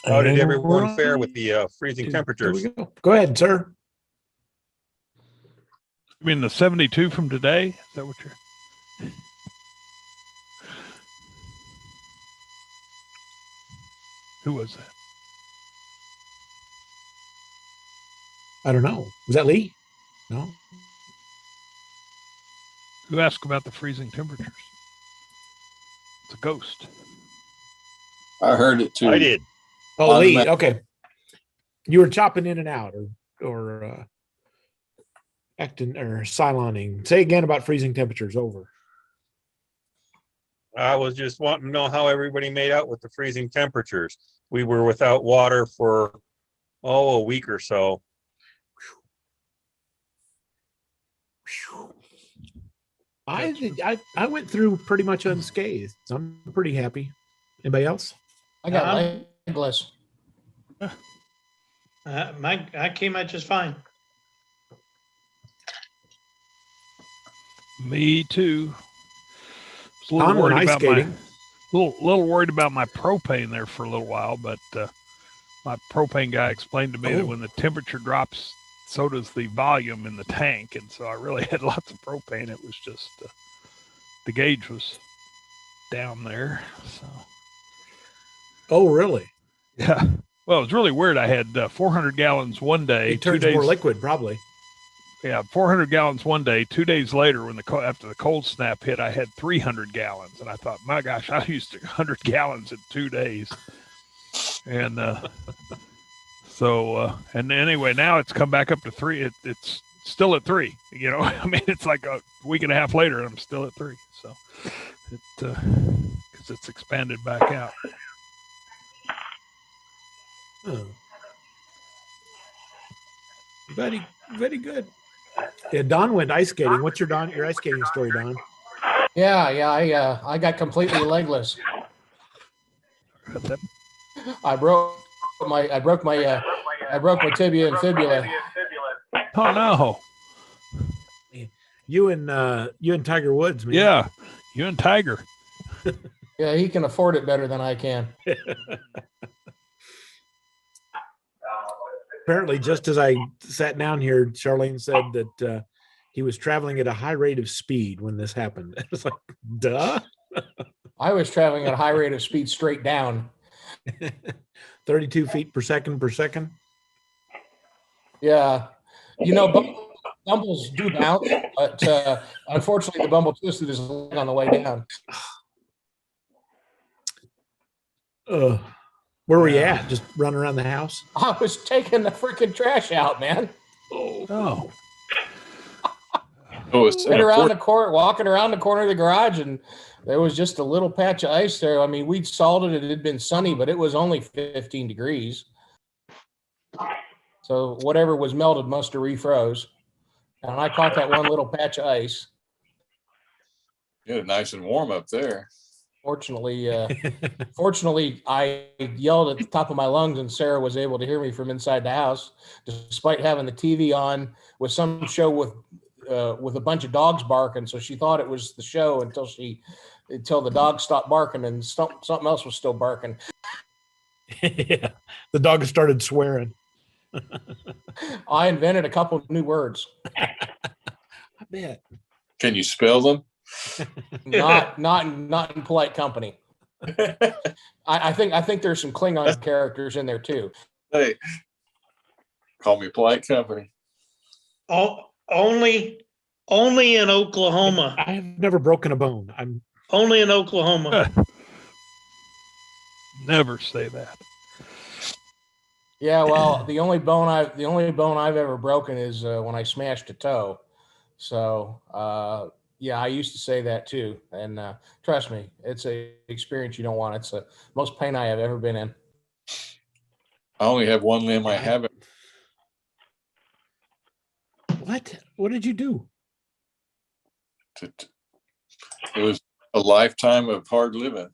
How did And we're everyone fare on. with the freezing There we temperatures? go. Go ahead, sir. I mean, the 72 from today? Is that what you're? Who was that? I don't know. Was that Lee? No. Who asked about the freezing temperatures? It's a ghost. I heard it too. I did. Oh, Lee. Okay. You were chopping in and out, or acting or siloning. Say again about freezing temperatures. Over. I was just wanting to know how everybody made out with the freezing temperatures. We were without water for, a week or so. I went through pretty much unscathed. So I'm pretty happy. Anybody else? I got legless. I came out just fine. Me too. Was a little Don went worried ice about skating. little worried about my propane there for a little while, but my propane guy explained to me that when the temperature drops, so does the volume in the tank, and so I really had lots of propane. It was just the gauge was down there. So. Oh, really? Yeah. Well, it was really weird. I had 400 gallons one day. It turns 2 days more liquid, probably. Yeah, 400 gallons one day. 2 days later, after the cold snap hit, I had 300 gallons, and I thought, my gosh, I used 100 gallons in 2 days. And and anyway, now it's come back up to 3. It's still at 3. You know, I mean, it's like a week and a half later, and I'm still at 3. So because it's expanded back out. Oh. Very, very good. Yeah, Don went ice skating. What's your ice skating story, Don? Yeah. I got completely legless. I broke my tibia and fibula. Oh no! You and Tiger Woods, man. Yeah, you and Tiger. Yeah, he can afford it better than I can. Apparently, just as I sat down here, Charlene said that he was traveling at a high rate of speed when this happened. It was like, duh. I was traveling at a high rate of speed straight down. 32 feet per second. Yeah. You know, bumbles do bounce, but unfortunately, the bumble twisted his leg on the way down. Where were you at? Just running around the house? I was taking the freaking trash out, man. Oh. Walking around the corner of the garage, and there was just a little patch of ice there. I mean, we'd salted it. It had been sunny, but it was only 15 degrees. So whatever was melted must have refroze. And I caught that one little patch of ice. Yeah, nice and warm up there. Fortunately, I yelled at the top of my lungs, and Sarah was able to hear me from inside the house, despite having the TV on with some show with a bunch of dogs barking. So she thought it was the show until the dogs stopped barking and something else was still barking. Yeah, the dog started swearing. I invented a couple of new words. I bet. Can you spell them? Not in polite company. I think there's some Klingon characters in there too. Hey, call me polite company. Only in Oklahoma. I have never broken a bone. I'm only in Oklahoma. Never say that. Yeah, well, the only bone I've ever broken is when I smashed a toe. So yeah, I used to say that too. And trust me, it's a experience you don't want. It's the most pain I have ever been in. I only have one limb I haven't. What? What did you do? It was a lifetime of hard living.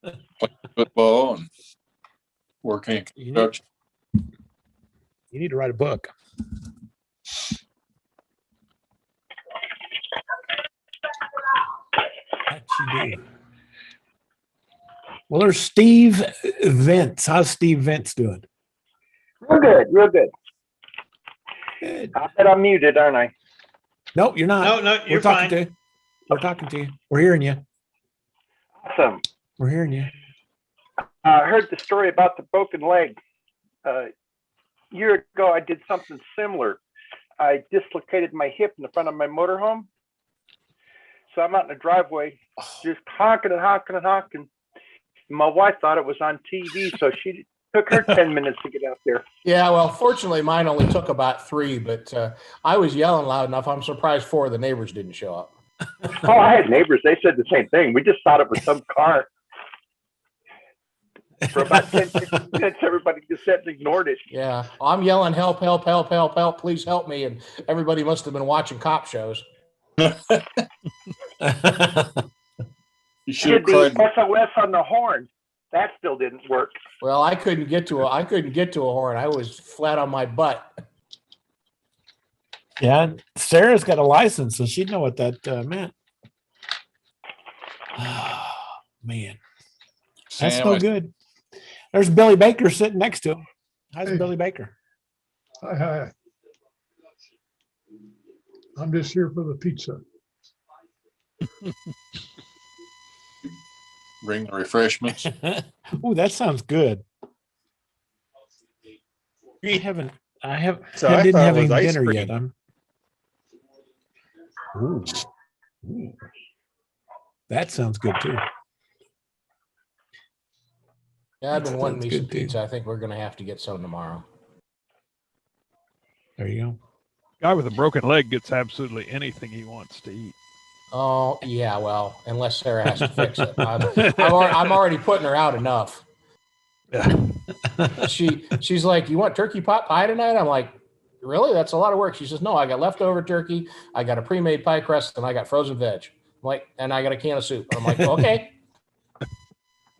Playing football and working in construction. You need to write a book. What you do? Well, there's Steve Vince. How's Steve Vince doing? Real good, real good. Good. I bet I'm muted, aren't I? Nope, you're not. No, We're you're talking fine. to you. We're talking to you. We're hearing you. Awesome. We're hearing you. I heard the story about the broken leg. A year ago, I did something similar. I dislocated my hip in the front of my motorhome. So I'm out in the driveway, just honking and honking and honking. My wife thought it was on TV, so she took her 10 minutes to get out there. Yeah, well, fortunately, mine only took about 3, but I was yelling loud enough. I'm surprised 4 of the neighbors didn't show up. Oh, I had neighbors. They said the same thing. We just thought it was some car. For about 10, 15 minutes, everybody just sat and ignored it. Yeah, I'm yelling, help, help, help, help, help, please help me. And everybody must have been watching cop shows. You should have Did the cried. SOS on the horn. That still didn't work. Well, I couldn't get to a horn. I was flat on my butt. Yeah, Sarah's got a license, so she'd know what that meant. Oh, man, that's Sam, no good. There's Billy Baker sitting next to him. How's Hey. Billy Baker? Hi. I'm just here for the pizza. bring the refreshments. Oh, that sounds good. I haven't. So I I didn't thought have it any was ice dinner cream. yet. Ooh. That sounds good too. Yeah, I've been That wanting sounds me some good, too. pizza. I think we're going to have to get some tomorrow. There you go. Guy with a broken leg gets absolutely anything he wants to eat. Oh, yeah, well, unless Sarah has to fix it. I'm already putting her out enough. Yeah. She's like, you want turkey pot pie tonight? I'm like, really? That's a lot of work. She says, no, I got leftover turkey. I got a pre-made pie crust and I got frozen veg. I'm like, and I got a can of soup. I'm like, okay.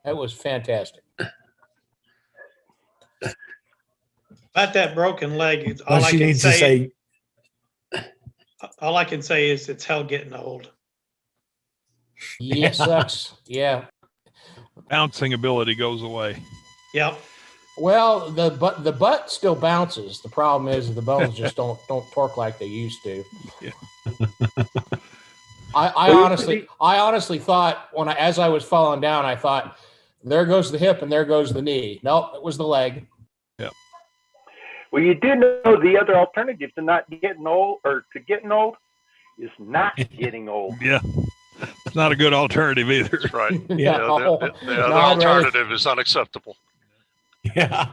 That was fantastic. About that broken leg, it's All all I she can needs to say. say, All I can say is it's hell getting old. Yeah, sucks. Yeah. Bouncing ability goes away. Yep. Well, the butt still bounces. The problem is the bones just don't torque like they used to. Yeah. I honestly thought as I was falling down, I thought, there goes the hip and there goes the knee. Nope, it was the leg. Well, you do know the other alternative to not getting old or to getting old is not getting old. Yeah. It's not a good alternative either. That's right. Yeah. No. The No, other I'd rather- alternative is unacceptable, yeah.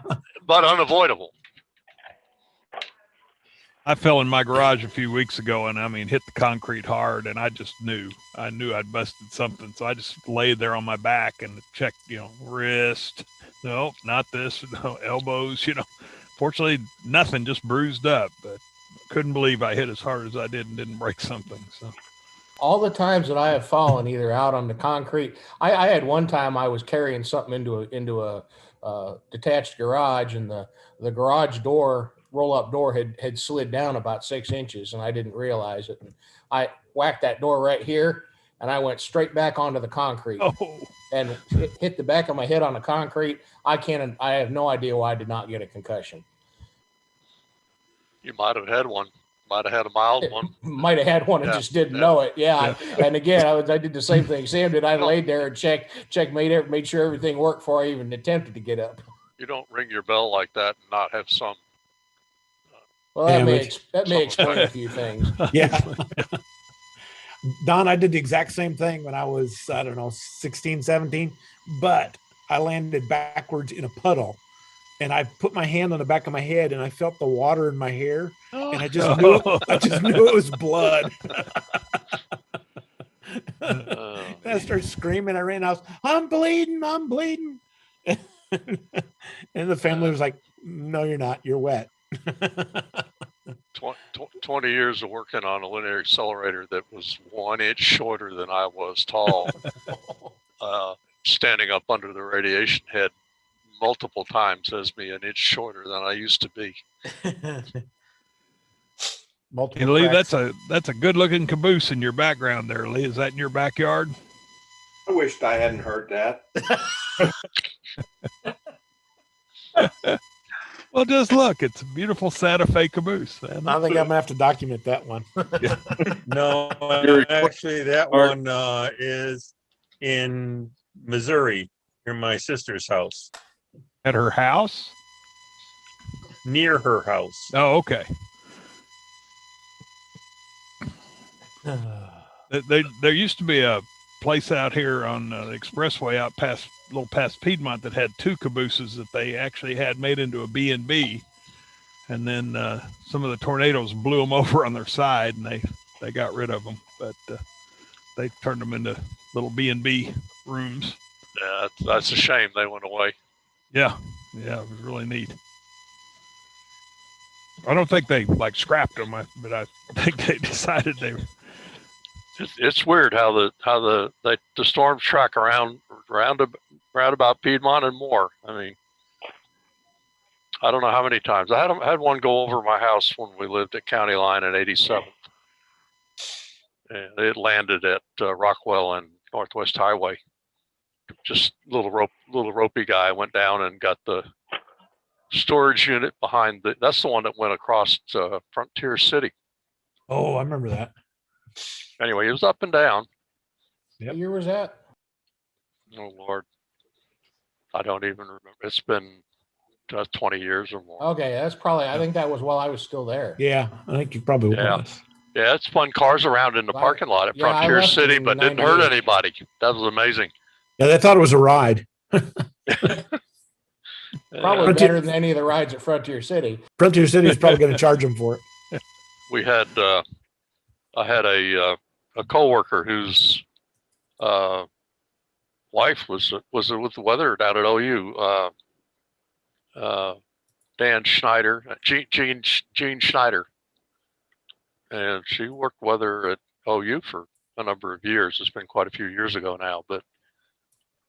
but unavoidable. I fell in my garage a few weeks ago and hit the concrete hard and I knew I'd busted something. So I just laid there on my back and checked, wrist. No, not this. No, elbows, Fortunately, nothing, just bruised up, but couldn't believe I hit as hard as I did and didn't break something. So All the times that I have fallen either out on the concrete, I had one time I was carrying something into a detached garage and the garage door, roll-up door had slid down about 6 inches and I didn't realize it. And I whacked that door right here and I went straight back onto the concrete and hit the back of my head on the concrete. I have no idea why I did not get a concussion. You might have had one, might have had a mild one. Might have had one and Yeah, just didn't yeah. know it. Yeah. And again, I did the same thing Sam did. I laid there and made sure everything worked before I even attempted to get up. You don't ring your bell like that and not have some. Well, that Damage. may explain a few things. Yeah. Don, I did the exact same thing when I was, 16, 17, but I landed backwards in a puddle and I put my hand on the back of my head and I felt the water in my hair and I just knew it was blood. I started screaming. I ran out. I'm bleeding. And the family was like, no, you're not. You're wet. 20 years of working on a linear accelerator that was 1 inch shorter than I was tall. Standing up under the radiation head multiple times has me 1 inch shorter than I used to be. Multiple And Lee, cracks. that's a good looking caboose in your background there, Lee. Is that in your backyard? I wished I hadn't heard that. Well, just look, it's a beautiful Santa Fe caboose. Man. I think I'm gonna have to document that one. No, You're- actually, that Are- one is in Missouri, near my sister's house, At her house? near her house. Oh, okay. There used to be a place out here on the expressway out past Piedmont that had 2 cabooses that they actually had made into a B&B, and then some of the tornadoes blew them over on their side, and they got rid of them, but they turned them into little B&B rooms. Yeah, that's a shame they went away. Yeah, it was really neat. I don't think they like scrapped them, but I think they decided they. It's weird how the storms track around about Piedmont and more. I mean, I don't know how many times I had one go over my house when we lived at County Line at 87th, and it landed at Rockwell and Northwest Highway. Just little ropey guy went down and got the storage unit behind that's the one that went across Frontier City. Oh, I remember that. Anyway, it was up and down. What year was that? Oh Lord, I don't even remember. It's been 20 years or more. Okay, that's probably. I think that was while I was still there. Yeah, I think you probably was. Yeah, it spun cars around in the Right. parking lot at Yeah, I Frontier left City, in but didn't hurt 98. anybody. That was amazing. Yeah, they thought it was a ride. Probably Frontier- better than any of the rides at Frontier City. Frontier City is probably going to charge them for it. We had I had a coworker whose wife was with the weather down at OU. Dan Schneider, Jean Schneider, and she worked weather at OU for a number of years. It's been quite a few years ago now, but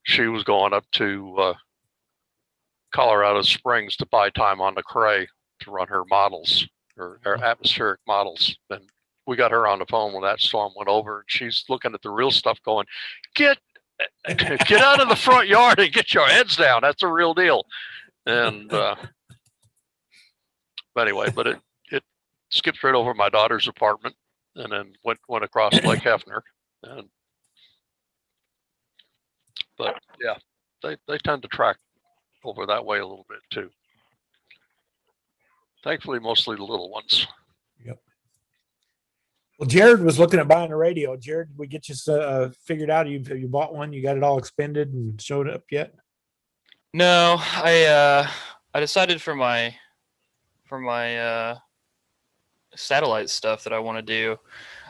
she was going up to Colorado Springs to buy time on the Cray to run her models, her atmospheric models. And we got her on the phone when that storm went over, and she's looking at the real stuff going, get out of the front yard and get your heads down. That's a real deal. And anyway, but it skipped right over my daughter's apartment and then went across Lake Hefner. But yeah, they tend to track over that way a little bit too. Thankfully, mostly the little ones. Yep. Well, Jarod was looking at buying a radio. Jarod, did we get you figured out? Have you bought one? You got it all expended and showed up yet? No, I decided for my satellite stuff that I want to do.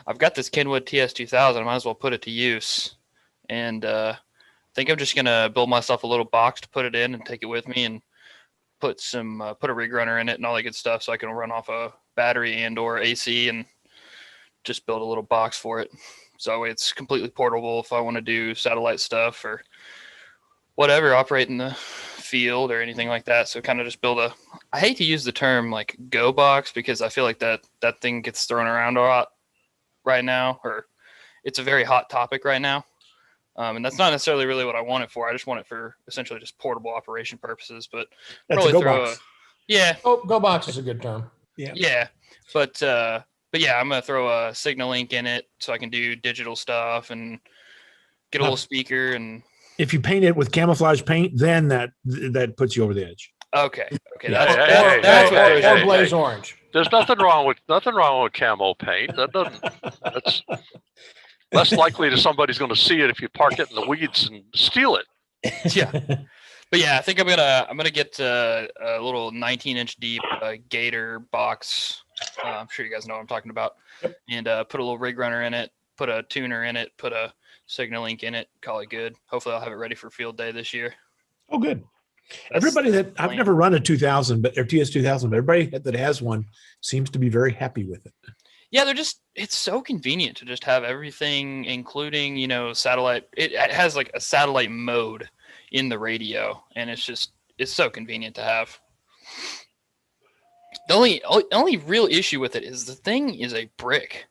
I've got this Kenwood TS2000. I might as well put it to use, and I think I'm just gonna build myself a little box to put it in and take it with me, and put a rig runner in it and all that good stuff, so I can run off a battery and or AC, and just build a little box for it. So it's completely portable if I want to do satellite stuff or whatever, operate in the field or anything like that. So kind of just build I hate to use the term like go box, because I feel like that thing gets thrown around a lot right now, or it's a very hot topic right now. And that's not necessarily really what I want it for. I just want it for essentially just portable operation purposes, but That's a go box. Yeah. Oh, go box is a good term. Yeah. But yeah, I'm going to throw a signal link in it so I can do digital stuff and get a little speaker. And if you paint it with camouflage paint, then that puts you over the edge. Okay. That's what blaze orange. There's nothing wrong with camo paint. That's less likely that somebody's going to see it if you park it in the weeds and steal it. Yeah. But yeah, I think I'm gonna get a little 19-inch deep Gator box. I'm sure you guys know what I'm talking about. Yep. And put a little rig runner in it, put a tuner in it, put a signal link in it, call it good. Hopefully I'll have it ready for field day this year. Oh, good. Everybody that I've never run a 2000, but their TS2000, but everybody that has one seems to be very happy with it. Yeah, it's so convenient to just have everything, including, satellite. It has like a satellite mode in the radio, and it's so convenient to have. The only real issue with it is the thing is a brick.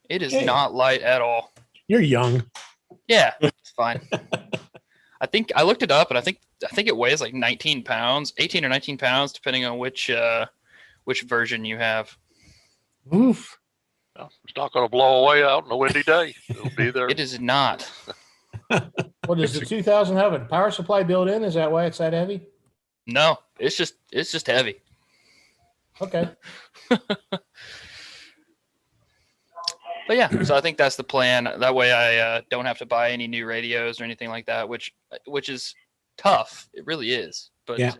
It is not light at all. You're young. Yeah, it's fine. I think I looked it up, and I think it weighs like 19 pounds, 18 or 19 pounds, depending on which version you have. Oof. Well, it's not going to blow away out on a windy day. It'll be there. It is not. What does the 2000 have a power supply built in? Is that why it's that heavy? No, it's just heavy. Okay. But yeah, so I think that's the plan. That way I don't have to buy any new radios or anything like that, which is tough. It really is. But Yeah.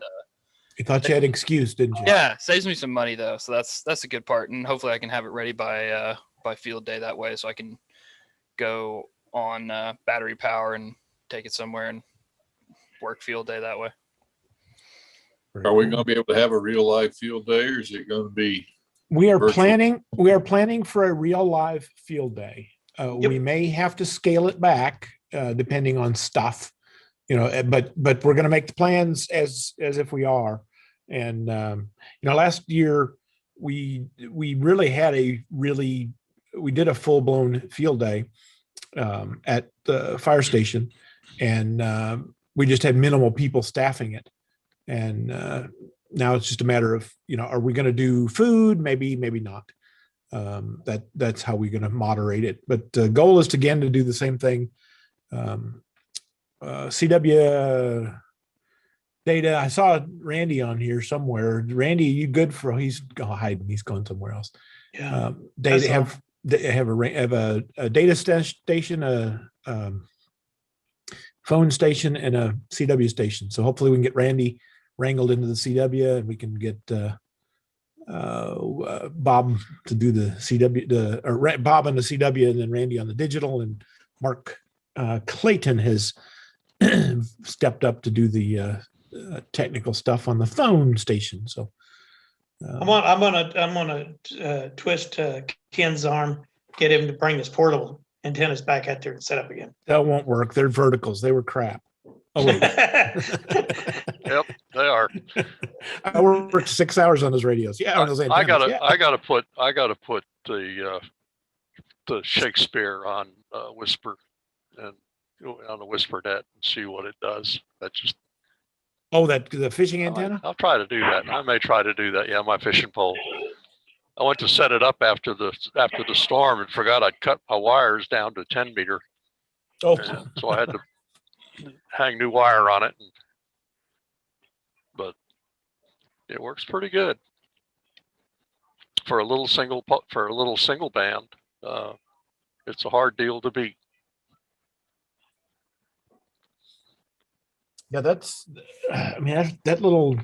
You thought you had an excuse, didn't you? yeah, saves me some money though. So that's a good part. And hopefully I can have it ready by field day that way, so I can go on battery power and take it somewhere and work field day that way. Are we going to be able to have a real live field day, or is it going to be? We are virtual? planning for a real live field day. We may have to scale it back depending on stuff, but we're going to make the plans as if we are. And last year we did a full blown field day at the fire station, and we just had minimal people staffing it. And now it's just a matter of, are we going to do food? Maybe not. That's how we're going to moderate it. But the goal is to do the same thing. CW data. I saw Randy on here somewhere. Randy, you good for? He's hiding. He's going somewhere else. Yeah. They have a data station, a phone station, and a CW station. So hopefully we can get Randy wrangled into the CW, and we can get Bob to do the CW, Bob on the CW, and then Randy on the digital, and Mark Clayton has stepped up to do the technical stuff on the phone station. So I'm gonna twist Ken's arm, get him to bring his portable antennas back out there and set up again. that won't work. They're verticals. They were crap. Oh wait. Yep, they are. I worked 6 hours on those radios. Yeah, on those antennas. I gotta put the Shakespeare on Whisper and on the Whisper net and see what it does. That just the fishing antenna. I'll try to do that. I may try to do that. Yeah, my fishing pole. I went to set it up after the storm and forgot I'd cut my wires down to 10 meter. Oh, and so I had to hang new wire on it. But it works pretty good for a little single band. It's a hard deal to beat. yeah. That little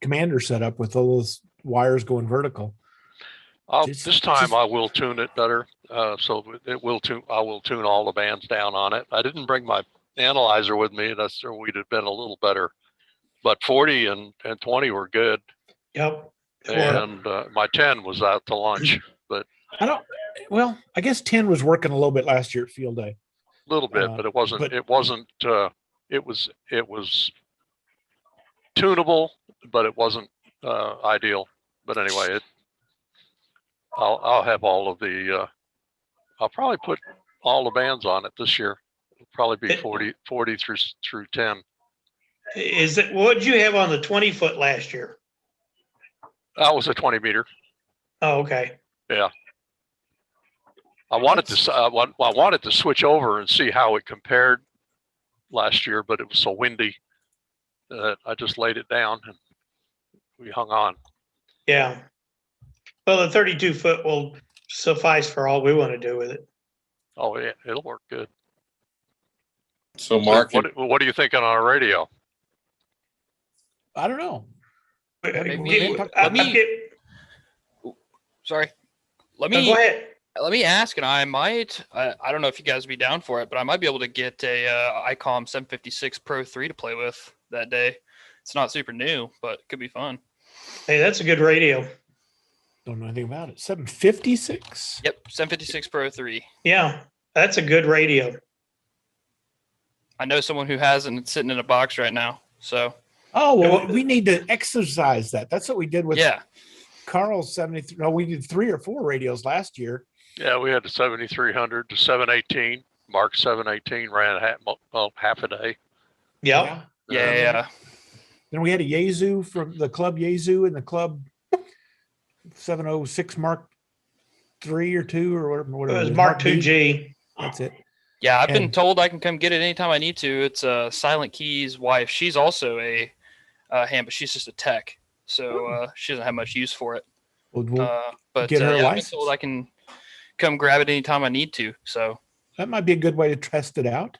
commander setup with all those wires going vertical. This time I will tune it better. So it will tune. I will tune all the bands down on it. I didn't bring my analyzer with me. We'd have been a little better. But 40 and 20 were good. Yep. And my 10 was out to lunch. But I guess 10 was working a little bit last year at field day. a little bit, but it wasn't. It was tunable, but it wasn't ideal. But anyway, I'll have all of the. I'll probably put all the bands on it this year. It'll probably be 40 through 10. What did you have on the 20-foot last year? That was a 20 meter. Oh, okay. Yeah. I wanted to switch over and see how it compared last year, but it was so windy that I just laid it down and we hung on. Yeah. Well, the 32-foot will suffice for all we want to do with it. Oh yeah, it'll work good. So Mark, what are you thinking on a radio? I don't know. Sorry. Go ahead. Let me ask, and I don't know if you guys would be down for it, but I might be able to get a ICOM 756 Pro 3 to play with that day. It's not super new, but it could be fun. Hey, that's a good radio. Don't know anything about it. 756? Yep, 756 Pro 3. Yeah, that's a good radio. I know someone who has it and it's sitting in a box right now. So. Oh, well, we need to exercise that. That's what we did with Carl's 73. No, we did 3 or 4 radios last year. Yeah, we had the 7300 to 718. Mark 718 ran half a day. Yep. Yeah. Then we had a Yazoo from the Club Yazoo and the Club 706 Mark 3 or 2 or whatever. It was is, Mark D. 2G. That's it. Yeah, I've been And- told I can come get it anytime I need to. It's Silent Key's wife. She's also a ham, but she's just a tech, so she doesn't have much use for it. But get her a yeah, I've been license. told I can come grab it anytime I need to. So that might be a good way to test it out.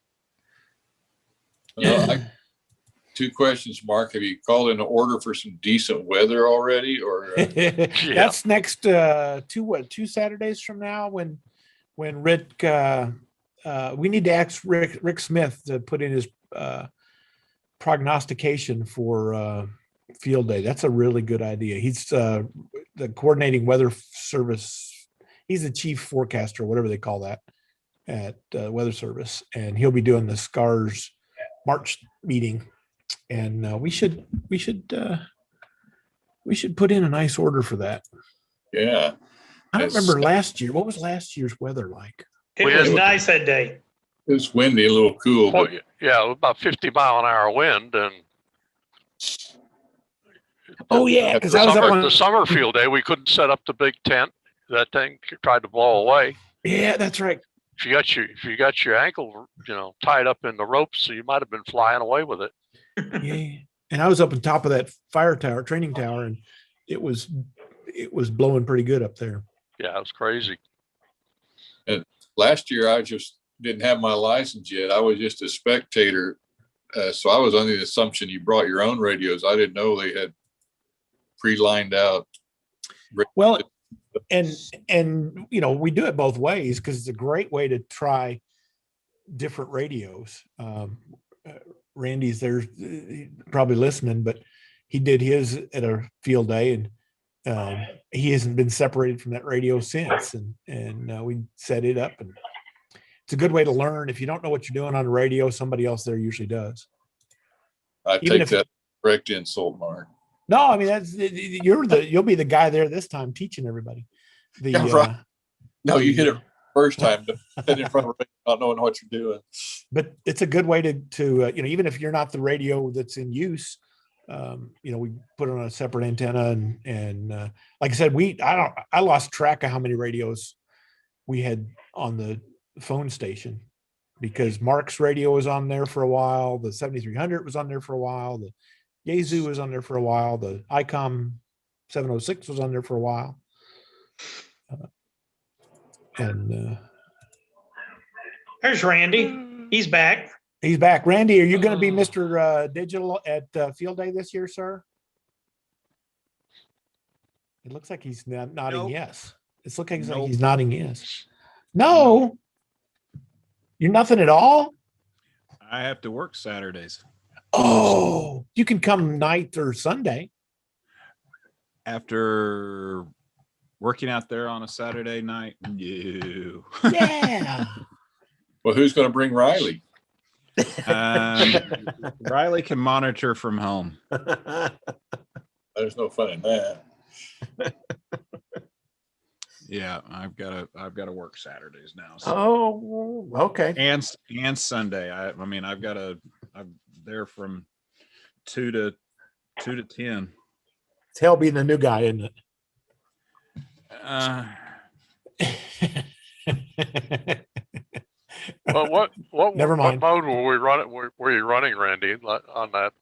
Two questions, Mark. Have you called in an order for some decent weather already, or? That's next two Saturdays from now when Rick we need to ask Rick Smith to put in his prognostication for field day. That's a really good idea. He's the coordinating weather service. He's the chief forecaster, whatever they call that at weather service, and he'll be doing the SCARS March meeting. And we should put in a nice order for that. Yeah. I don't remember last year. What was last year's weather like? It was nice that day. It was windy, a little cool, but Yeah, about 50-mile-an-hour wind, and Oh yeah, because I was up the summer field day. We couldn't set up the big tent. That thing tried to blow away. Yeah, that's right. If you got your ankle, tied up in the ropes, so you might have been flying away with it. Yeah, and I was up on top of that fire tower, training tower, and it was blowing pretty good up there. Yeah, it was crazy. And last year I just didn't have my license yet. I was just a spectator, so I was under the assumption you brought your own radios. I didn't know they had pre-lined out. Well, and we do it both ways because it's a great way to try different radios. Randy's there, probably listening, but he did his at a field day, and he hasn't been separated from that radio since. And we set it up, and it's a good way to learn. If you don't know what you're doing on the radio, somebody else there usually does. I take that direct insult, Mark. No, I mean you'll be the guy there this time teaching everybody. Right. No, you hit it first time, sit in front of it, not knowing what you're doing. But it's a good way to even if you're not the radio that's in use, we put it on a separate antenna, and like I said, I lost track of how many radios we had on the phone station because Mark's radio was on there for a while, the 7300 was on there for a while, the Yazoo was on there for a while, the ICOM 706 was on there for a while. There's Randy. He's back. He's back. Randy, are you going to be Mr. Digital at Field Day this year, sir? It looks like he's nodding yes. It looks like he's nodding yes. No, you're nothing at all. I have to work Saturdays. Oh, you can come night or Sunday. After working out there on a Saturday night, no. Yeah. Well, who's going to bring Riley? Riley can monitor from home. There's no fun in that. Yeah, I've got to work Saturdays now. So. Oh, okay. And Sunday. I'm there from 2 to 10. It's hell being the new guy, isn't it? Well, what Never mind. What mode were you running, Randy, on that?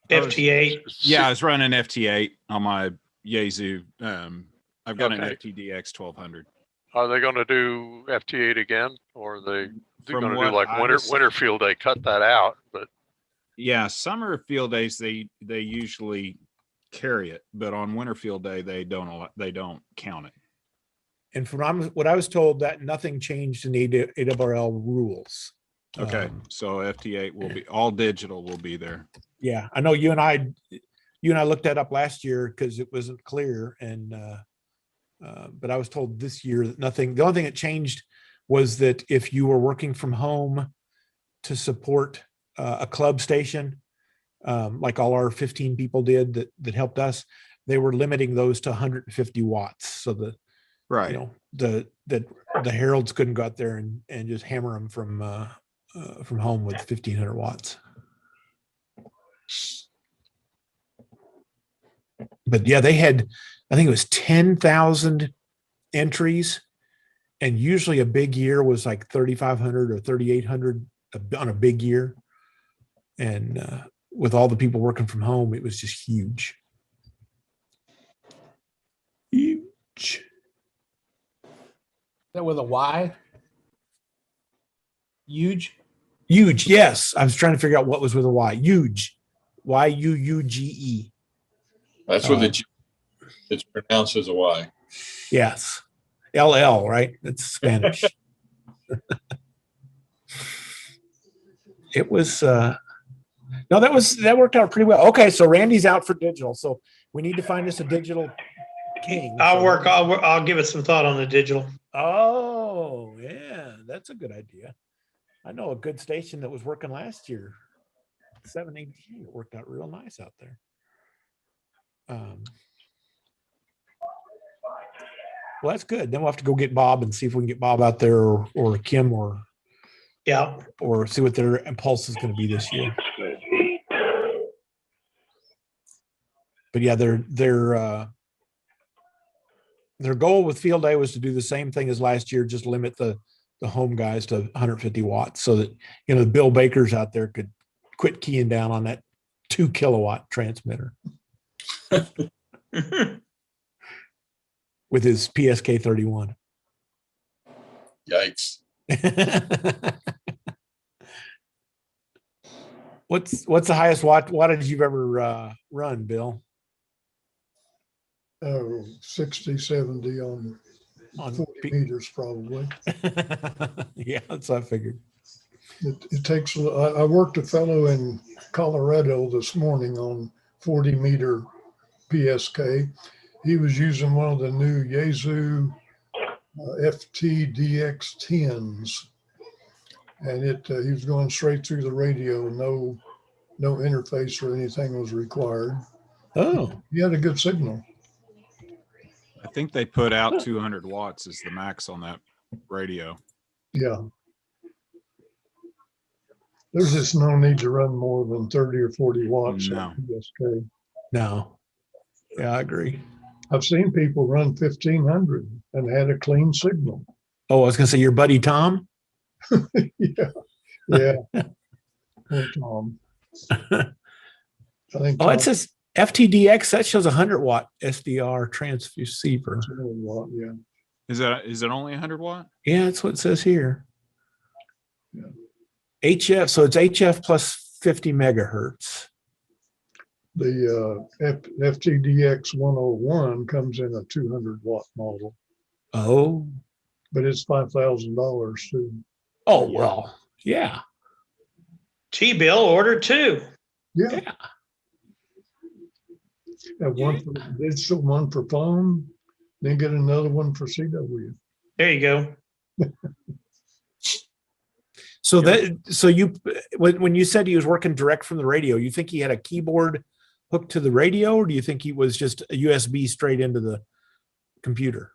FT8. Yeah, I was running FT8 on my Yazoo. I've got an FTDX 1200. Are they going to do FT8 again, or are they going to do like winter field day? Cut that out, but yeah, summer field days they usually carry it, but on winter field day they don't count it. And from what I was told, that nothing changed in AWRL rules. Okay, so FT8 will be all digital. Will be there. Yeah, I know you and I looked that up last year because it wasn't clear, and but I was told this year that nothing. The only thing that changed was that if you were working from home to support a club station, like all our 15 people did that helped us, they were limiting those to 150 watts. So the Heralds couldn't go out there and just hammer them from from home with 1500 watts. But yeah, they had, I think it was 10,000 entries, and usually a big year was like 3,500 or 3,800 on a big year. And with all the people working from home, it was just huge. Huge. That with a Y? Huge? Huge, yes. I was trying to figure out what was with a Y. Huge. Y-U-U-G-E. That's what it's pronounced as a Y. Yes. LL, right? That's Spanish. It was no, that worked out pretty well. Okay, so Randy's out for digital. So we need to find us a digital king. I'll give it some thought on the digital. Oh, yeah, that's a good idea. I know a good station that was working last year. 718. It worked out real nice out there. Well, that's good. Then we'll have to go get Bob and see if we can get Bob out there, or Kim, or see what their impulse is going to be this year. But yeah, their goal with field day was to do the same thing as last year, just limit the home guys to 150 watts, so that the Bill Bakers out there could quit keying down on that 2 kilowatt transmitter with his PSK 31. Yikes. What's the highest wattage you've ever run, Bill? 60, 70 on 40 meters probably. Yeah, that's what I figured. It takes, I worked a fellow in Colorado this morning on 40 meter PSK. He was using one of the new Yaesu FTDX 10s, and he was going straight through the radio. No interface or anything was required. Oh, he had a good signal. I think they put out 200 watts as the max on that radio. Yeah. There's just no need to run more than 30 or 40 watts on PSK. No. Yeah, I agree. I've seen people run 1,500 and had a clean signal. Oh, I was going to say your buddy Tom? Yeah. Poor Tom. I think it says FTDX, that shows 100 watt SDR transceiver. 100 watt, yeah. Is it only 100 watt? Yeah, that's what it says here. Yeah. HF, so it's HF plus 50 megahertz. The FTDX 101 comes in a 200 watt model. Oh. But it's $5,000 too. Oh, well, yeah. Gee, Bill, order 2. Yeah. Have one for digital, one for phone, then get another one for CW. There you go. So when you said he was working direct from the radio, you think he had a keyboard hooked to the radio, or do you think he was just a USB straight into the computer?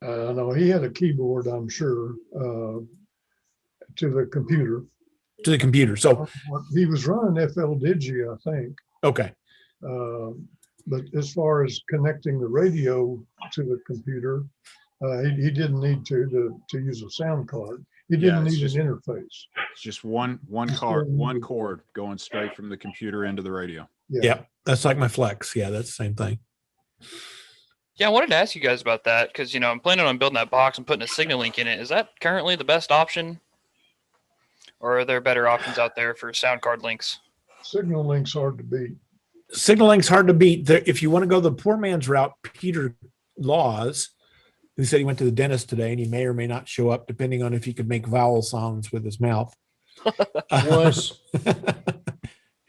No, he had a keyboard, I'm sure, to the computer. To the computer. So he was running FL Digi, I think. Okay. But as far as connecting the radio to the computer, he didn't need to use a sound card. He didn't need an interface. It's just one cord going straight from the computer into the radio. Yeah. Yep. That's like my Flex. Yeah, that's the same thing. Yeah, I wanted to ask you guys about that because, I'm planning on building that box and putting a signal link in it. Is that currently the best option? Or are there better options out there for sound card links? Signal link's hard to beat. Signal link's hard to beat. If you want to go the poor man's route, Peter Laws, who said he went to the dentist today and he may or may not show up depending on if he could make vowel sounds with his mouth.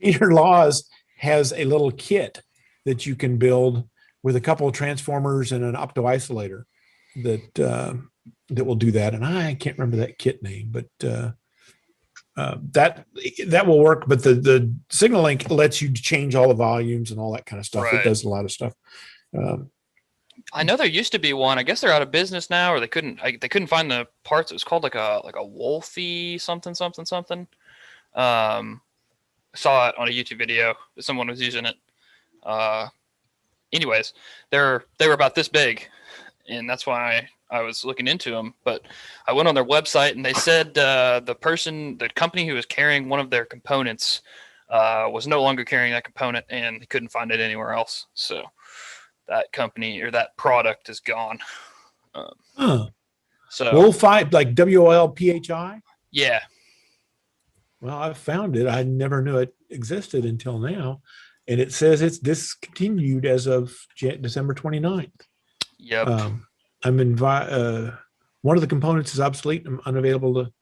Peter Laws has a little kit that you can build with a couple of transformers and an opto-isolator that will do that. And I can't remember that kit name, but that will work. But the signal link lets you change all the volumes and all that kind of stuff. Right. It does a lot of stuff. I know there used to be one. I guess they're out of business now, or they couldn't find the parts. It was called like a Wolfie something. Saw it on a YouTube video. Someone was using it. Anyways, they were about this big, and that's why I was looking into them. But I went on their website, and they said the company who was carrying one of their components was no longer carrying that component, and they couldn't find it anywhere else. So that company or that product is gone. So Wolfie, like WOLPHI? Yeah. Well, I found it. I never knew it existed until now. And it says it's discontinued as of December 29th. Yep. One of the components is obsolete. I'm unavailable to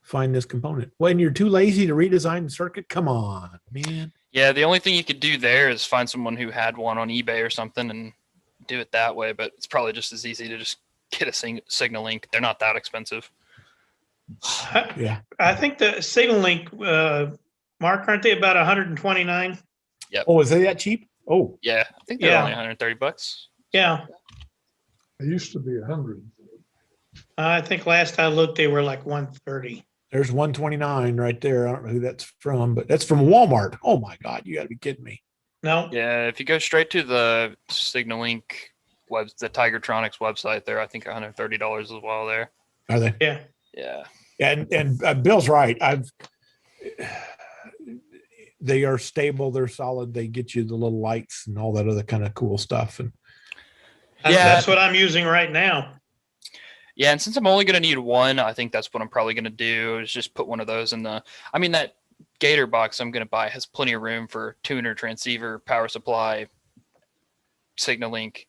find this component. When you're too lazy to redesign the circuit, come on, man. Yeah, the only thing you could do there is find someone who had one on eBay or something and do it that way. But it's probably just as easy to just get a signal link. They're not that expensive. Yeah. I think the signal link, Mark, aren't they about 129? Yep. Oh, is they that cheap? Oh, yeah. I think they're only $130. Yeah. It used to be 100. I think last I looked, they were like 130. There's 129 right there. I don't know who that's from, but that's from Walmart. Oh my God, you got to be kidding me. No. Yeah, if you go straight to the Signal Link the Tigertronics website there, I think $130 as well there. Are they? Yeah. Yeah. And Bill's right. They are stable. They're solid. They get you the little lights and all that other kind of cool stuff. And that's what I'm using right now. Yeah, and since I'm only going to need one, I think that's what I'm probably going to do is just put one of those in that Gator box I'm going to buy has plenty of room for tuner, transceiver, power supply, Signal Link.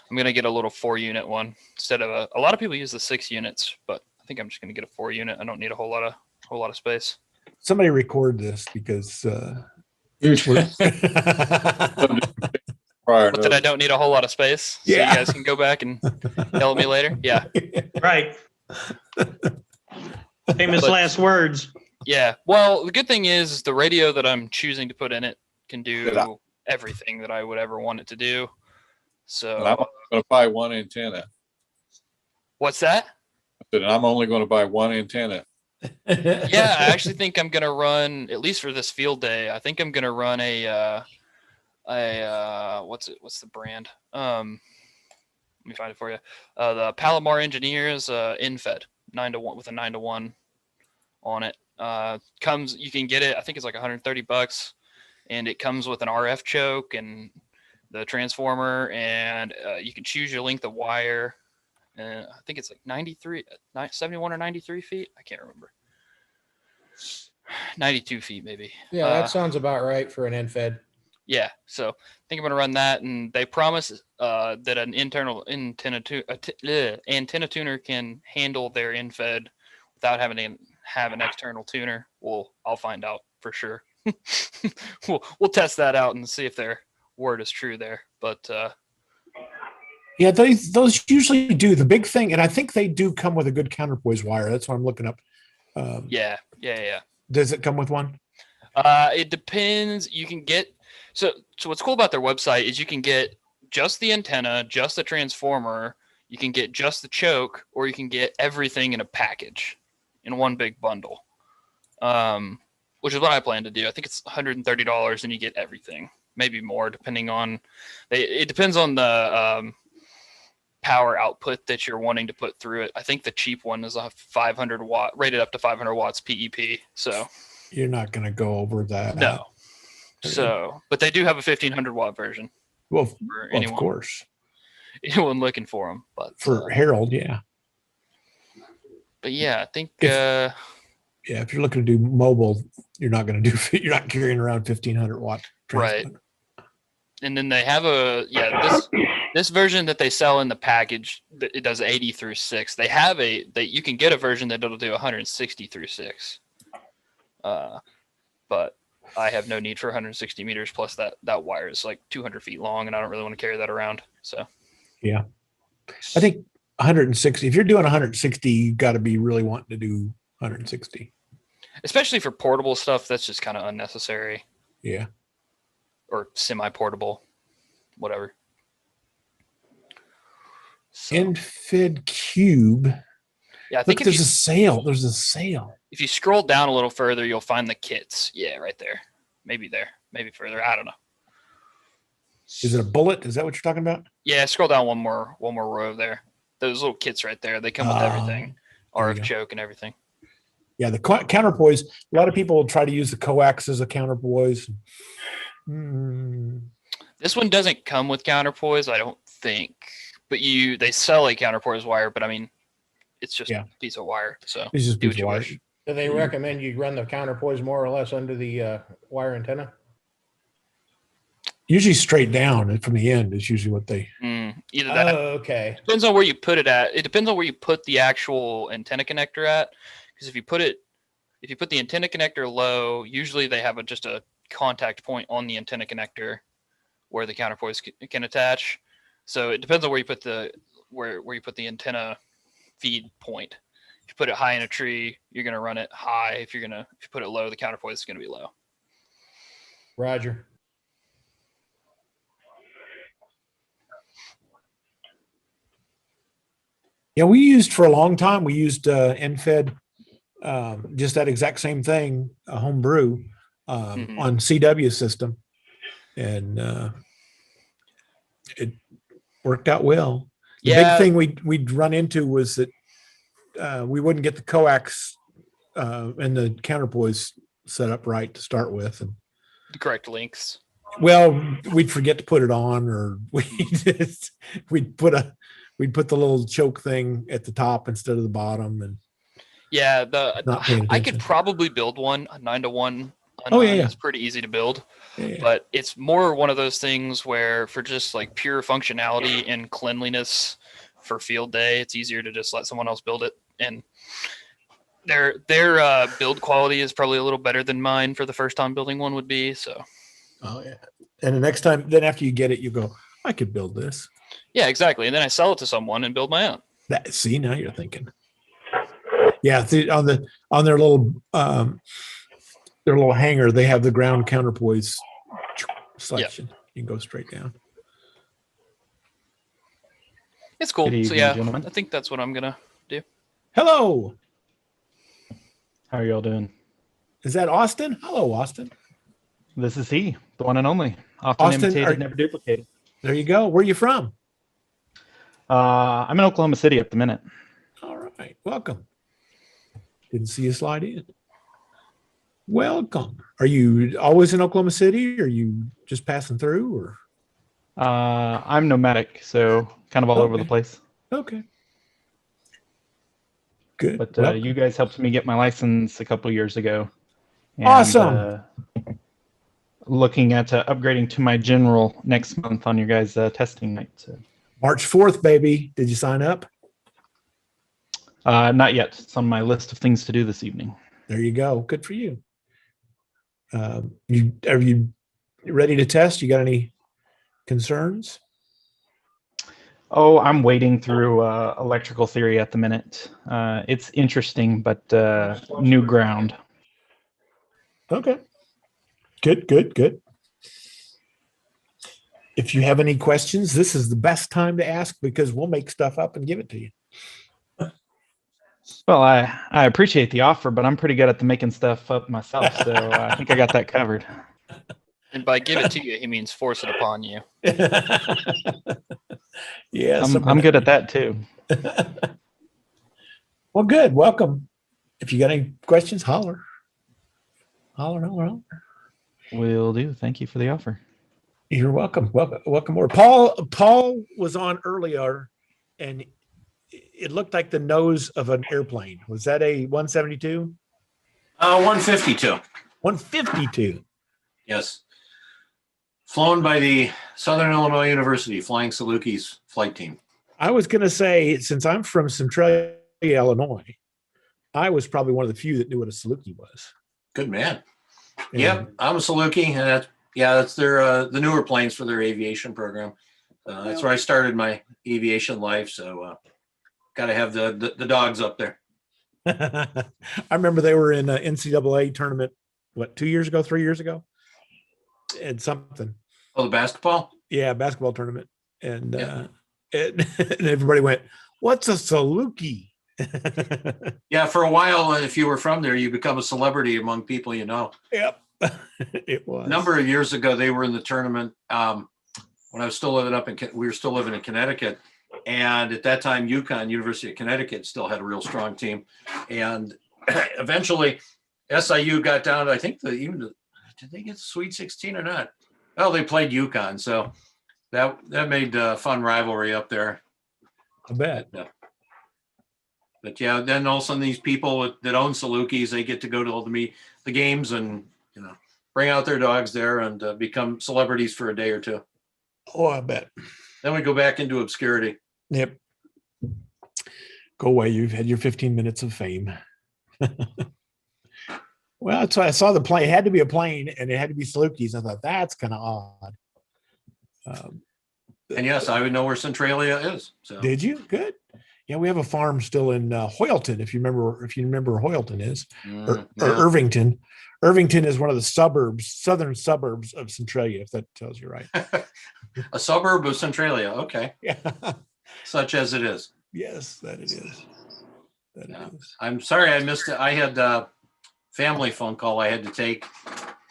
I'm going to get a little 4-unit one instead of a lot of people use the 6 units, but I think I'm just going to get a 4-unit. I don't need a whole lot of space. Somebody record this because That I don't need a whole lot of space. So you guys can go back and yell at me later. Yeah. Right. Famous last words. Yeah. Well, the good thing is the radio that I'm choosing to put in it can do everything that I would ever want it to do. So And I'm going to buy one antenna. What's that? And I'm only going to buy one antenna. Yeah, I actually think I'm going to run, at least for this field day, I think I'm going to run what's the brand? Let me find it for you. The Palomar Engineers InFed 9-to-1 with a 9-to-1 on it. You can get it. I think it's like $130, and it comes with an RF choke and the transformer, and you can choose your length of wire. I think it's like 71 or 93 feet. I can't remember. 92 feet maybe. Yeah, that sounds about right for an NFED. Yeah, so I think I'm going to run that, and they promise that an internal antenna tuner can handle their InFed without having to have an external tuner. Well, I'll find out for sure. We'll test that out and see if their word is true there. But yeah, those usually do. The big thing, and I think they do come with a good counterpoise wire. That's what I'm looking up. Yeah. Does it come with one? It depends. You can get so what's cool about their website is you can get just the antenna, just the transformer, you can get just the choke, or you can get everything in a package in one big bundle. Which is what I plan to do. I think it's $130 and you get everything, maybe more depending on it depends on the power output that you're wanting to put through it. I think the cheap one is a 500 watt, rated up to 500 watts PEP. So you're not going to go over that. No. So, but they do have a 1500 watt version. Well, of course. Anyone looking for them, but for Harold, yeah. But yeah, I think if you're looking to do mobile, you're not carrying around 1500 watt. Right. And then they have this version that they sell in the package, it does 80 through 6. They have you can get a version that it'll do 160 through 6. But I have no need for 160 meters. Plus that wire is like 200 feet long, and I don't really want to carry that around. So, yeah, I think 160. If you're doing 160, you got to be really wanting to do 160. Especially for portable stuff, that's just kind of unnecessary. Yeah. Or semi-portable, whatever. So, Infid Cube. yeah, I Look, think if there's you, a sale. There's a sale. if you scroll down a little further, you'll find the kits. Yeah, right there. Maybe there. Maybe further. I don't know. Is it a bullet? Is that what you're talking about? Yeah, scroll down one more row there. Those little kits right there. They come with everything. There you RF go. choke and everything. Yeah, the counterpoise. A lot of people try to use the coax as a counterpoise. This one doesn't come with counterpoise, I don't think. But they sell a counterpoise wire, but I mean, it's just a piece of wire. So It's just a do piece what of you wire. wish. Do they recommend you run the counterpoise more or less under the wire antenna? Usually straight down from the end is usually what they. Either that. Oh, okay. Depends on where you put it at. It depends on where you put the actual antenna connector at. Because if you put the antenna connector low, usually they have just a contact point on the antenna connector where the counterpoise can attach. So it depends on where you put where you put the antenna feed point. If you put it high in a tree, you're going to run it high. If you put it low, the counterpoise is going to be low. Roger. Yeah, we used for a long time. We used NFED, just that exact same thing, a home brew on CW system, and it worked out well. The big thing we'd run into was that we wouldn't get the coax and the counterpoise set up right to start with, and the correct lengths. Well, we'd forget to put it on, or we'd put the little choke thing at the top instead of the bottom, and I could probably build one a 9-to-1. It's pretty easy to build, but it's more one of those things where for just like pure functionality and cleanliness for field day, it's easier to just let someone else build it, and their build quality is probably a little better than mine for the first time building one would be. So. Oh yeah, and the next time, then after you get it, you go, I could build this. Yeah, exactly, and then I sell it to someone and build my own. See, now you're thinking. Yeah, on their little hanger, they have the ground counterpoise selection. You can go straight down. It's cool. Good evening, gentlemen. I think that's what I'm gonna do. Hello. How are y'all doing? Is that Austin? Hello, Austin. This is he, the one and only. Often imitated, never duplicated. There you go. Where are you from? I'm in Oklahoma City at the minute. All right. Welcome. Didn't see you slide in. Welcome. Are you always in Oklahoma City? Or are you just passing through? Or I'm nomadic, so kind of all over the place. Okay. Good. But you guys helped me get my license a couple years ago. And, awesome. Looking at upgrading to my general next month on your guys' testing night. So. March 4th, baby. Did you sign up? Not yet. It's on my list of things to do this evening. There you go. Good for you. Are you ready to test? You got any concerns? Oh, I'm wading through electrical theory at the minute. It's interesting, but new ground. Okay. Good. If you have any questions, this is the best time to ask because we'll make stuff up and give it to you. Well, I appreciate the offer, but I'm pretty good at making stuff up myself, so I think I got that covered. And by give it to you, he means force it upon you. Yeah, I'm good at that too. Well, good. Welcome. If you got any questions, holler. Holler. Will do. Thank you for the offer. You're welcome. Welcome more. Paul was on earlier, and it looked like the nose of an airplane. Was that a 172? 152. 152. Yes. Flown by the Southern Illinois University Flying Salukis flight team. I was going to say, since I'm from Centralia, Illinois, I was probably one of the few that knew what a Saluki was. Good man. Yep, I'm a Saluki, and that's their the newer planes for their aviation program. That's where I started my aviation life. So got to have the dogs up there. I remember they were in an NCAA tournament, 3 years ago? And something. Oh, the basketball? Yeah, basketball tournament. And And everybody went, "What's a Saluki?" Yeah, for a while, if you were from there, you become a celebrity among people you know. Yep, it was. A number of years ago, they were in the tournament when I was still living we were still living in Connecticut. And at that time, UConn, University of Connecticut, still had a real strong team. And eventually, SIU got down to, I think, did they get the Sweet 16 or not? Well, they played UConn. So that made a fun rivalry up there. I bet. But yeah, then all of a sudden these people that own Salukis, they get to go to all the games and, bring out their dogs there and become celebrities for a day or two. Oh, I bet. Then we go back into obscurity. Yep. Go away. You've had your 15 minutes of fame. Well, that's why I saw the plane. It had to be a plane and it had to be Salukis. I thought that's kind of odd. And yes, I would know where Centralia is. So. Did you? Good. Yeah, we have a farm still in Hoyleton. If you remember where Hoyleton is, or Irvington. Irvington is one of the southern suburbs of Centralia, if that tells you right. A suburb of Centralia. Okay. Yeah. Such as it is. Yes, that it is. That Yeah. it is. I'm sorry I missed it. I had a family phone call I had to take,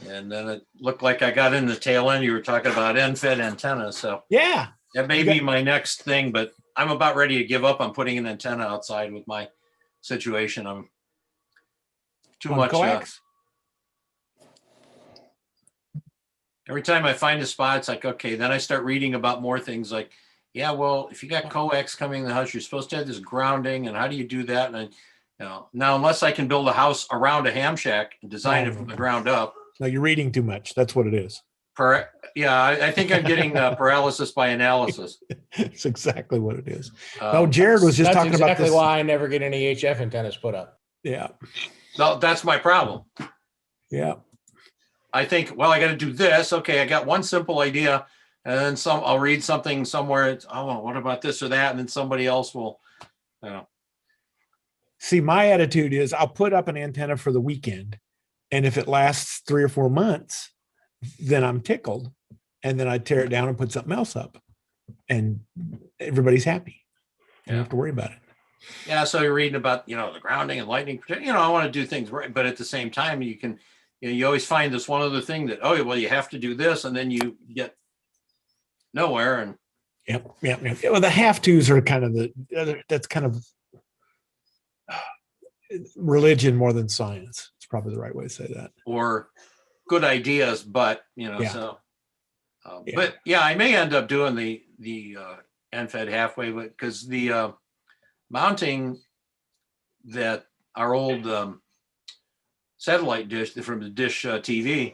and then it looked like I got in the tail end. You were talking about end-fed antenna, so Yeah. that may be my next thing, but I'm about ready to give up on putting an antenna outside with my situation. I'm too On much. coax? Every time I find a spot, it's like, okay, then I start reading about more things like, yeah, well, if you got coax coming in the house, you're supposed to have this grounding, and how do you do that? And now unless I can build a house around a ham shack and design it from the ground up. No, you're reading too much. That's what it is. I think I'm getting paralysis by analysis. It's exactly what it is. No, Jarod was just talking about exactly this. why I never get any HF antennas put up. Yeah. No, that's my problem. Yeah. I think, well, I got to do this. Okay, I got one simple idea, and then I'll read something somewhere. It's, oh, what about this or that? And then somebody else will, See, my attitude is I'll put up an antenna for the weekend, and if it lasts 3 or 4 months, then I'm tickled, and then I tear it down and put something else up, and everybody's happy. You don't have to worry about it. Yeah, so you're reading about, the grounding and lightning protection. I want to do things right, but at the same time, you can, you always find this one other thing that, oh, well, you have to do this, and then you get nowhere. And Yep. Well, the have tos are kind of that's kind of religion more than science. It's probably the right way to say that. Or good ideas, but Yeah. But yeah, I may end up doing the end-fed halfway, because the mounting that our old satellite dish from the dish TV,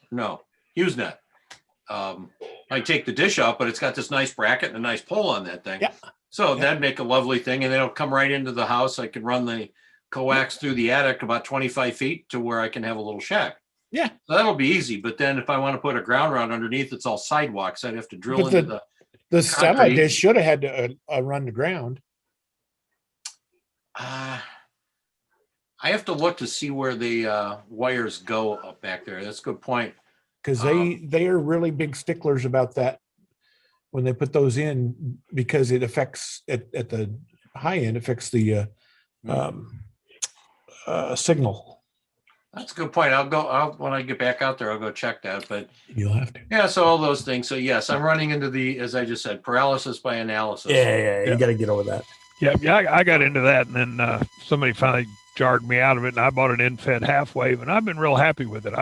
no, HughesNet. I take the dish out, but it's got this nice bracket and a nice pole on that thing. Yeah. So that'd make a lovely thing, and it'll come right into the house. I can run the coax through the attic about 25 feet to where I can have a little shack. Yeah. So that'll be easy. But then if I want to put a ground rod underneath, it's all sidewalks. I'd have to drill But into the satellite concrete. dish should have had to run to ground. I have to look to see where the wires go up back there. That's a good point. Because they are really big sticklers about that when they put those in, because it affects at the high end, affects the signal. That's a good point. I'll when I get back out there, I'll go check that. But You'll have to. yeah, so all those things. So yes, I'm running into as I just said, paralysis by analysis. Yeah. You got to get over that. Yeah, I got into that, and then somebody finally jarred me out of it, and I bought an end-fed half wave, and I've been real happy with it.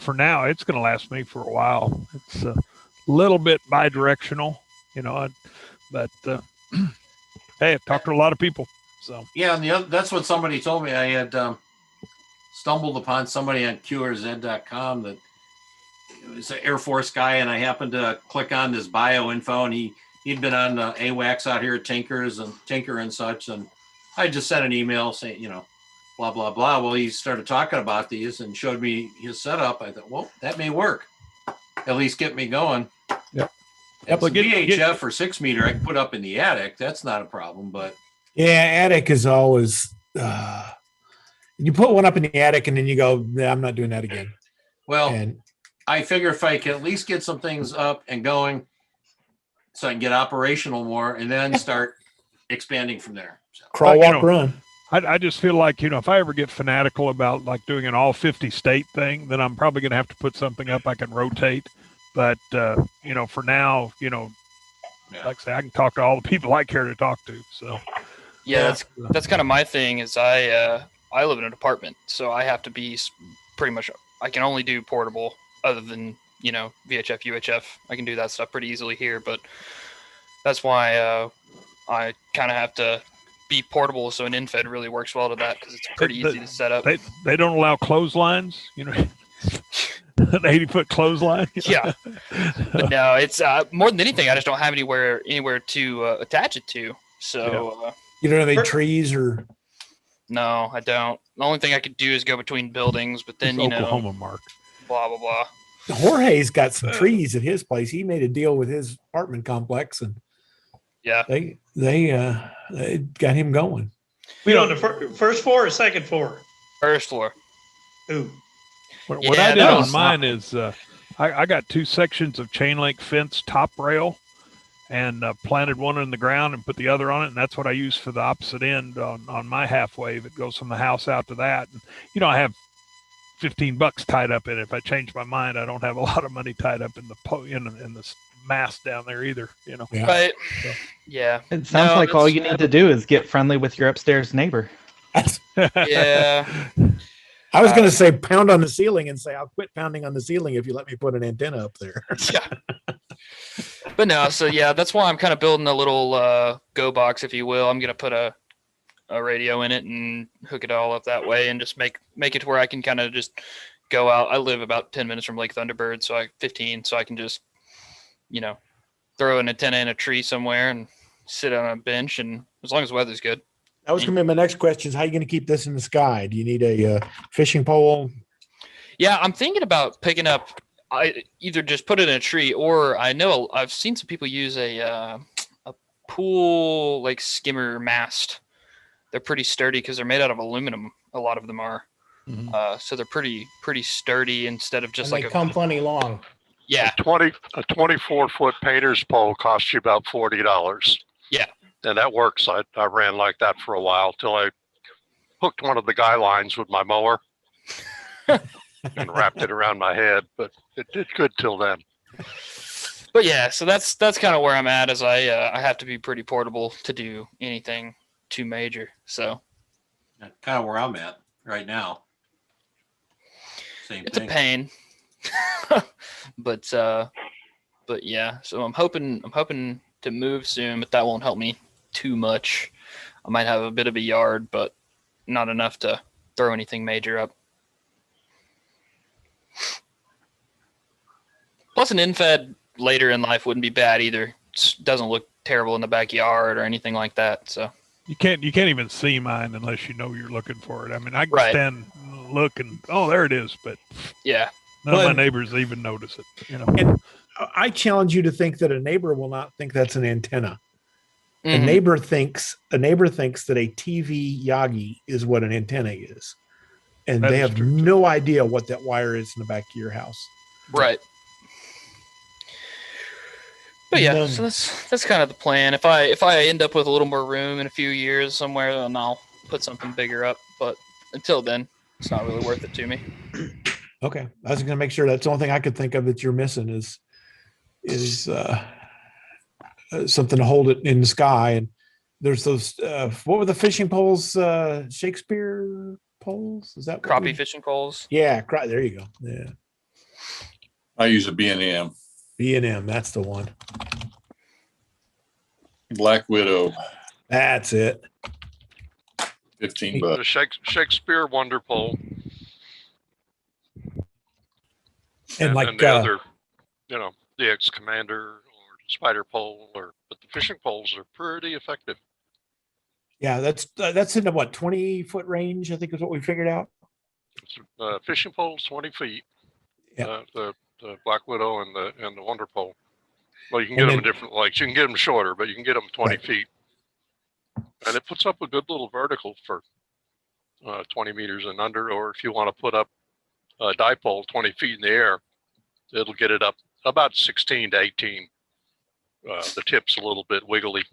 For now, it's going to last me for a while. It's a little bit bi-directional, but hey, I've talked to a lot of people. So Yeah, and that's what somebody told me. I had stumbled upon somebody on QRZ.com that was an Air Force guy, and I happened to click on this bio info, and he'd been on AWACS out here at Tinker and such, and I just sent an email saying, blah, blah, blah. Well, he started talking about these and showed me his setup. I thought, well, that may work. At least get me going. Yep. It's a VHF or 6 meter I can put up in the attic. That's not a problem, but. Yeah, attic is always, you put one up in the attic and then you go, nah, I'm not doing that again. Well, I figure if I can at least get some things up and going, so I can get operational more and then start expanding from there. So. Crawl, You walk, know, run. I just feel like, if I ever get fanatical about like doing an all 50 state thing, then I'm probably going to have to put something up I can rotate. But, for now, like I say, I can talk to all the people I care to talk to. So, Yeah, that's kind of my thing is I live in an apartment, so I have to be pretty much, I can only do portable other than, VHF, UHF. I can do that stuff pretty easily here, but that's why I kind of have to be portable, so an infed really works well to that because it's pretty easy to set up. They don't allow clotheslines, an 80-foot clothesline. Yeah, but no, it's more than anything. I just don't have anywhere to attach it to. So you don't have any trees or? No, I don't. The only thing I could do is go between buildings, but then it's Oklahoma, Mark. Blah blah blah. Jorge's got some trees at his place. He made a deal with his apartment complex, and yeah, they got him going. We on the first floor or second floor? First floor. Ooh. What I did on mine is I got 2 sections of chain link fence top rail and planted one in the ground and put the other on it. And that's what I use for the opposite end on my half wave. It goes from the house out to that. And, I have $15 tied up in it. If I change my mind, I don't have a lot of money tied up in the mast down there either, Yeah. Right. So. Yeah. It sounds like all you need to do is get friendly with your upstairs neighbor. Yeah. I was going to say pound on the ceiling and say, I'll quit pounding on the ceiling if you let me put an antenna up there. Yeah. But no, so yeah, that's why I'm kind of building a little go box, if you will. I'm going to put a radio in it and hook it all up that way and just make it to where I can kind of just go out. I live about 10 minutes from Lake Thunderbird, so 15, so I can just, throw an antenna in a tree somewhere and sit on a bench, and as long as the weather's good. That was going to be my next question is how are you going to keep this in the sky? Do you need a fishing pole? Yeah, I'm thinking about picking up, I either just put it in a tree, or I know I've seen some people use a pool like skimmer mast. They're pretty sturdy because they're made out of aluminum. A lot of them are. Mm-hmm. So they're pretty sturdy instead of just and they come plenty long. Yeah. A 24-foot painter's pole costs you about $40. Yeah. And that works. I ran like that for a while till I hooked one of the guy lines with my mower and wrapped it around my head, but it did good till then. But yeah, so that's kind of where I'm at, is I have to be pretty portable to do anything too major. So that's kind of where I'm at right now. Same it's thing. A pain. but yeah, so I'm hoping to move soon, but that won't help me too much. I might have a bit of a yard, but not enough to throw anything major up. Plus an infed later in life wouldn't be bad either. It doesn't look terrible in the backyard or anything like that. So you can't even see mine unless you know you're looking for it. I mean, I can stand and look and there it is, but yeah. None of my neighbors even notice it, And I challenge you to think that a neighbor will not think that's an antenna. Mm-hmm. A neighbor thinks that a TV Yagi is what an antenna is. And they have no idea what that wire is in the back of your house. Right. But yeah, so that's kind of the plan. If I end up with a little more room in a few years somewhere, then I'll put something bigger up. But until then, it's not really worth it to me. Okay, I was going to make sure that's the only thing I could think of that you're missing is something to hold it in the sky. And there's those what were the fishing poles? Shakespeare poles? Is that crappie fishing poles? Yeah, there you go. Yeah, I use a B&M. B&M, that's the one. Black Widow. That's it. $15. The Shakespeare Wonder Pole. And like the other, the Ex-Commander or Spider Pole, but the fishing poles are pretty effective. Yeah, that's in the 20-foot range, I think is what we figured out. Fishing poles 20 feet. Yeah. The Black Widow and the Wonder Pole. Well, you can get them in different lengths. You can get them shorter, but you can get them 20 feet. And it puts up a good little vertical for 20 meters and under, or if you want to put up a dipole 20 feet in the air, it'll get it up about 16 to 18. the tip's a little bit wiggly.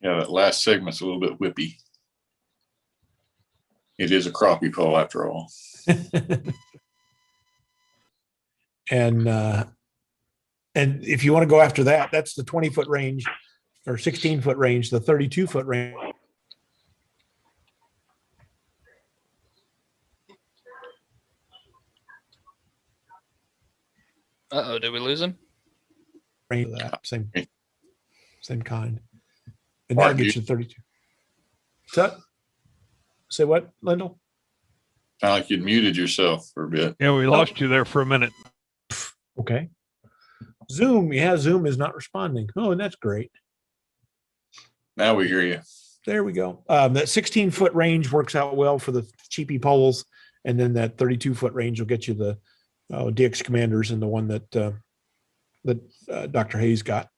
Yeah, that last segment's a little bit whippy. It is a crappie pole after all. And if you want to go after that, that's the 20-foot range or 16-foot range, the 32-foot range. Uh-oh, did we lose him? Range of that same kind. And that'll get you 32. Say what, Lyndall? Sound like you'd muted yourself for a bit. Yeah, we lost you there for a minute. Okay. Zoom is not responding. Oh, and that's great. Now we hear you. There we go. That 16-foot range works out well for the cheapy poles, and then that 32-foot range will get you the DX Commanders and the one that Dr. Hayes got.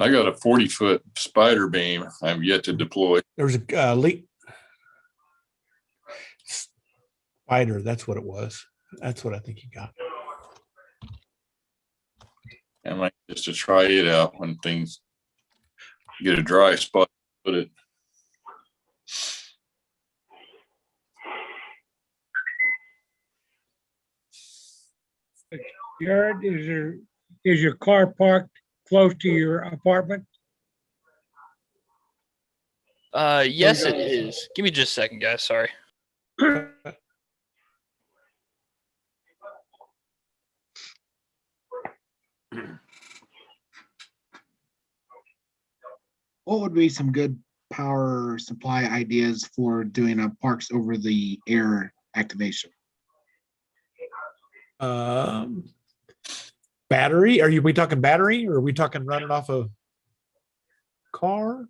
I got a 40-foot spider beam I've yet to deploy. There was a leak. Spider, that's what it was. That's what I think you got. I might just to try it out when things get a dry spot, put it. Jarod, is your car parked close to your apartment? Yes, it is. Give me just a second, guys. Sorry. What would be some good power supply ideas for doing a parks over the air activation? Battery? Are we talking battery, or are we talking running off a car?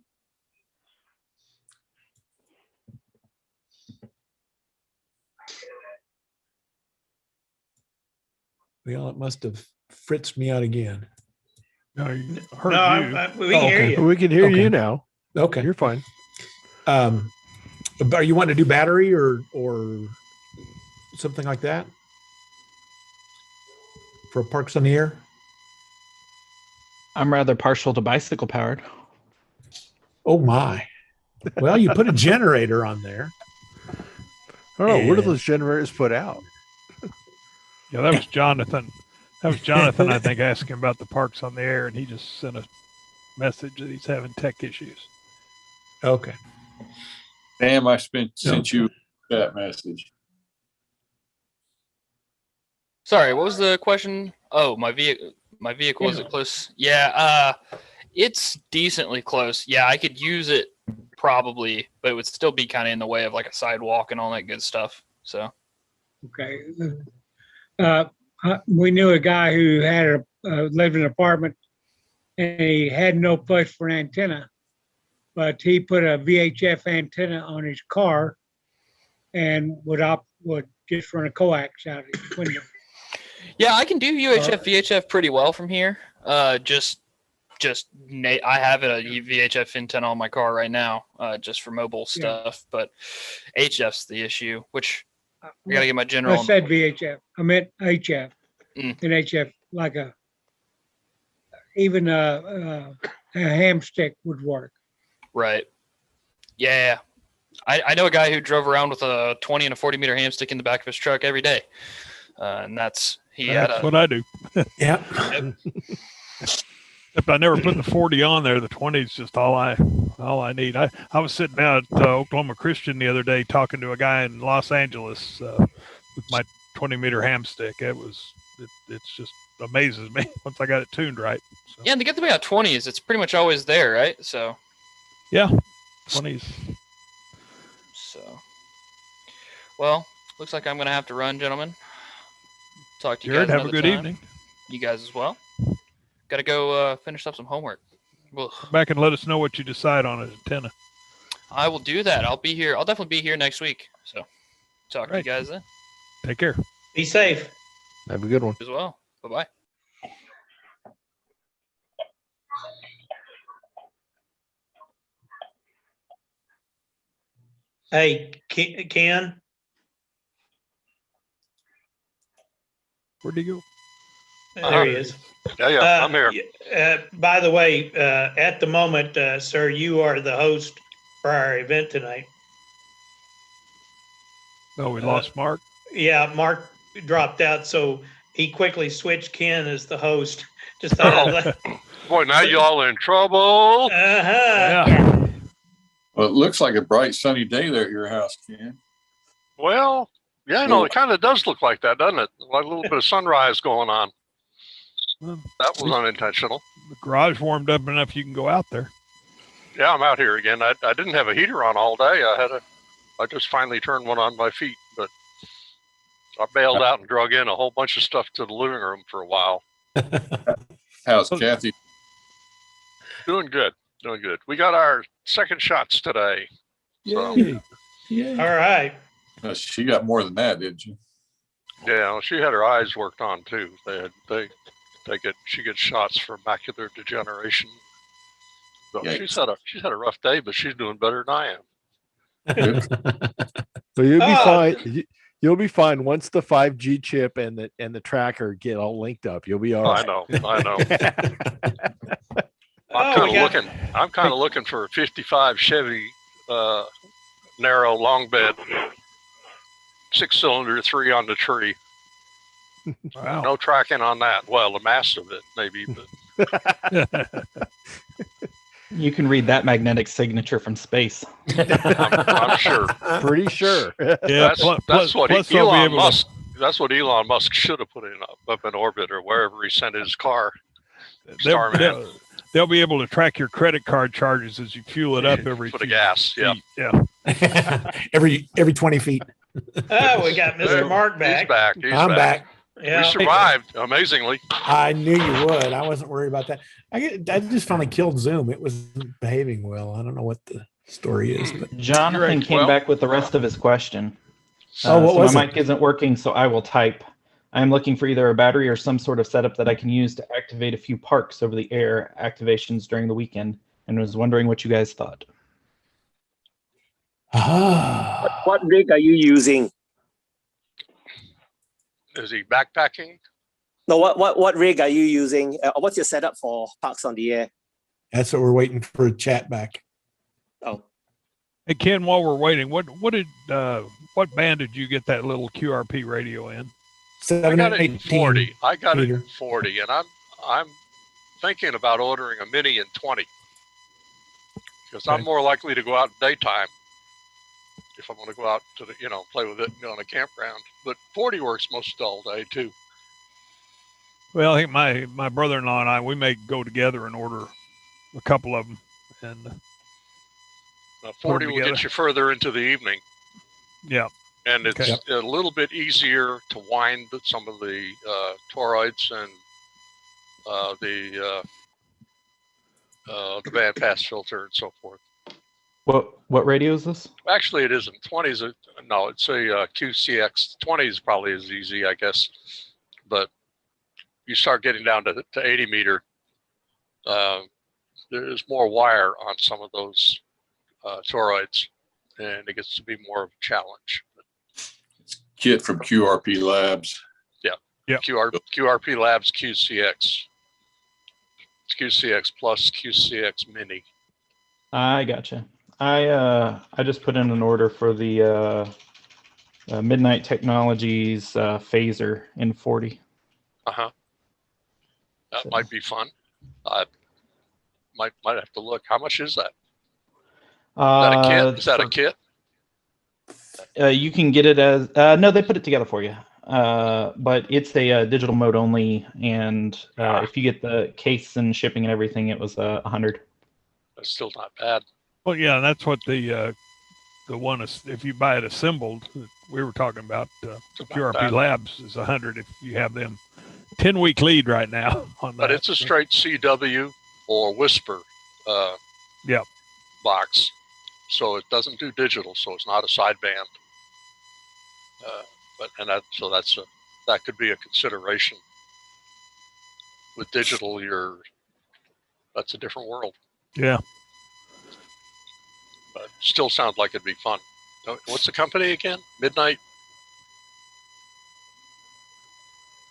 Well, it must have fritzed me out again. No, you heard No, you. we can hear you. We can hear Okay. you now. Okay. You're fine. Are you wanting to do battery or something like that for parks on the air? I'm rather partial to bicycle powered. Oh my! Well, you put a generator on there. Oh, where do And- those generators put out? Yeah, that was Jonathan. I think, asking about the parks on the air, and he just sent a message that he's having tech issues. Okay. Damn, I sent you that message. Sorry, what was the question? Oh, my vehicle is it close? Yeah, it's decently close. Yeah, I could use it probably, but it would still be kind of in the way of like a sidewalk and all that good stuff. So Okay. We knew a guy who had lived in an apartment, and he had no place for an antenna, but he put a VHF antenna on his car and would just run a coax out of his window. yeah, I can do UHF VHF pretty well from here. I have a VHF antenna on my car right now, just for mobile stuff. But HF's the issue, which I gotta get my general. I said VHF. I meant HF. And HF, like even a ham stick would work. Right. Yeah. I know a guy who drove around with a 20 and a 40 meter ham stick in the back of his truck every day. And that's what I do. Yeah. Except I never put the 40 on there. The 20 is just all I need. I was sitting down at Oklahoma Christian the other day talking to a guy in Los Angeles with my 20 meter ham stick. It's just amazes me once I got it tuned right. So. Yeah, and the good thing about 20s, it's pretty much always there, right? So yeah, 20s. So, well, looks like I'm gonna have to run, gentlemen. Talk to you Jarod, guys. have a good evening. You guys as well. Got to go finish up some homework. Come back and let us know what you decide on an antenna. I will do that. I'll be here. I'll definitely be here next week. So, talk to you guys then. Take care. Be safe. Have a good one. As well. Bye-bye. Hey, Ken. Where'd he go? There he is. Yeah, I'm here. By the way, at the moment, sir, you are the host for our event tonight. No, we lost Mark. Yeah, Mark dropped out, so he quickly switched Ken as the host. Just thought Boy, now y'all in trouble. Yeah. Well, it looks like a bright sunny day there at your house, Ken. Well, yeah, no, it kind of does look like that, doesn't it? Like a little bit of sunrise going on. That was unintentional. The garage warmed up enough you can go out there. Yeah, I'm out here again. I didn't have a heater on all day. I just finally turned one on my feet, but I bailed out and drug in a whole bunch of stuff to the living room for a while. How's Kathy? Doing good. Doing good. We got our second shots today. So. All right. She got more than that, didn't she? Yeah, well, she had her eyes worked on too. She gets shots for macular degeneration. So she's had a rough day, but she's doing better than I am. So you'll be fine. You'll be fine once the 5G chip and the tracker get all linked up. You'll be all right. I know. I'm kind of looking for a 55 Chevy narrow long bed, 6-cylinder, 3 on the tree. Wow. No tracking on that. Well, the mass of it maybe, but You can read that magnetic signature from space. I'm sure. Pretty sure. Yeah, that's what Elon Musk should have put up in orbit or wherever he sent his car. They'll be able to track your credit card charges as you fuel it up every for the gas. Yeah. every 20 feet. Oh, we got Mr. Mark back. He's back. I'm back. Yeah. We survived, amazingly. I knew you would. I wasn't worried about that. I just finally killed Zoom. It wasn't behaving well. I don't know what the story is. But Jonathan came back with the rest of his question. What was my mic isn't working, so I will type. I'm looking for either a battery or some sort of setup that I can use to activate a few parks over the air activations during the weekend, and was wondering what you guys thought. What rig are you using? Is he backpacking? No, what rig are you using? What's your setup for Parks on the Air? That's what we're waiting for a chat back. Oh. Hey Ken, while we're waiting, what band did you get that little QRP radio in? I got it in 40. I got it in 40, and I'm thinking about ordering a mini in 20 because I'm more likely to go out in daytime if I'm going to go out to play with it and go on a campground. But 40 works most all day too. Well, I think my brother-in-law and I, we may go together and order a couple of them. And 40 will get you further into the evening. Yeah. And it's a little bit easier to wind some of the toroids and the bandpass filter and so forth. What radio is this? Actually, it isn't. 20 is it's a QCX. 20 is probably as easy, I guess. But you start getting down to 80 meter, there's more wire on some of those toroids, and it gets to be more of a challenge. Kit from QRP Labs. Yeah. QRP Labs QCX. QCX plus QCX Mini. I gotcha. I just put in an order for the Midnight Technologies phaser in 40. That might be fun. Might have to look. How much is that? Is that a kit? You can get it as no, they put it together for you. But it's a digital mode only, and if you get the case and shipping and everything, it was $100. That's still not bad. Well, yeah, that's what the one is. If you buy it assembled, we were talking about QRP Labs is $100 if you have them. 10-week lead right now on that. But it's a straight CW or Whisper box, so it doesn't do digital, so it's not a sideband. That could be a consideration. With digital, that's a different world. Yeah. But still sounds like it'd be fun. What's the company again? Midnight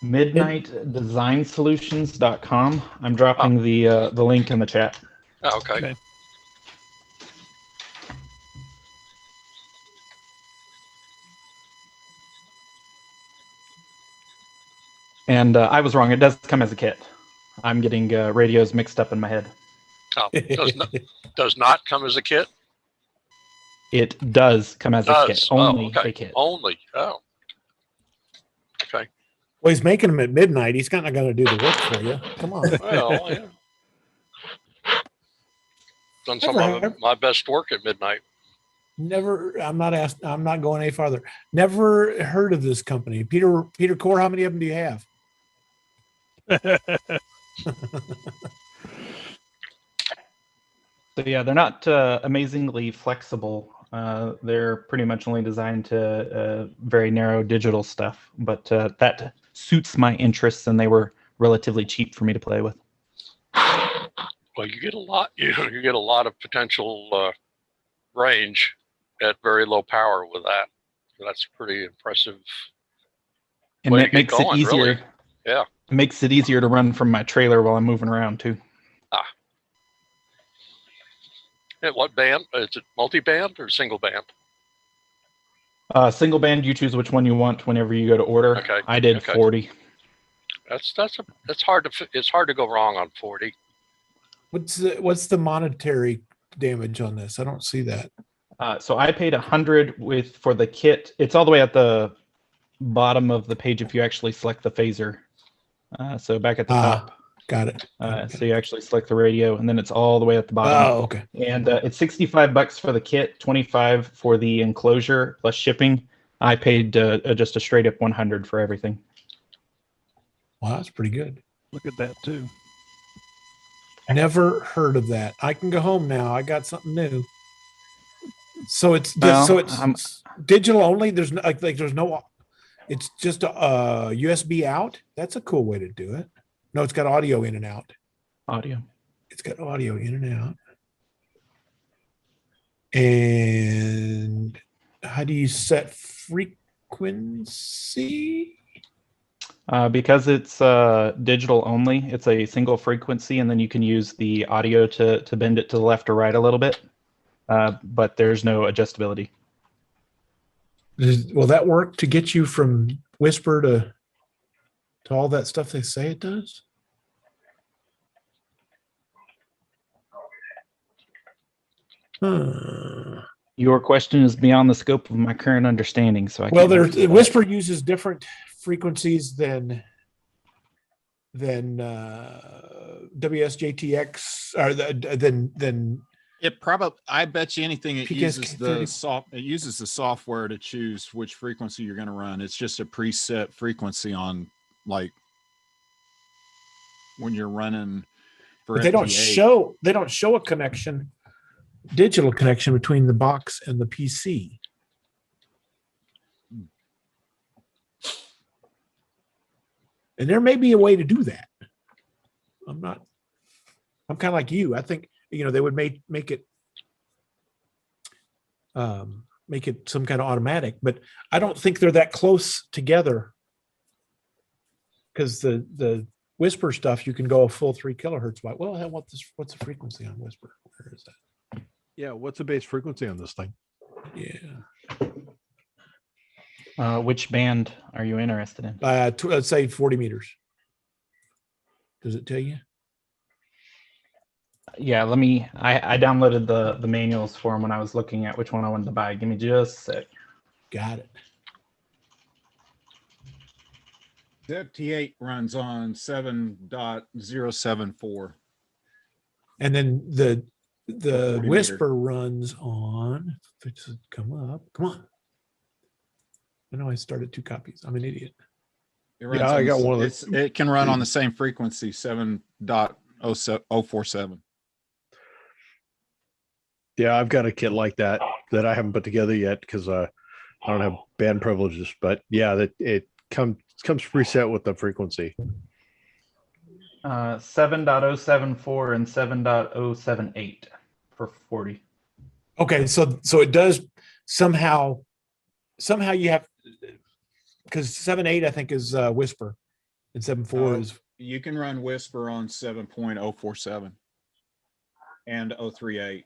MidnightDesignSolutions.com. I'm dropping the link in the chat. Oh, okay. And I was wrong. It does come as a kit. I'm getting radios mixed up in my head. Oh, does not come as a kit? It does come as a kit. Only okay. a kit. Only. Oh. Okay. Well, he's making them at midnight. He's kind of going to do the work for you. Come on. Well, yeah. Done some of my best work at midnight. Never. I'm not going any farther. Never heard of this company. Peter Core. How many of them do you have? So yeah, they're not amazingly flexible. They're pretty much only designed to very narrow digital stuff, but that suits my interests, and they were relatively cheap for me to play with. Well, you get a lot. You get a lot of potential range at very low power with that. That's pretty impressive. And it makes it easier. Really. Yeah. It makes it easier to run from my trailer while I'm moving around too. Ah. And what band? Is it multi-band or single band? Single band. You choose which one you want whenever you go to order. Okay. I did 40. That's hard to. It's hard to go wrong on 40. What's the monetary damage on this? I don't see that. So I paid $100 for the kit. It's all the way at the bottom of the page if you actually select the phaser. So back at the top. Got it. So you actually select the radio, and then it's all the way at the bottom. Oh, okay. And it's $65 for the kit, $25 for the enclosure plus shipping. I paid just a straight up $100 for everything. Wow, that's pretty good. Look at that too. Never heard of that. I can go home now. I got something new. So it's digital only. There's no, there's no. It's just a USB out. That's a cool way to do it. No, it's got audio in and out. Audio. It's got audio in and out. And how do you set frequency? Because it's digital only, it's a single frequency, and then you can use the audio to bend it to the left or right a little bit. But there's no adjustability. Will that work to get you from whisper to all that stuff they say it does? Your question is beyond the scope of my current understanding, so I well, can't whisper uses different frequencies than WSJTX or than It probably, I bet you anything, it PKS uses the software to choose which frequency you're going to run. It's just a preset frequency on, like, when you're running for but they don't FT8. show a connection, digital connection between the box and the PC. And there may be a way to do that. I'm kind of like you. I think, they would make it some kind of automatic, but I don't think they're that close together, because the whisper stuff, you can go a full 3 kilohertz by. Well, what's the frequency on whisper? Where is that? Yeah, what's the base frequency on this thing? Yeah. Which band are you interested in? Let's say 40 meters. Does it tell you? Yeah, I downloaded the manuals for them when I was looking at which one I wanted to buy. Give me just a sec. Got it. The FT8 runs on 7.074. And then the 40 whisper meter. runs on. If it should come up. Come on. I know I started 2 copies. I'm an idiot. It runs I got one of those. It can run on the same frequency, 7.047. Yeah, I've got a kit like that I haven't put together yet because I don't have band privileges. But yeah, that it comes preset with the frequency. 7.074 and 7.078 for 40. Okay, so it does somehow you have, because 7.8 I think is whisper, And 7.4 is You can run Whisper on 7.047 and 038.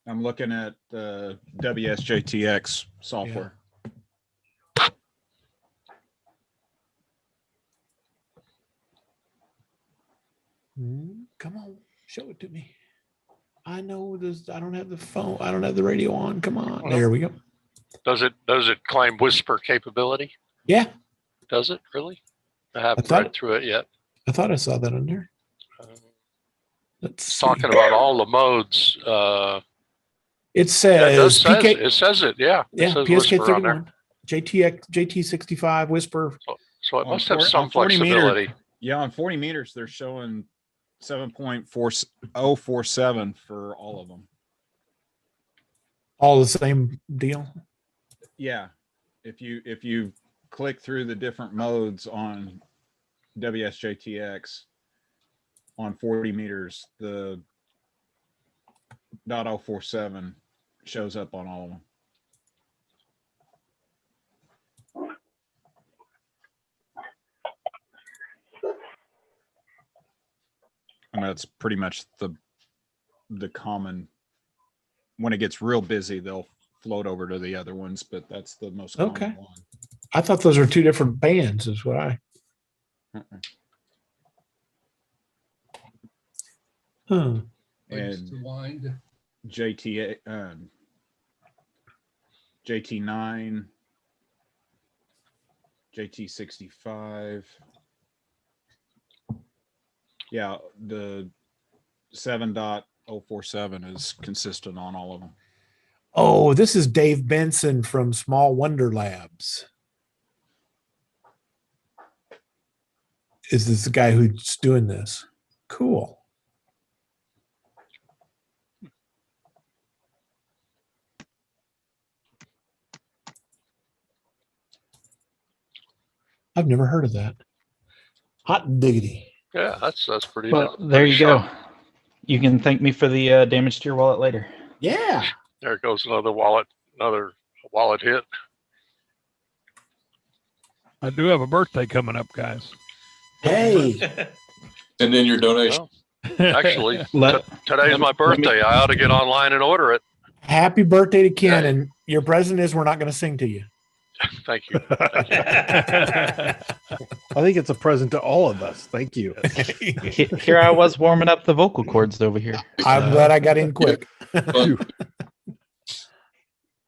I'm looking at the WSJTX software. Come on, show it to me. I know this. I don't have the phone. I don't have the radio on. Come on. There we go. Does it claim Whisper capability? Yeah. Does it really? I haven't thought- read through it yet. I thought I saw that on there. It's talking about all the modes. It says Yeah, it does PK. it says it. Yeah. Yeah, It says PSK Whisper on there. 31, JTX, JT65, Whisper. So it On must have 40 some on 40 meter- flexibility. Yeah, on 40 meters, they're showing 7.4047 for all of them. All the same deal. Yeah, if you click through the different modes on WSJTX on 40 meters, the .047 shows up on all of them. And that's pretty much the common. When it gets real busy, they'll float over to the other ones, but that's the most common Okay. one. I thought those are two different bands, is what I. Huh. And wind. JT, JT9, JT65. Yeah, the 7.047 is consistent on all of them. Oh, this is Dave Benson from Small Wonder Labs. Is this the guy who's doing this? Cool. I've never heard of that. Hot diggity. Yeah, that's pretty. Well, there you go. You can thank me for the damage to your wallet later. Yeah. There goes another wallet hit. I do have a birthday coming up, guys. Hey. And then your donation. Well, actually, today's my birthday. I ought to get online and order it. Happy birthday to Ken. And your present is we're not going to sing to you. Thank you. Thank you. I think it's a present to all of us. Thank you. Here I was warming up the vocal cords over here. I'm glad I got in quick.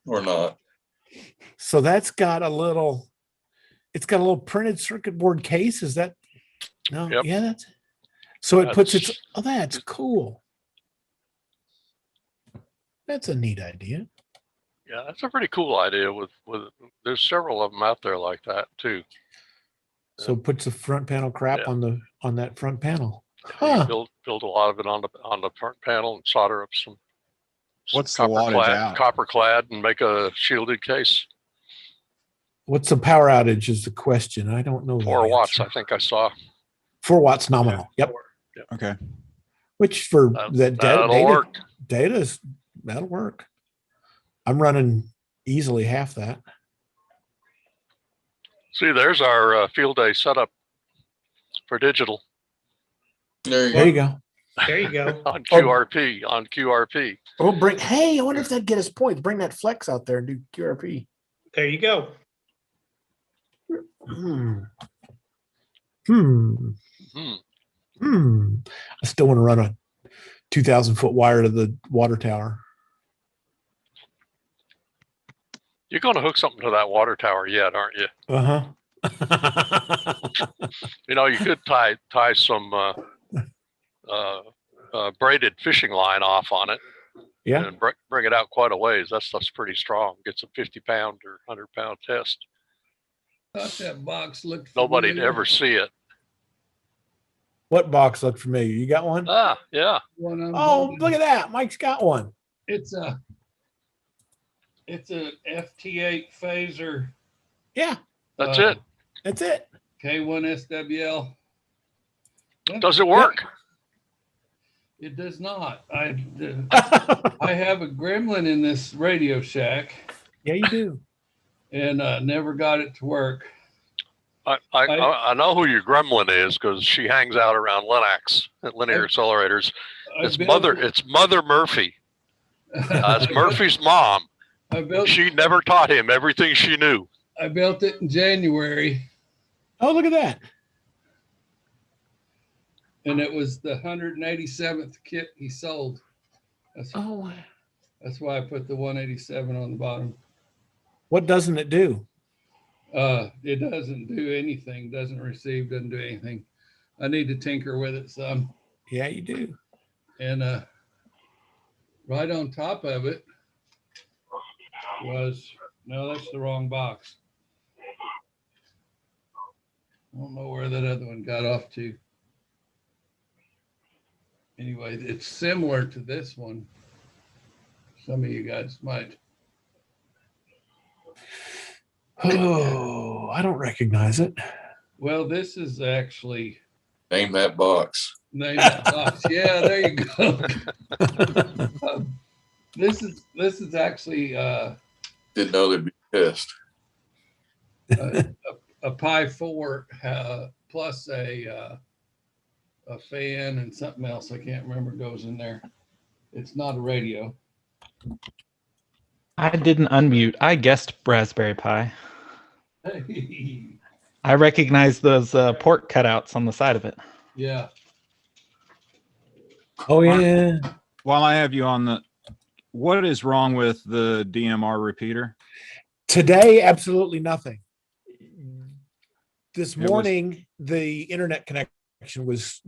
Or not. So that's got a little, it's got a little printed circuit board case. Is that, no, Yep. yeah, that's, so it puts That's- its, oh, that's cool. That's a neat idea. Yeah, that's a pretty cool idea. With there's several of them out there like that too. So it puts the front panel crap Yeah. on that front panel. You Huh. build a lot of it on the front panel and solder up some What's the wattage out? copper clad and make a shielded case. What's the power outage is the question. I don't know. 4 that watts, answer. I think I saw. 4 watts nominal. Yep. Okay. Which for That'll data, work. that'll work. I'm running easily half that. See, there's our field day setup for digital. There There you go. There you go. on QRP. We'll bring. Hey, I wonder if that'd get us points. Bring that flex out there and do QRP. There you go. Hmm. Hmm. I still want to run a 2,000-foot wire to the water tower. You're going to hook something to that water tower yet, aren't you? You know, you could tie some braided fishing line off on it. Yeah. And bring it out quite a ways. That stuff's pretty strong. Gets a 50-pound or 100-pound test. Thought that box looked. Nobody'd familiar. ever see it. What box looked familiar? You got one? Ah, yeah. One I'm Oh, holding. look at that. Mike's got one. It's a FT8 phaser. Yeah. That's it. That's it. K1 SWL. Does it work? It does not. I have a gremlin in this Radio Shack. Yeah, you do. And never got it to work. I know who your gremlin is because she hangs out around Linux at linear accelerators. It's Mother Murphy. It's Murphy's mom. She never taught him everything she knew. I built it in January. Oh, look at that. And it was the 187th kit he sold. That's why I put the 187 on the bottom. What doesn't it do? It doesn't do anything, doesn't receive, doesn't do anything. I need to tinker with it some. Yeah, you do. And right on top of it was, no, that's the wrong box. I don't know where that other one got off to. Anyway, it's similar to this one. Some of you guys might. Oh, I don't recognize it. Well, this is actually. Name that box. Name that box. Yeah, there you go. This is actually. Didn't know they'd be pissed. A Pi 4 plus a fan and something else I can't remember goes in there. It's not a radio. I didn't unmute. I guessed Raspberry Pi. I recognize those port cutouts on the side of it. Yeah. Oh yeah. While I have you on what is wrong with the DMR repeater? Today, absolutely nothing. This morning, the internet connection was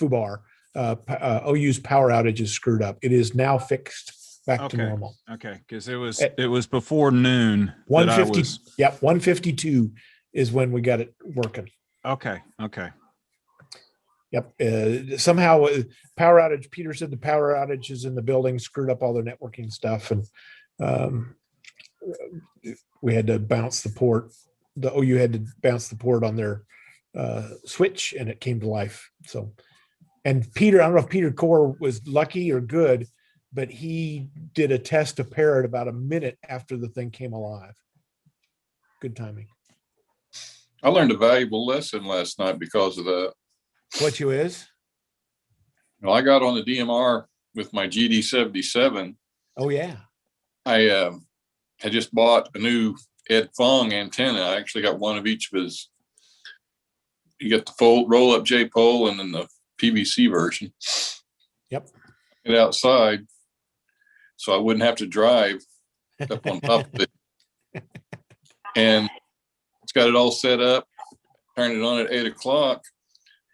FUBAR. OU's power outage is screwed up. It is now fixed back to normal. Okay, because it was before noon. 150. Yep, 152 is when we got it working. Okay. Yep. Somehow power outage. Peter said the power outage is in the building, screwed up all their networking stuff, and we had to bounce the port. The OU had to bounce the port on their switch, and it came to life. So, and Peter, I don't know if Peter Core was lucky or good, but he did a test to Parrot about a minute after the thing came alive. Good timing. I learned a valuable lesson last night because of that. What you is? Well, I got on the DMR with my GD77. Oh yeah. I had just bought a new Ed Fong antenna. I actually got one of each of his. You get the roll up J pole and then the PVC version. Yep. Get outside, so I wouldn't have to drive up on top of it. And it's got it all set up. Turned it on at 8 o'clock,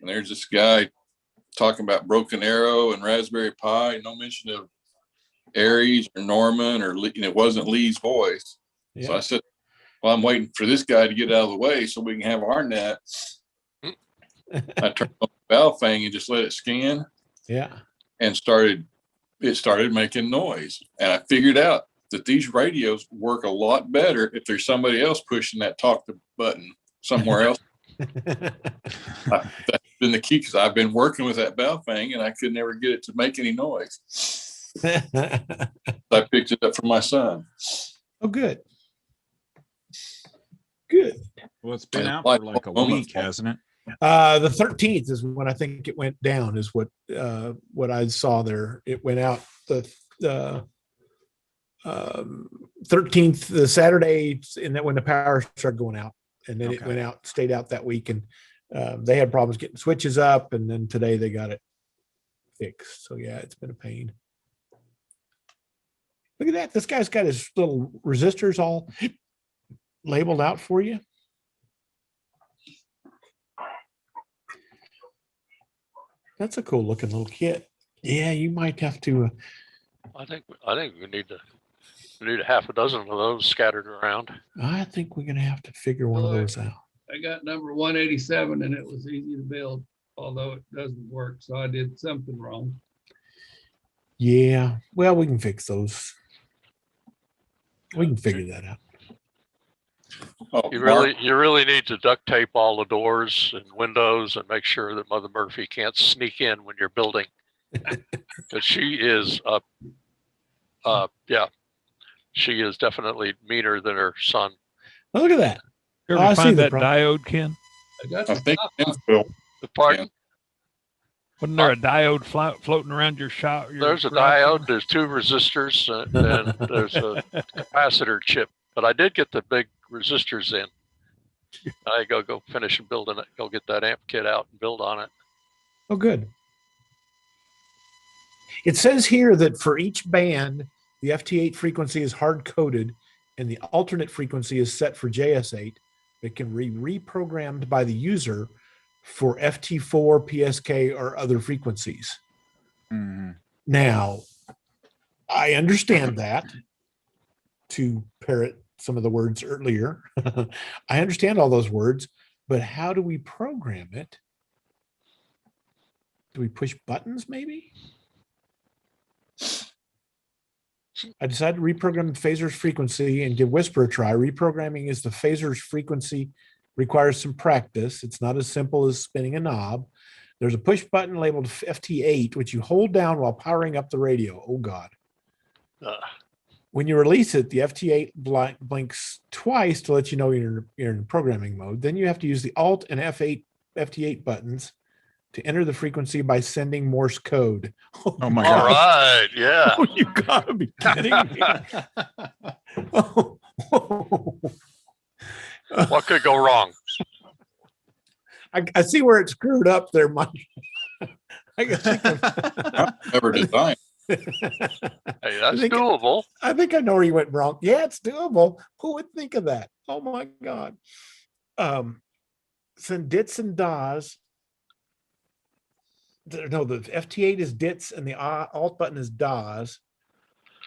and there's this guy talking about Broken Arrow and Raspberry Pi. No mention of Aries or Norman or it wasn't Lee's voice. Yeah. So I said, well, I'm waiting for this guy to get out of the way so we can have our net. I turned on the Baofeng and just let it scan. Yeah. And it started making noise. And I figured out that these radios work a lot better if there's somebody else pushing that talk to button somewhere else. That's been the key because I've been working with that Baofeng and I could never get it to make any noise. I picked it up from my son. Oh, good. Good. Well, it's been out for like a week, hasn't it? The 13th is when I think it went down. Is what I saw there. It went out the 13th, the Saturday, and then when the power started going out, and then it went out, stayed out that week, and they had problems getting switches up, and then today they got it fixed. So yeah, it's been a pain. Look at that. This guy's got his little resistors all labeled out for you. That's a cool looking little kit. Yeah, you might have to. I think we need a half a dozen of those scattered around. I think we're gonna have to figure one of those out. I got number 187 and it was easy to build, although it doesn't work. So I did something wrong. Yeah, well, we can fix those. We can figure that out. You really need to duct tape all the doors and windows and make sure that Mother Murphy can't sneak in when you're building. Because she is she is definitely meaner than her son. Oh, look at that. You Oh, ever I see find the that problem. diode, Ken? I got I the think top on. Phil. The part, Wasn't there a diode floating around your shop? there's a diode, there's two resistors, and there's a capacitor chip. But I did get the big resistors in. I go finish and building it. Go get that amp kit out and build on it. Oh, good. It says here that for each band, the FT8 frequency is hard coded and the alternate frequency is set for JS8 that can be reprogrammed by the user for FT4, PSK, or other frequencies. Mhm. Now, I understand that, to parrot some of the words earlier. I understand all those words, but how do we program it? Do we push buttons maybe? I decided to reprogram the phaser's frequency and give Whisper a try. Reprogramming is the phaser's frequency requires some practice. It's not as simple as spinning a knob. There's a push button labeled FT8, which you hold down while powering up the radio. Oh, God. When you release it, the FT8 blinks twice to let you know you're in programming mode. Then you have to use the Alt and FT8 buttons to enter the frequency by sending Morse code. Oh my All gosh. right, yeah. Oh, you gotta be kidding me. What could go wrong? I see where it's screwed up there, Mike. I think Never designed. Hey, that's doable. I think I know where you went wrong. Yeah, it's doable. Who would think of that? Oh my God. Send dits and DAs. No, the FT8 is dits and the alt button is DAs.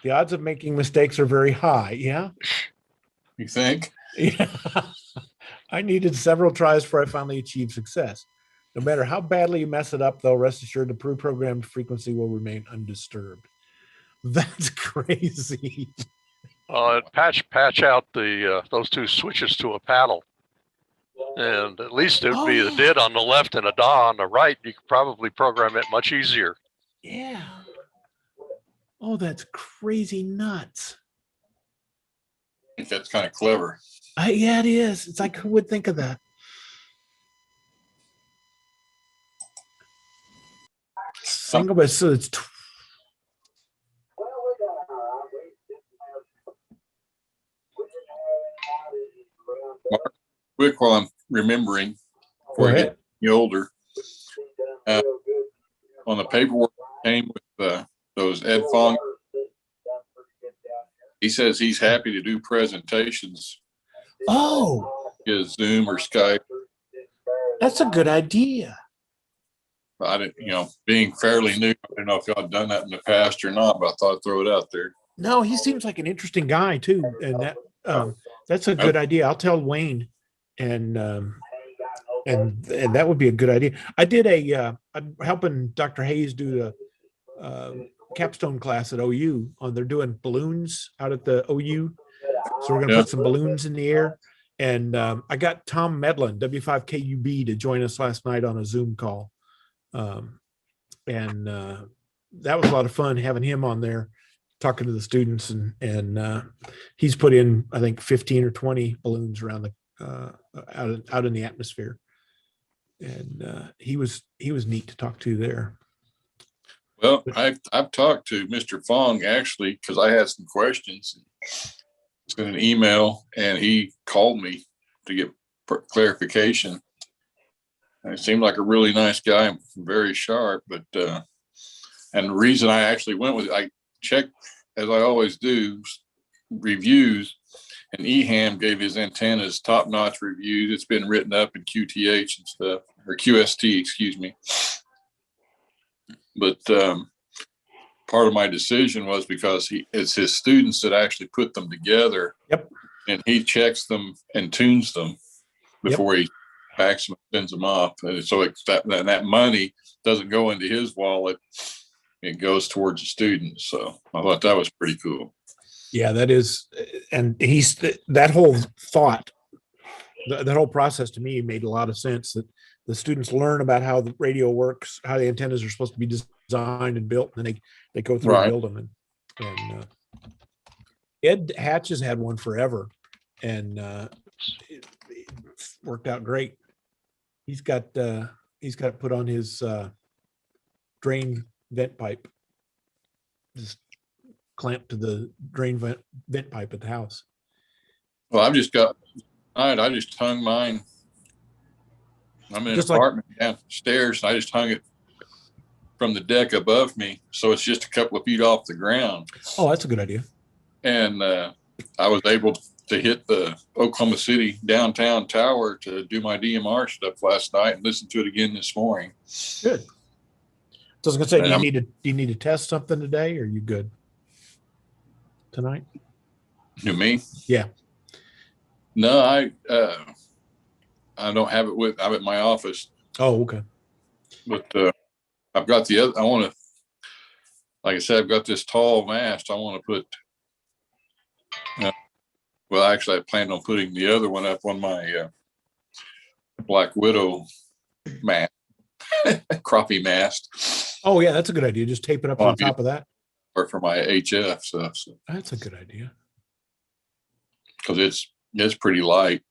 The odds of making mistakes are very high. Yeah. You think? Yeah. I needed several tries before I finally achieved success. No matter how badly you mess it up, though, rest assured the pre-programmed frequency will remain undisturbed. That's crazy. Patch out the those two switches to a paddle, and at least it would be a did on the left and a DA on the right. You could probably program it much easier. Yeah. Oh, that's crazy nuts. I think that's kind of clever. Yeah, it is. It's like, who would think of that? Single, but so it's Mark, quick while I'm remembering before I get any older. On the paperwork came with those Ed Fong. He says he's happy to do presentations. Oh, via Zoom or Skype. That's a good idea. I didn't, being fairly new, I don't know if y'all had done that in the past or not, but I thought I'd throw it out there. No, he seems like an interesting guy too, and that's a good idea. I'll tell Wayne, and that would be a good idea. I did I'm helping Dr. Hayes do the capstone class at OU. They're doing balloons out at the OU, so we're gonna put some balloons in the air. And I got Tom Medlin, W5KUB, to join us last night on a Zoom call. And that was a lot of fun having him on there talking to the students, and he's put in, I think, 15 or 20 balloons around the out in the atmosphere, and he was neat to talk to there. Well, I've talked to Mr. Fong actually because I had some questions. Sent an email and he called me to get clarification. And it seemed like a really nice guy, very sharp. But and the reason I actually went with it, I checked, as I always do, reviews, and EHAM gave his antennas top-notch reviews. It's been written up in QTH and stuff, or QST, excuse me. But part of my decision was because it's his students that actually put them together. Yep. And he checks them and tunes them before he backs them and sends them off. And so that money doesn't go into his wallet. It goes towards the students. So I thought that was pretty cool. Yeah, that is. And that whole thought, that whole process to me made a lot of sense, that the students learn about how the radio works, how the antennas are supposed to be designed and built, and then they go through and build them. And Ed Hatch has had one forever, and worked out great. He's got it put on his drain vent pipe. Just clamped to the drain vent pipe at the house. Well, I just hung mine. I'm in an Just like- apartment downstairs, and I just hung it from the deck above me, so it's just a couple of feet off the ground. Oh, that's a good idea. And I was able to hit the Oklahoma City downtown tower to do my DMR stuff last night and listen to it again this morning. Good. So I was gonna say, And do you need to test something today, or are you good tonight? You me? Yeah. No, I don't have it with. I'm at my office. Oh, okay. But I've got the other. I want to, like I said, I've got this tall mast. I want to put. Well, actually, I planned on putting the other one up on my Black Widow mast, crappie mast. Oh yeah, that's a good idea. Just tape it up on top of that. Or for my HF stuff. So. That's a good idea. Because it's pretty light.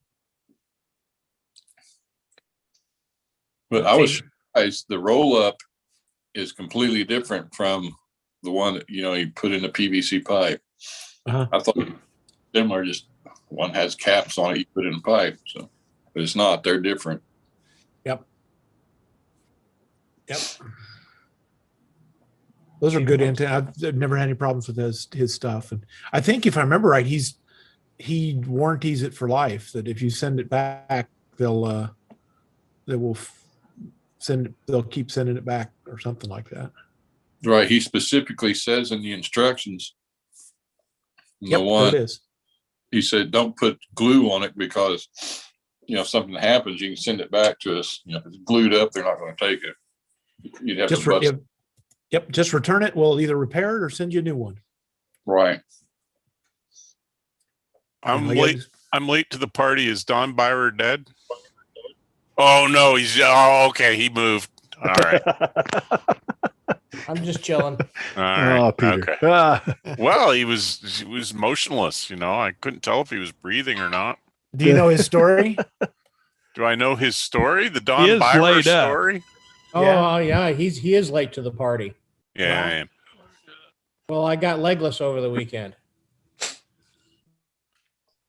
But I was surprised the roll up is completely different from the one that you put in a PVC pipe. Uh-huh. I thought similar, just one has caps on it, you put in a pipe. So, but it's not. They're different. Yep. Those are good antennas. I've never had any problems with his stuff, and I think if I remember right, he warranties it for life. That if you send it back, they'll keep sending it back or something like that. Right. He specifically says in the instructions. Yep, the one it is. He said, don't put glue on it because if something happens, you can send it back to us. If it's glued up, they're not going to take it. You'd have to bust it. Yep, just return it. We'll either repair it or send you a new one. Right. I'm late to the party. Is Don Byrer dead? Oh no, okay. He moved. All right. I'm just chilling. All right. Oh, Peter. Okay. Well, he was motionless. I couldn't tell if he was breathing or not. Do you know his story? Do I know his story? The Don Byrer story? Oh yeah, he is late to the party. Yeah, I am. Well, I got legless over the weekend.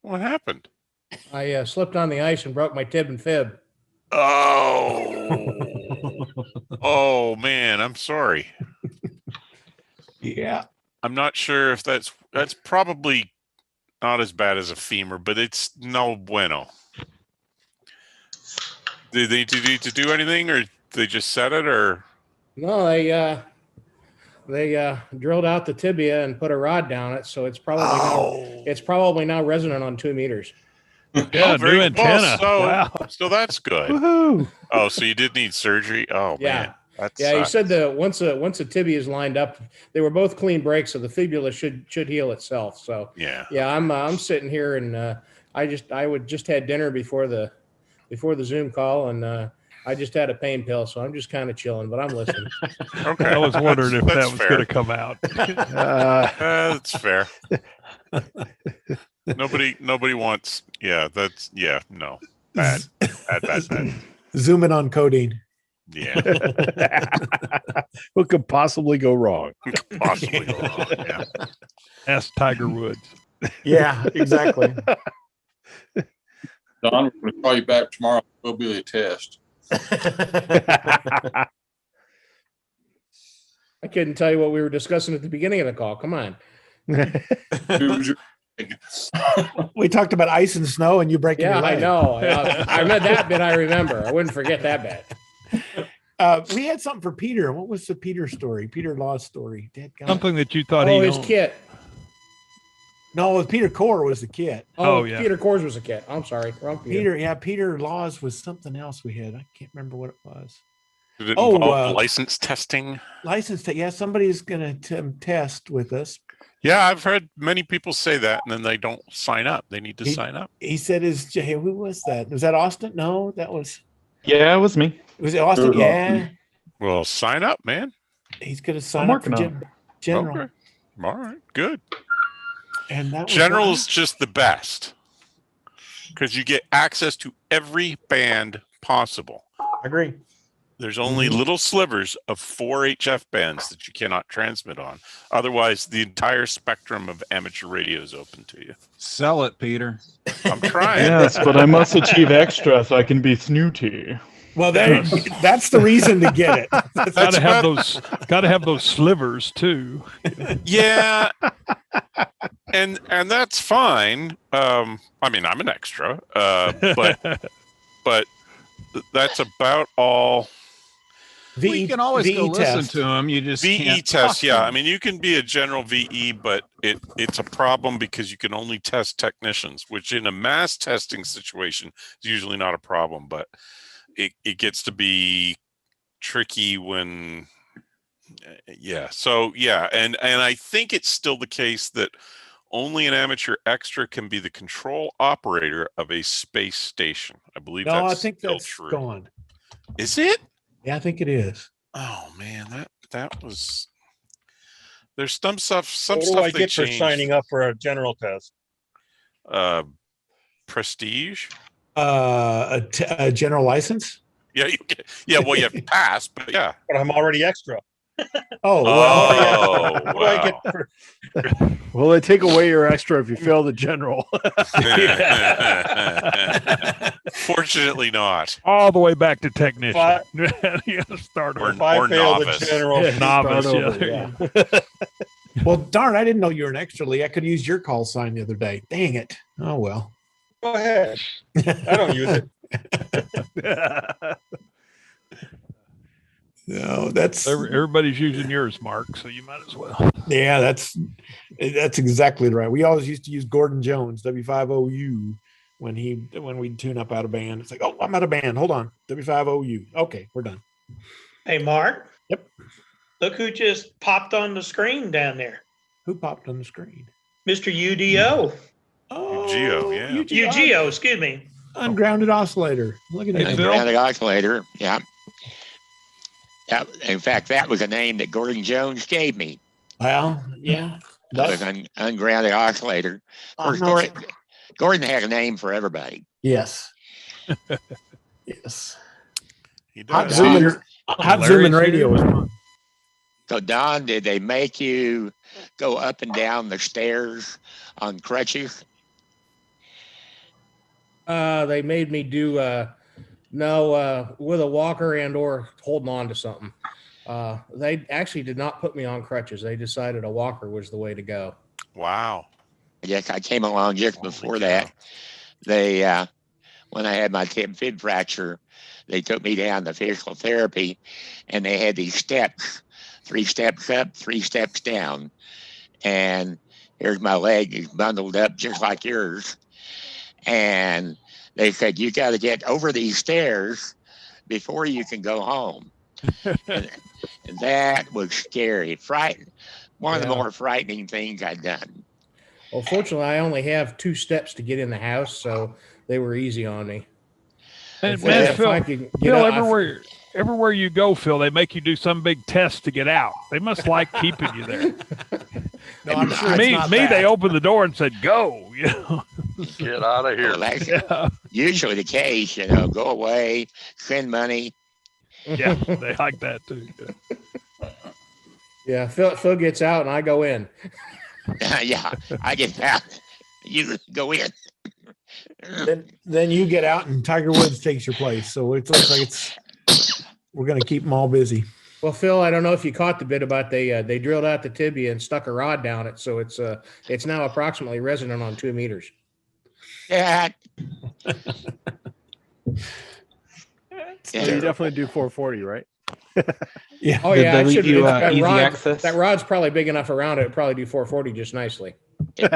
What happened? I slipped on the ice and broke my tib and fib. Oh. Oh man, I'm sorry. Yeah. I'm not sure if that's probably not as bad as a femur, but it's no bueno. Did they need to do anything, or they just set it, or? No, they drilled out the tibia and put a rod down it, so it's probably now resonant on 2 meters. Yeah, new antenna. Wow. So that's good. Woohoo. Oh, so you did need surgery? Oh man. He said that once a tibia is lined up, they were both clean breaks, so the fibula should heal itself. So yeah, I'm sitting here and I just had dinner before the Zoom call, and I just had a pain pill, so I'm just kind of chilling, but I'm listening. Okay, I was wondering if that was fair. going to come out. That's fair. Nobody wants. Yeah, no, bad. Zoom in on codeine. Yeah. What could possibly go wrong? Yeah. Ask Tiger Woods. Yeah, exactly. Don, we're going to call you back tomorrow. We'll be a test. I couldn't tell you what we were discussing at the beginning of the call. Come on. We talked about ice and snow, and you breaking your leg. I know. I read that bit. I remember. I wouldn't forget that bit. We had something for Peter. What was the Peter story? Peter Law's story. Something that you thought his kit. No, Peter Core was the kit. Oh yeah, Peter Core's was a kit. I'm sorry, wrong Peter. Peter Laws was something else we had. I can't remember what it was. Did it involve license testing? Somebody's going to test with us. Yeah, I've heard many people say that, and then they don't sign up. They need to sign up. He said, who was that? Was that Austin? No, that was. Yeah, it was me. Was it Austin? Yeah. Well, sign up, man. He's going to sign up for general. Okay. All right, good. And that General's just the best. because you get access to every band possible. I agree. There's only little slivers of 4 HF bands that you cannot transmit on. Otherwise, the entire spectrum of amateur radio is open to you. Sell it, Peter. I'm trying. Yes, but I must achieve extra so I can be snooty. Well, that's the reason to get it. Gotta have those slivers too. Yeah, and that's fine. I mean, I'm an extra, but that's about all. You can always go listen test. to them. You just VE can't test, talk yeah. to I 'em. mean, you can be a general VE, but it's a problem because you can only test technicians, which in a mass testing situation is usually not a problem, but it gets to be tricky when, yeah. So yeah, and I think it's still the case that only an amateur extra can be the control operator of a space station. I believe No, that's I think still that's true. gone. Is it? Yeah, I think it is. Oh man, that was. There's some stuff. What do I get for signing up for a general test? Prestige. A general license. Yeah, yeah. Well, you have to pass, but yeah. But I'm already extra. Oh, well. Oh, What do I get wow. for? Well, they take away your extra if you fail the general. Fortunately, not. All the way back to technician. If You gotta start Or, over. If I or fail the novice. general, Novice, Start yeah, over, there you yeah. Well, darn, I didn't know you were an extra, Lee. I could use your call sign the other day. Dang it. Oh well. go ahead. I don't use it. No, that's Everybody's using yours, Mark, so you might as well. yeah, that's exactly right. We always used to use Gordon Jones, W5OU, when we'd tune up out of band. It's like, oh, I'm out of band. Hold on. W5OU. Okay, we're done. Hey, Mark. Yep. Look who just popped on the screen down there. Who popped on the screen? Mr. UDO. Oh, Geo, yeah. UGO, excuse me. Ungrounded oscillator. Look at that. Ungrounded oscillator. Yeah. In fact, that was a name that Gordon Jones gave me. Well, yeah. That was ungrounded oscillator. Of course, Gordon had a name for everybody. Yes. Yes. He Hot does. zooming radio was fun. So, Don, did they make you go up and down the stairs on crutches? They made me do with a walker and or holding on to something. They actually did not put me on crutches. They decided a walker was the way to go. Wow. Yes, I came along just before that. They, when I had my tib fib fracture, they took me down to physical therapy, and they had these steps, 3 steps up, 3 steps down. And here's my leg is bundled up just like yours. And they said, you got to get over these stairs before you can go home. and that was scary, frightening. One of the more frightening things I'd done. Well, fortunately, I only have 2 steps to get in the house, so they were easy on me. And If man, I could get Phil, out, everywhere you go, Phil, they make you do some big test to get out. They must like keeping you there. No, I'm sure it's not me, that. they opened the door and said, "Go!" You know? Get out of here. Well, that's usually the case, go away, send money. Yeah, they like that too. Yeah, Phil gets out and I go in. Yeah, I get out. You go in. Then you get out and Tiger Woods takes your place. So it looks like we're going to keep them all busy. Well, Phil, I don't know if you caught the bit about they drilled out the tibia and stuck a rod down it, so it's now approximately resonant on 2 meters. Yeah. So you definitely do 440, right? Yeah. Oh Did yeah, they it leave should you, be. That, easy rod, access? that rod's probably big enough around it. It'd probably do 440 just nicely. Yeah.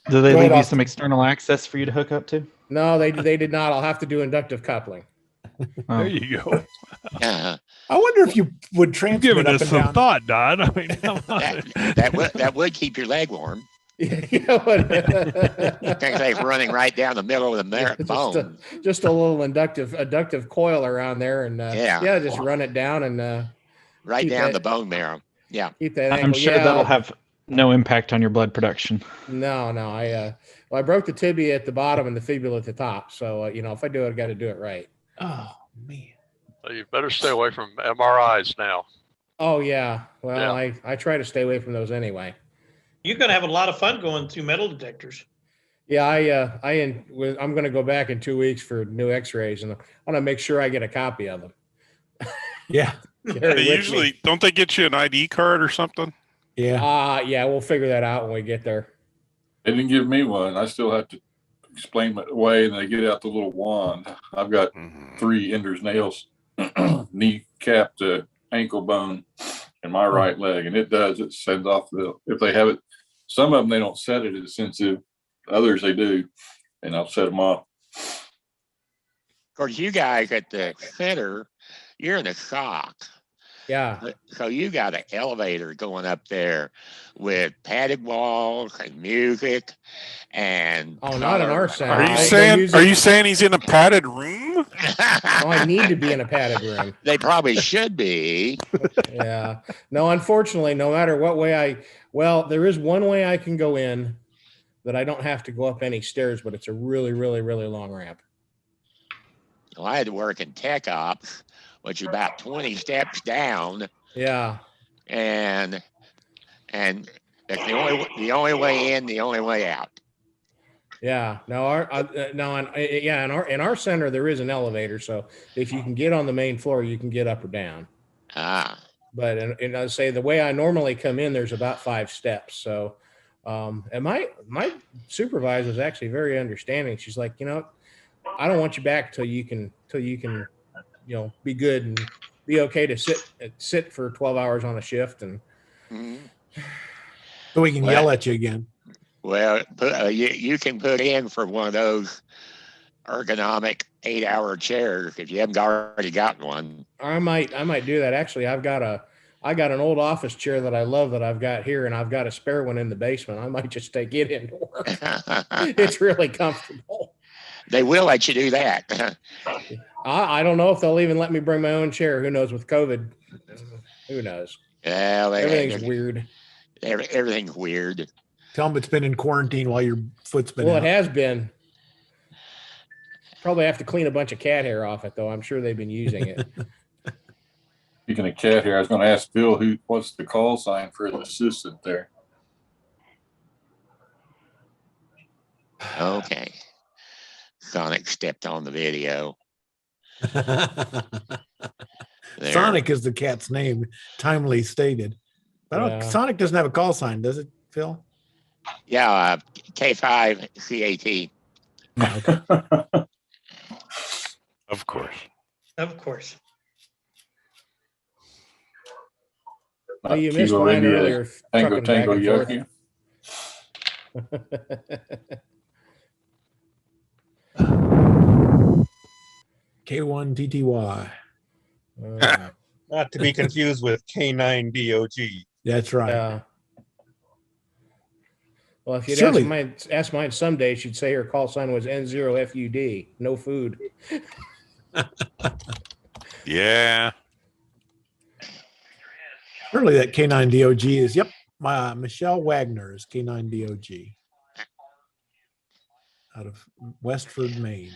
Do they Go ahead, leave you Austin. some external access for you to hook up to? No, they did not. I'll have to do inductive coupling. Oh. There you go. Uh, I wonder if you would transmit Giving up us and some down. thought, Don. I mean, come on. that would keep your leg warm. You know what? Things like running right down the middle of the bone. Just a little inductive coil around there, and Yeah. just run it down and Right keep down that- the bone marrow. Yeah. keep that I'm angle. sure Yeah, that'll have No impact on your blood production. No, no. I broke the tibia at the bottom and the fibula at the top. So if I do it, I got to do it right. Oh man. So you better stay away from MRIs now. Oh yeah. Well, Yeah. I try to stay away from those anyway. You're gonna have a lot of fun going through metal detectors. Yeah, I'm going to go back in 2 weeks for new X-rays, and I want to make sure I get a copy of them. Yeah. They usually don't they get you an ID card or something? Yeah. Yeah, we'll figure that out when we get there. They didn't give me one. I still have to explain my way, and they get out the little wand. I've got 3 Ender's nails, kneecap to ankle bone in my right leg, and it sends off if they have it. Some of them, they don't set it as sensitive. Others, they do, and I'll set them off. Of course, you guys at the center, you're in the shock. Yeah. So you got an elevator going up there with padded walls and music and. Oh, not in our center. Are you saying he's in a padded room? Oh, I need to be in a padded room. They probably should be. Yeah. No, unfortunately, no matter what way there is one way I can go in that I don't have to go up any stairs, but it's a really, really, really long ramp. Well, I had to work in tech ops, which is about 20 steps down. Yeah. And that's the only way in, the only way out. Yeah. No, in our center there is an elevator, so if you can get on the main floor, you can get up or down. Ah. But and I say the way I normally come in, there's about 5 steps. So, and my supervisor was actually very understanding. She's like, I don't want you back till you can be good and be okay to sit for 12 hours on a shift, and so we can yell at you again. Well, you can put in for one of those ergonomic 8-hour chairs if you haven't already gotten one. I might do that. Actually, I got an old office chair that I love that I've got here, and I've got a spare one in the basement. I might just take it into work. It's really comfortable. They will let you do that. I don't know if they'll even let me bring my own chair. Who knows with COVID? Who knows? Well, everything's weird. Everything's weird. Tell them it's been in quarantine while your foot's been Well, out. it has been. Probably have to clean a bunch of cat hair off it, though. I'm sure they've been using it. Speaking of cat hair, I was going to ask Bill what's the call sign for the assistant there. Okay. Sonic stepped on the video. Sonic is the cat's name, timely stated. But Sonic doesn't have a call sign, does it, Phil? Yeah, K5 CAT. Okay. Of course. Of course. Oh, you missed mine earlier. Tango Yoki. K1 TTY. Not to be confused with K9 DOG. That's right. Well, if you'd ask mine someday, she'd say her call sign was N0FUD, no food. Yeah. Surely that K9 DOG is, my Michelle Wagner is K9 DOG out of Westford, Maine.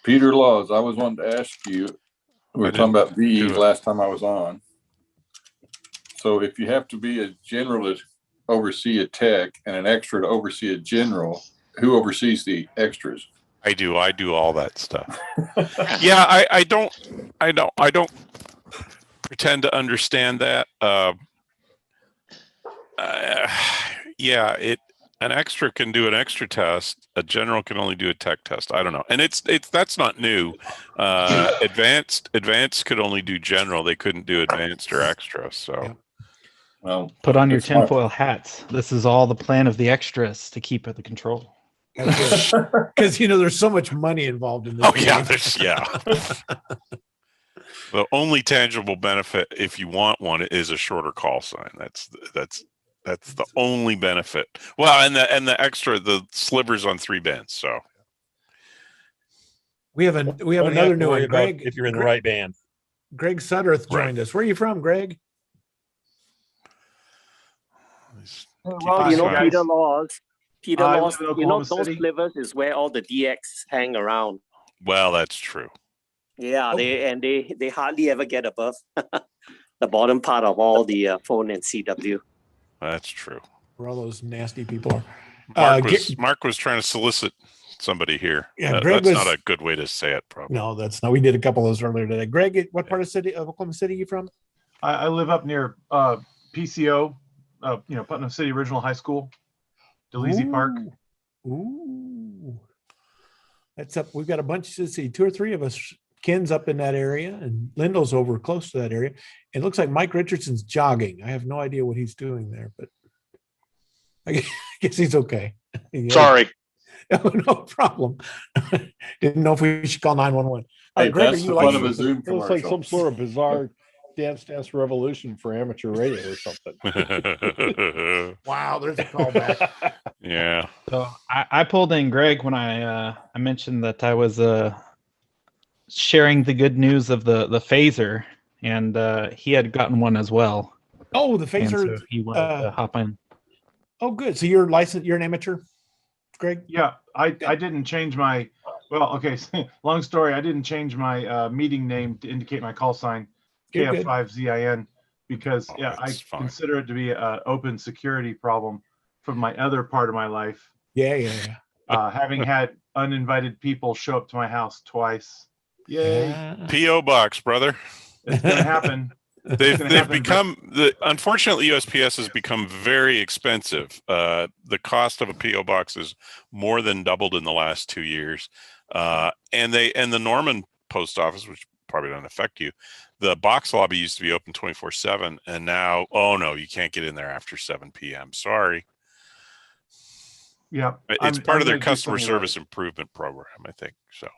Peter Laws, I was wanting to ask you, we were talking about VE last time I was on. So if you have to be a general to oversee a tech and an extra to oversee a general, who oversees the extras? I do all that stuff. Yeah, I don't pretend to understand that. An extra can do an extra test. A general can only do a tech test. I don't know. And that's not new. Advanced could only do general. They couldn't do advanced or extra. So well, put on your tinfoil hats. This is all the plan of the extras to keep under control. Because there's so much money involved in this. Oh yeah, the only tangible benefit, if you want one, is a shorter call sign. That's the only benefit. Well, and the extra, the slivers on 3 bands. So We have another to new worry one. about Greg, if you're in the right band. Greg Sutterth joined us. Where are you from, Greg? Well, you know, Peter Laws. Peter I Laws, live in you know, Oklahoma those City. slivers is where all the DX hang around. Well, that's true. Yeah, they hardly ever get above the bottom part of all the phone and CW. That's true. Where all those nasty people are. Mark was trying to solicit somebody here. Yeah, Greg that's was- not a good way to say it, probably. No, that's not. We did a couple of those earlier today. Greg, what part of Oklahoma City are you from? I live up near PCO, Putnam City Original High School, Delisi Park. Ooh, that's up. We've got a bunch. Let's see, 2 or 3 of us. Ken's up in that area, and Lindell's over close to that area. It looks like Mike Richardson's jogging. I have no idea what he's doing there, but I guess he's okay. Sorry. Oh, no problem. Didn't know if we should call 911. Hey, Greg, that's are you the like fun of a Zoom It looks like commercial. some sort of bizarre Dance Revolution for amateur radio or something. Wow, there's a callback. Yeah. So I pulled in Greg when I mentioned that I was sharing the good news of the phaser, and he had gotten one as well. Oh, the And phaser. so he wanted to hop in. Oh, good. So you're licensed. You're an amateur, Greg? Yeah, I didn't change my. Well, okay. Long story. I didn't change my meeting name to indicate my call sign, Good, good. KF5ZIN, because I consider it to be an open security problem from my other part of my life. Yeah. Having had uninvited people show up to my house twice. Yay! P.O. box, brother. It's gonna happen. They've become unfortunately USPS has become very expensive. The cost of a PO box has more than doubled in the last 2 years. And the Norman post office, which probably doesn't affect you, the box lobby used to be open 24/7, and now, oh no, you can't get in there after 7 p.m. Sorry. Yeah, It's part of their gonna do customer something about service improvement program, I think. So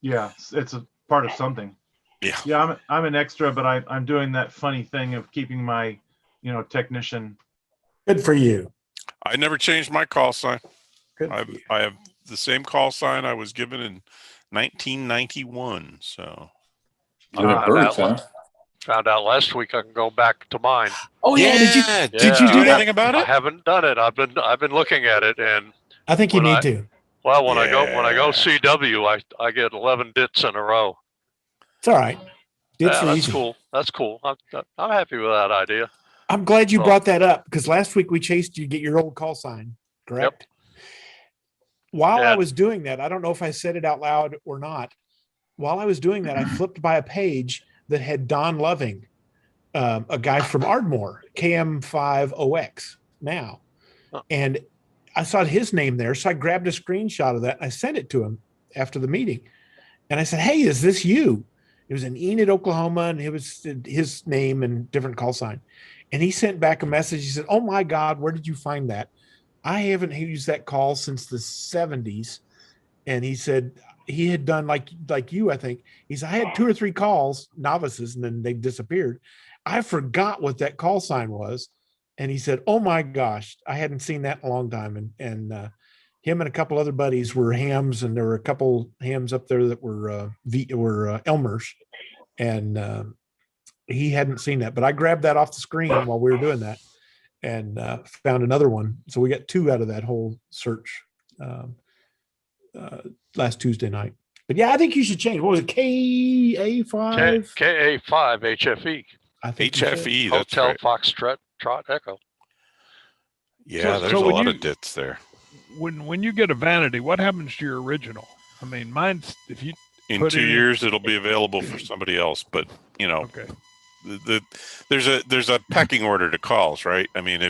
Yeah, it's a part of something. Yeah, I'm an extra, but I'm doing that funny thing of keeping my, technician. Good for you. I never changed my call sign. Good. I have the same call sign I was given in 1991. So Found out last week I can go back to mine. Oh yeah, did you do anything about I haven't done it. I've been looking at it, and I think you need to. Well, when I go CW, I get 11 dits in a row. It's all right. It's that's easy. cool. That's cool. I'm happy with that idea. I'm glad you brought that up because last week we chased you to get your old call sign, correct? While I was doing that, I don't know if I said it out loud or not. While I was doing that, I flipped by a page that had Don Loving, a guy from Ardmore, KM5OX now. And I saw his name there. So I grabbed a screenshot of that and I sent it to him after the meeting. And I said, hey, is this you? It was in Enid, Oklahoma, and it was his name and different call sign. And he sent back a message. He said, oh my God, where did you find that? I haven't used that call since the 70s. And he said he had done like you, I think. He said, I had 2 or 3 calls, novices, and then they disappeared. I forgot what that call sign was. And he said, oh my gosh, I hadn't seen that in a long time. And him and a couple other buddies were hams, and there were a couple hams up there that were Elmers. And he hadn't seen that, but I grabbed that off the screen while we were doing that and found another one. So we got 2 out of that whole search last Tuesday night. But yeah, I think you should change. What was it? KA5? KA5 HFE. I think HFE. That's Hotel right. Foxtrot Echo. Yeah, there's so a when lot you- of dits there. When you get a vanity, what happens to your original? I mean, mine's if you In put 2 it years, it'll be available for somebody else. But there's a pecking order to calls, right? I mean,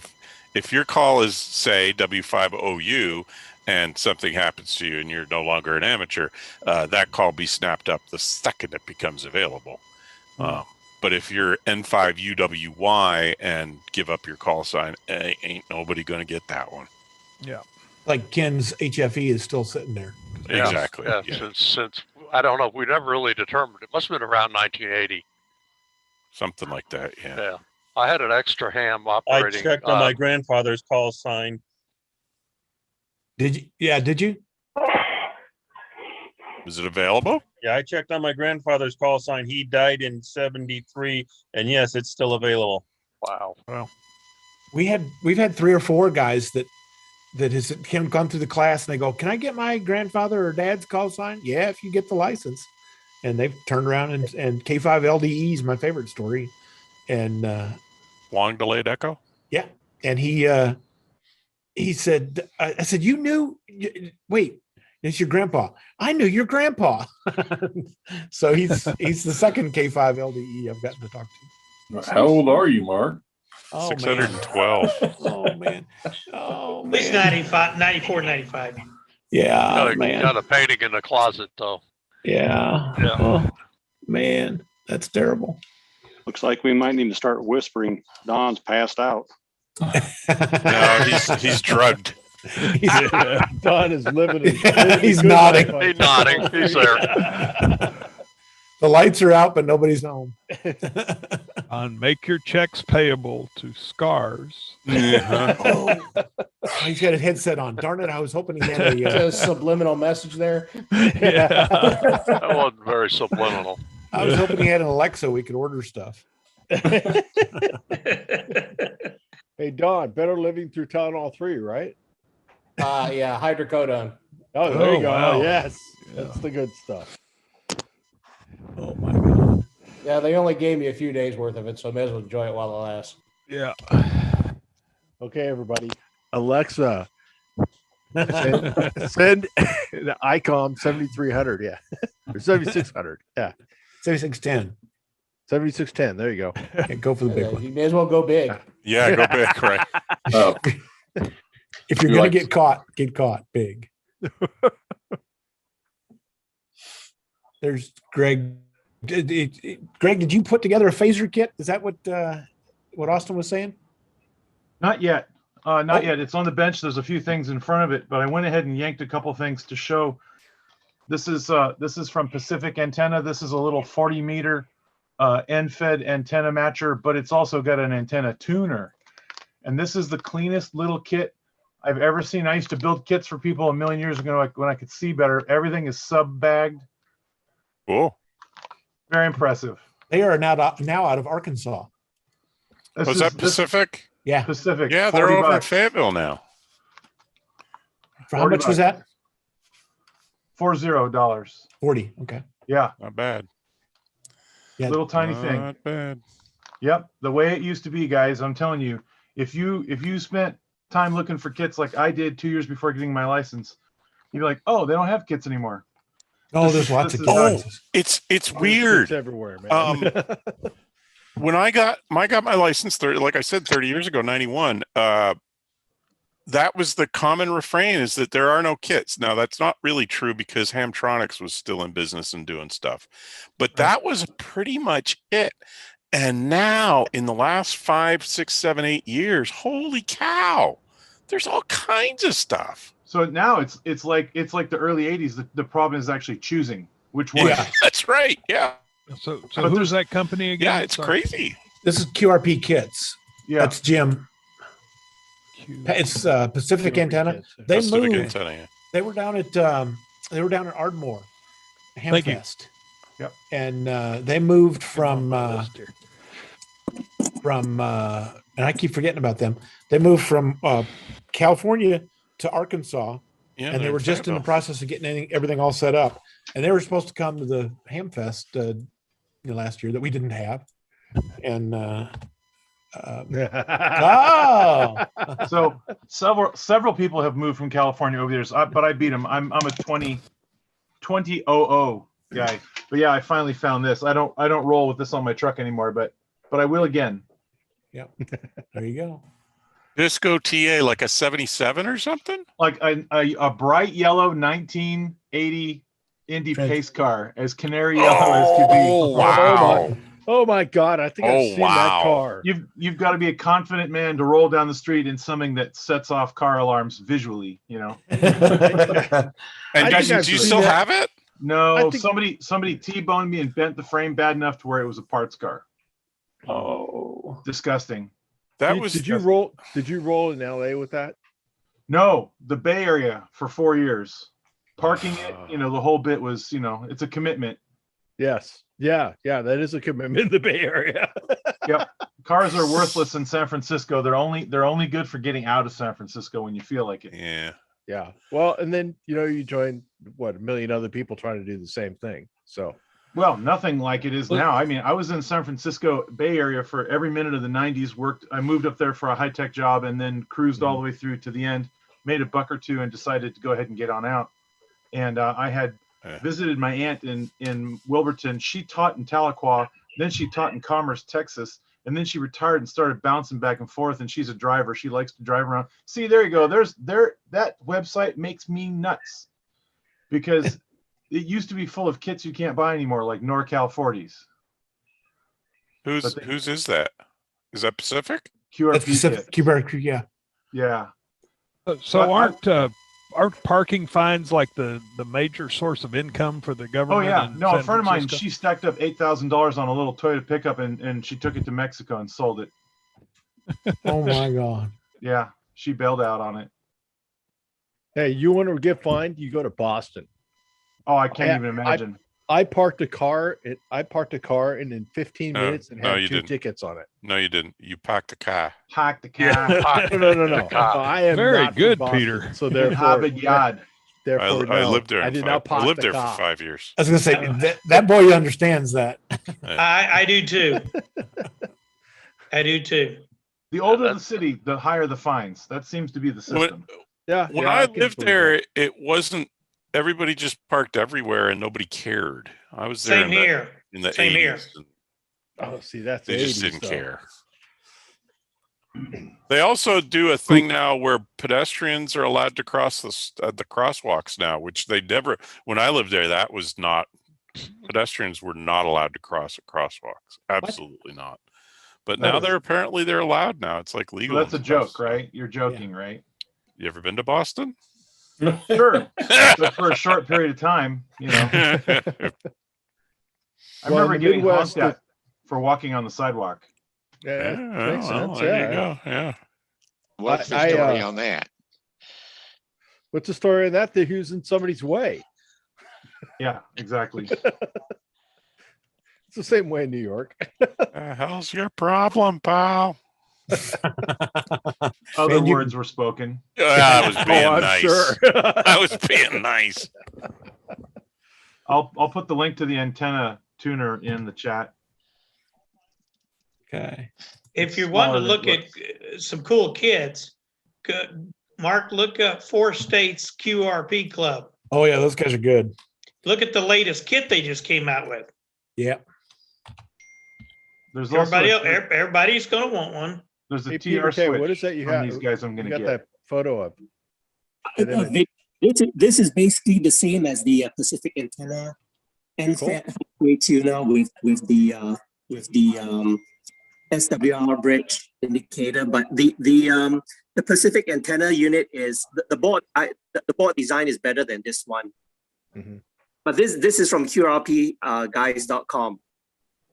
if your call is say W5OU and something happens to you and you're no longer an amateur, that call be snapped up the second it becomes available. But if you're N5UWY and give up your call sign, ain't nobody going to get that one. Yeah. Like Ken's HFE is still sitting there. Yeah, Exactly. Yeah, Yeah. Since I don't know, we never really determined. It must have been around 1980. Something like that. Yeah. Yeah, I had an extra ham I operating. checked on my grandfather's call sign. Did you? Yeah, did you? Is it available? Yeah, I checked on my grandfather's call sign. He died in 73, and yes, it's still available. Wow. Well, we've had 3 or 4 guys that has gone through the class and they go, "Can I get my grandfather or dad's call sign?" Yeah, if you get the license. And they've turned around and K5 LDE is my favorite story. And Long delayed echo? yeah. And he said, I said, "You knew, wait, it's your grandpa." "I knew your grandpa." So he's the second K5 LDE I've gotten to talk to. How old are you, Mark? Oh, 612. Oh man. Oh At least man. 95, 94, 95. Yeah, man. Got a painting in the closet though. Yeah. Yeah. Oh, man, that's terrible. Looks like we might need to start whispering. Don's passed out. No, he's drugged. Don is living. He's nodding. He's nodding. He's there. The lights are out, but nobody's home. On make your checks payable to Scars. Oh, he's got a headset on. Darn it! I was hoping he had a subliminal message there. Yeah. That wasn't very subliminal. I was hoping he had an Alexa we could order stuff. Hey, Don, better living through Tylenol 3, right? Yeah, hydrocodone. Oh, there you go. wow. Yes, that's the good stuff. Oh my god. Yeah, they only gave me a few days worth of it, so I may as well enjoy it while it lasts. Yeah. Okay, everybody. Alexa, send the ICOM 7300. Yeah, or 7600. Yeah, 7610. 7610. There you go. Go for the big one. You may as well go big. Yeah, go big, right? Oh, If you're gonna get caught big. There's Greg. Greg, did you put together a phaser kit? Is that what Austin was saying? Not yet. Not yet. It's on the bench. There's a few things in front of it, but I went ahead and yanked a couple things to show. This is from Pacific Antenna. This is a little 40-meter end-fed antenna matcher, but it's also got an antenna tuner. And this is the cleanest little kit I've ever seen. I used to build kits for people a million years ago when I could see better. Everything is sub-bagged. Cool. Very impressive. They are now out of Arkansas. Was that Pacific? Yeah. Pacific. Yeah, they're 40 over in bucks. Fayetteville now. For how much was that? $40. 40. Okay. Yeah. Not bad. Yeah. Little tiny thing. Not bad. Yep. The way it used to be, guys, I'm telling you, if you spent time looking for kits like I did 2 years before getting my license, you'd be like, oh, they don't have kits anymore. Oh, there's lots of kits. It's weird. It's everywhere, man. When I got my license, like I said, 30 years ago, 91, that was the common refrain, is that there are no kits. Now, that's not really true because Hamtronics was still in business and doing stuff. But that was pretty much it. And now, in the last 5, 6, 7, 8 years, holy cow, there's all kinds of stuff. So now it's like the early 80s. The problem is actually choosing which one. Yeah, that's right. Yeah. So who's that company again? Yeah, it's Sorry. crazy. This is QRP Kits. Yeah. That's Jim. It's Pacific Antenna. They Pacific moved. Antenna, yeah. They were down at Ardmore, Thank you. Hamfest. Yep. And they moved from and I keep forgetting about them. They moved from California to Arkansas, Yeah, and they they're were just in the Fayetteville. process of getting everything all set up. And they were supposed to come to the Hamfest last year that we didn't have. And So several people have moved from California over the years, but I beat them. I'm a 2000 guy. But yeah, I finally found this. I don't roll with this on my truck anymore, but I will again. Yeah. There you go. Disco TA, like a 77 or something? Like a bright yellow 1980 Indy pace car, as canary yellow as could be. Oh, wow. Oh my God! I think I've seen that car. You've got to be a confident man to roll down the street in something that sets off car alarms visually. You know. And do you still have it? No, somebody T-boned me and bent the frame bad enough to where it was a parts car. Oh, disgusting. Did you roll in LA with that? No, the Bay Area for 4 years. Parking it, the whole bit was, it's a commitment. Yes. Yeah. That is a commitment in the Bay Area. Yep. Cars are worthless in San Francisco. They're only good for getting out of San Francisco when you feel like it. Yeah. Yeah. Well, and then you join a million other people trying to do the same thing. So well, nothing like it is now. I mean, I was in San Francisco Bay Area for every minute of the 90s, I moved up there for a high-tech job and then cruised all the way through to the end, made a buck or two and decided to go ahead and get on out. And I had visited my aunt in Wilburton. She taught in Tahlequah, then she taught in Commerce, Texas. And then she retired and started bouncing back and forth. And she's a driver. She likes to drive around. See, there you go. That website makes me nuts because it used to be full of kits you can't buy anymore, like NorCal 40s. Whose is that? Is that Pacific? QRP Pacific, QRP, yeah. Yeah. So aren't parking fines like the major source of income for the government? Oh yeah, in no, San a friend of mine, Francisco? she stacked up $8,000 on a little Toyota pickup and she took it to Mexico and sold it. Oh my God. Yeah, she bailed out on it. hey, you want to get fined? You go to Boston. Oh, I can't even imagine. I parked a car. And in 15 minutes, it had 2 tickets on it. No, you didn't. You parked a car. Parked the car. No. I am very not good, from Boston, Peter. So therefore, Harvard Yard. Therefore, I no, lived there. I did not park I lived the there car. for 5 years. I was going to say that boy understands that. I do too. I do too. The older the city, the higher the fines. That seems to be the system. When I lived there, it wasn't. Everybody just parked everywhere and nobody cared. I was there Same here. In the Same 80s. here. Oh, see, that's They just 80s didn't stuff. care. They also do a thing now where pedestrians are allowed to cross the crosswalks now, which they never. When I lived there, that was not. Pedestrians were not allowed to cross at crosswalks. Absolutely not. But now they're allowed now. It's like legal. So that's a joke, right? You're joking, right? You ever been to Boston? Sure. But for a short period of time, I remember getting honked at for walking on the sidewalk. Yeah, makes sense. There you go. Yeah. What's the story on that? What's the story on that? They're using somebody's way. Yeah, exactly. It's the same way in New York. The hell's your problem, pal? Other words were spoken. I was being I'm nice. sure. I was being nice. I'll put the link to the antenna tuner in the chat. Okay. If you want to look at some cool kits, Mark, look up 4 States QRP Club. Oh yeah, those guys are good. Look at the latest kit they just came out with. Yeah. There's everybody's going to want one. There's a Hey, TR Peter, switch. what is that you on have? these guys I'm going You to got get. that photo of. This is basically the same as the Pacific antenna and halfway tuner with the SWR bridge indicator, but the Pacific antenna unit is the board. The board design is better than this one. Mm-hmm. But this is from QRPguys.com.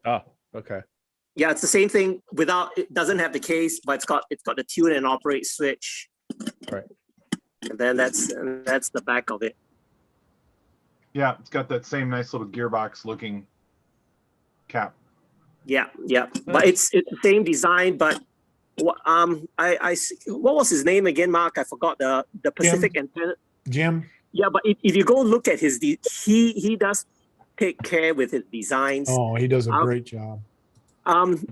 Oh, okay. Yeah, it's the same thing without, it doesn't have the case, but it's got the tune and operate switch. Right. And then that's the back of it. Yeah, it's got that same nice little gearbox looking cap. Yeah. But it's the same design, but what was his name again, Mark? I forgot the Pacific antenna. Jim. Yeah, but if you go look at his, he does take care with his designs. Oh, he does a great job.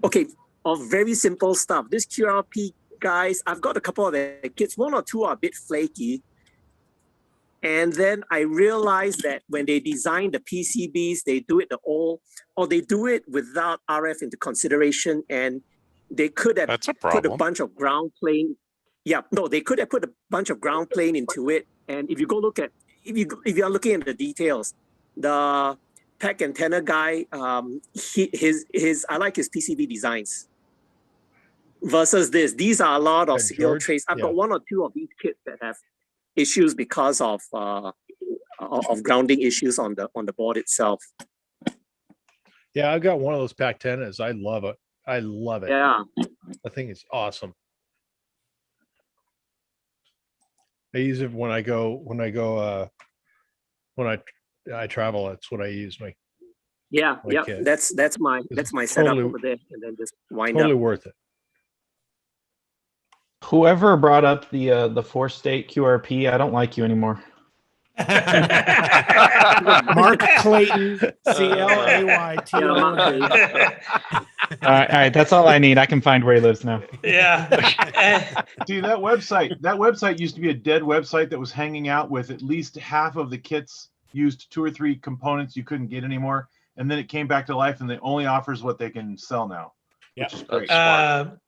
Okay, of very simple stuff. This QRP guys, I've got a couple of their kits. 1 or 2 are a bit flaky. And then I realized that when they design the PCBs, they do it they do it without RF into consideration, and they could have put a bunch of ground plane. Yeah, no, they could have put a bunch of ground plane into it. And if you go look at, if you are looking at the details, the PAC antenna guy, his I like his PCB designs versus this. These are a lot of single trace. I've got 1 or 2 of these kits that have issues because of grounding issues on the board itself. Yeah, I've got one of those PAC antennas. I love it. Yeah, I think it's awesome. I use it when I go when I travel, that's what I use. Yeah, my yeah. kit. That's my setup totally- over there, and then just wind Totally up. worth it. Whoever brought up the 4-state QRP, I don't like you anymore. Mark Clayton, CLAYTON. All right, that's all I need. I can find where he lives now. Yeah. See, that website used to be a dead website that was hanging out with at least half of the kits used 2 or 3 components you couldn't get anymore. And then it came back to life and it only offers what they can sell now. Which is great. Well,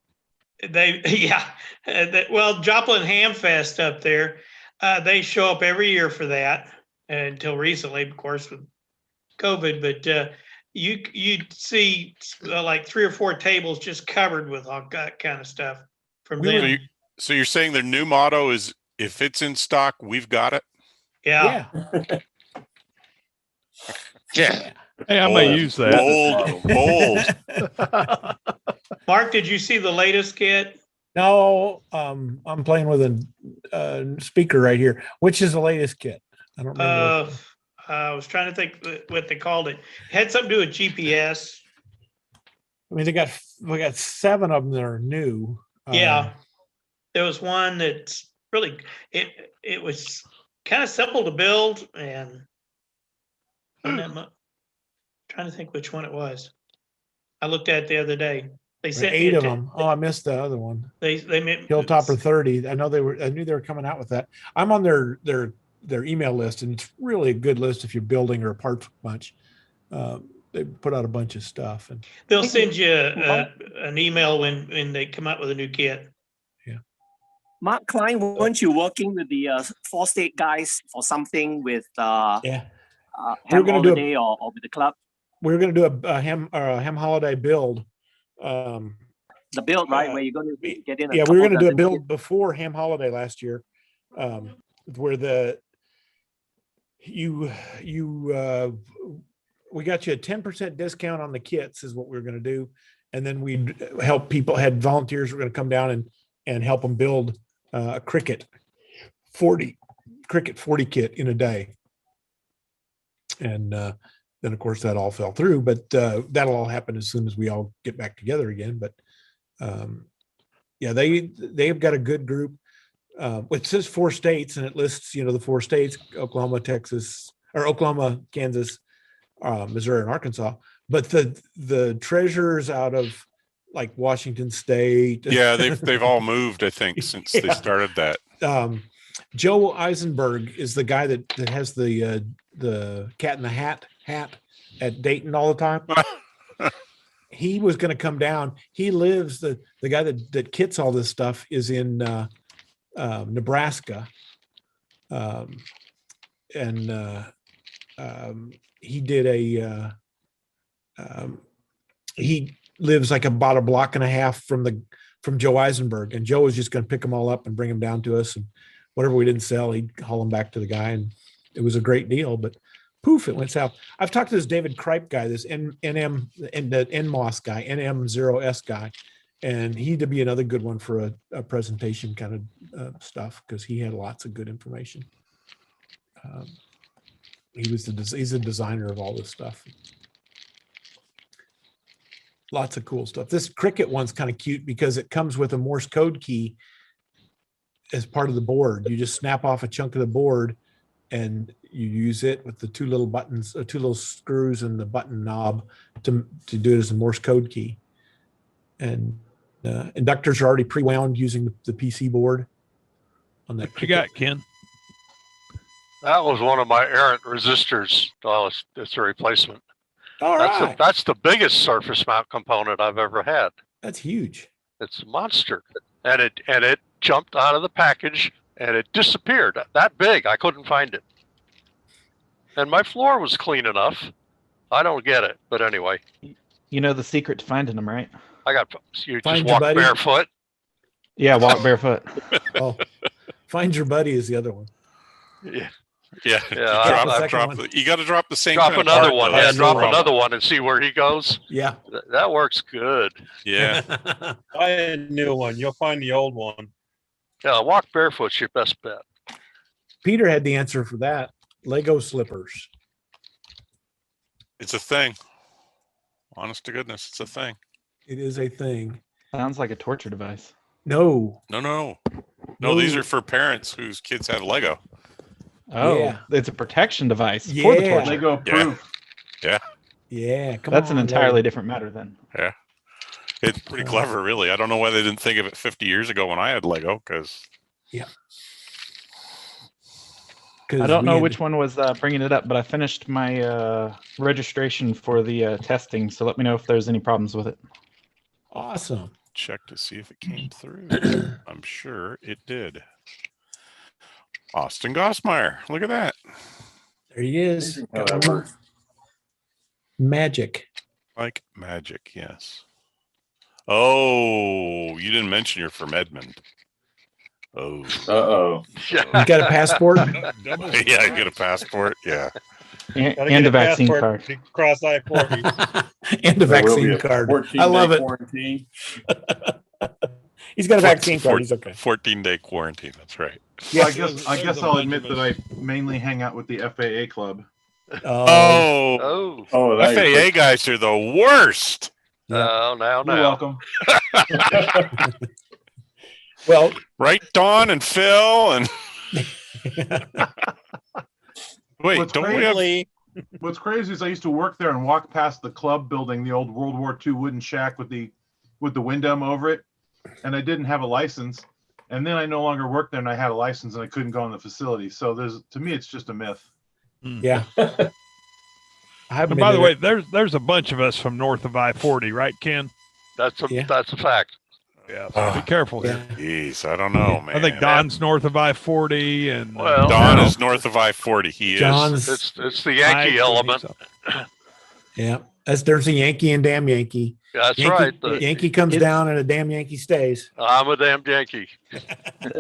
Joplin Hamfest up there, they show up every year for that until recently, of course, with COVID. But you'd see like 3 or 4 tables just covered with all that kind of stuff from them. So you're saying their new motto is, if it's in stock, we've got it? Yeah. Yeah. Hey, I may use that. Bold. Mark, did you see the latest kit? No, I'm playing with a speaker right here. Which is the latest kit? I don't remember. I was trying to think what they called it. It had something to do with GPS. I mean, we got 7 of them that are new. Yeah, there was one that's really it was kind of simple to build, and trying to think which one it was. I looked at it the other day. They sent 8 of them. Oh, I missed the other one. They meant Hilltopper 30. I knew they were coming out with that. I'm on their email list, and it's really a good list if you're building or a parts bunch. They put out a bunch of stuff, and they'll send you an email when they come out with a new kit. Mark Klein, weren't you working with the 4-state guys for something with Ham Holiday or with the club? We were going to do a ham holiday build. The build, right, where you're going to get in. We were going to do a build before Ham Holiday last year, where we got you a 10% discount on the kits is what we were going to do, and then we'd help people. Had volunteers were going to come down and help them build a Cricket 40 kit in a day, and then of course that all fell through. But that'll all happen as soon as we all get back together again. But they've got a good group. It says 4 states, and it lists the 4 states: Oklahoma, Kansas, Missouri, and Arkansas. But the treasurers out of like Washington State. Yeah, they've all moved, I think, since they started that. Joe Eisenberg is the guy that has the Cat in the Hat at Dayton all the time. He was going to come down. He lives the guy that kits all this stuff is in Nebraska, and he did he lives like about a block and a half from Joe Eisenberg, and Joe was just going to pick them all up and bring them down to us, and whatever we didn't sell, he'd haul them back to the guy, and it was a great deal. But poof, it went south. I've talked to this David Kripe guy, this NM and the NMOS guy, NM0S guy, and he'd be another good one for a presentation kind of stuff, because he had lots of good information. He's a designer of all this stuff. Lots of cool stuff. This Cricket one's kind of cute because it comes with a Morse code key as part of the board. You just snap off a chunk of the board and you use it with the 2 little buttons, 2 little screws and the button knob to do it as a Morse code key. And inductors are already pre-wound using the PC board on that. What you got, Ken? That was one of my errant resistors. Oh, it's a replacement. That's the biggest surface mount component I've ever had. That's huge. It's a monster, and it jumped out of the package and it disappeared. That big, I couldn't find it. And my floor was clean enough. I don't get it, but anyway. You know the secret to finding them, right? You just walk barefoot. Yeah, walk barefoot. Oh, Find Your Buddy is the other one. Yeah. Yeah, You got to drop the same. Drop kind of another part, one. though. Yeah, That's the drop problem. another one and see where he goes. Yeah, that works good. Yeah. Buy a new one. You'll find the old one. Yeah, walk barefoot's your best bet. Peter had the answer for that. Lego slippers. It's a thing. Honest to goodness, it's a thing. It is a thing. Sounds like a torture device. No. No, these are for parents whose kids have Lego. Oh, Yeah. it's a protection device for the Yeah. torture. Lego proof. Yeah. Yeah. Come That's on, an entirely Lego. different matter then. Yeah. It's pretty clever, really. I don't know why they didn't think of it 50 years ago when I had Lego, because Yeah. I don't know which one was bringing it up, but I finished my registration for the testing. So let me know if there's any problems with it. Awesome. check to see if it came through. I'm sure it did. Austin Gossmeyer, look at that. There he is. Amazing how that works. Magic. Like magic, yes. Oh, you didn't mention you're from Edmond. Oh. Uh-oh. You got a passport? Yeah, I get a passport. Yeah. And a vaccine card. Cross I-40. And a vaccine card. I love it. Quarantine. He's got a vaccine card. He's okay. 14-day quarantine. That's right. Yeah, I guess I'll admit that I mainly hang out with the FAA club. Oh, FAA guys are the worst. No, now. You're welcome. Well, right, Don and Phil and wait, What's crazy is I used to work there and walk past the club building, the old World War II wooden shack with the wind dome over it, and I didn't have a license. And then I no longer worked there, and I had a license, and I couldn't go in the facility. So to me, it's just a myth. Yeah. And by the way, there's a bunch of us from north of I-40, right, Ken? That's a fact. Yeah. Be careful here. Jeez, I don't know, man. I think Don's north of I-40, and Don is north of I-40. He It's the Yankee element. Yeah, there's a Yankee and damn Yankee. That's Yankee, right. Yankee comes down and a damn Yankee stays. I'm a damn Yankee.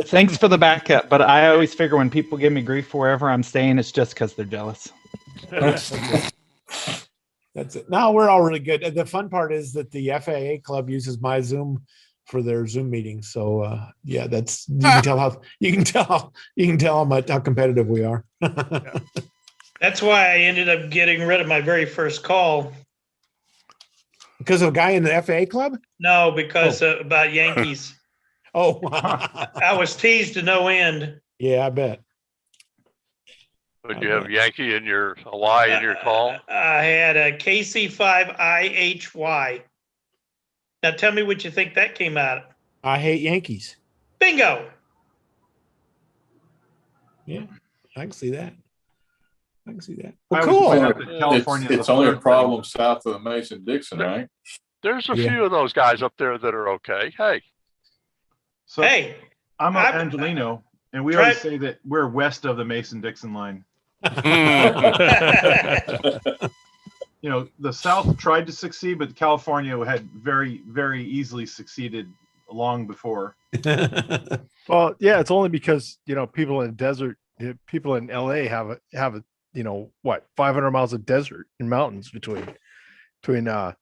Thanks for the backup, but I always figure when people give me grief for wherever I'm staying, it's just because they're jealous. That's it. No, we're all really good. The fun part is that the FAA club uses my Zoom for their Zoom meetings. So yeah, that's you can tell how competitive we are. That's why I ended up getting rid of my very first call. Because of a guy in the FAA club? No, because about Yankees. Oh, I was teased to no end. Yeah, I bet. Would you have Yankee in your Y in your call? I had a KC5IHY. Now tell me what you think that came out of. I hate Yankees. Bingo. Yeah, I can see that. Well, cool. It's only a problem south of the Mason-Dixon, right? There's a few of those guys up there that are okay. Hey. So I'm an Angelino, and we always say that we're west of the Mason-Dixon line. You know, the South tried to succeed, but California had very, very easily succeeded long before. Well, yeah, it's only because, you know, people in LA have a 500 miles of desert and mountains between those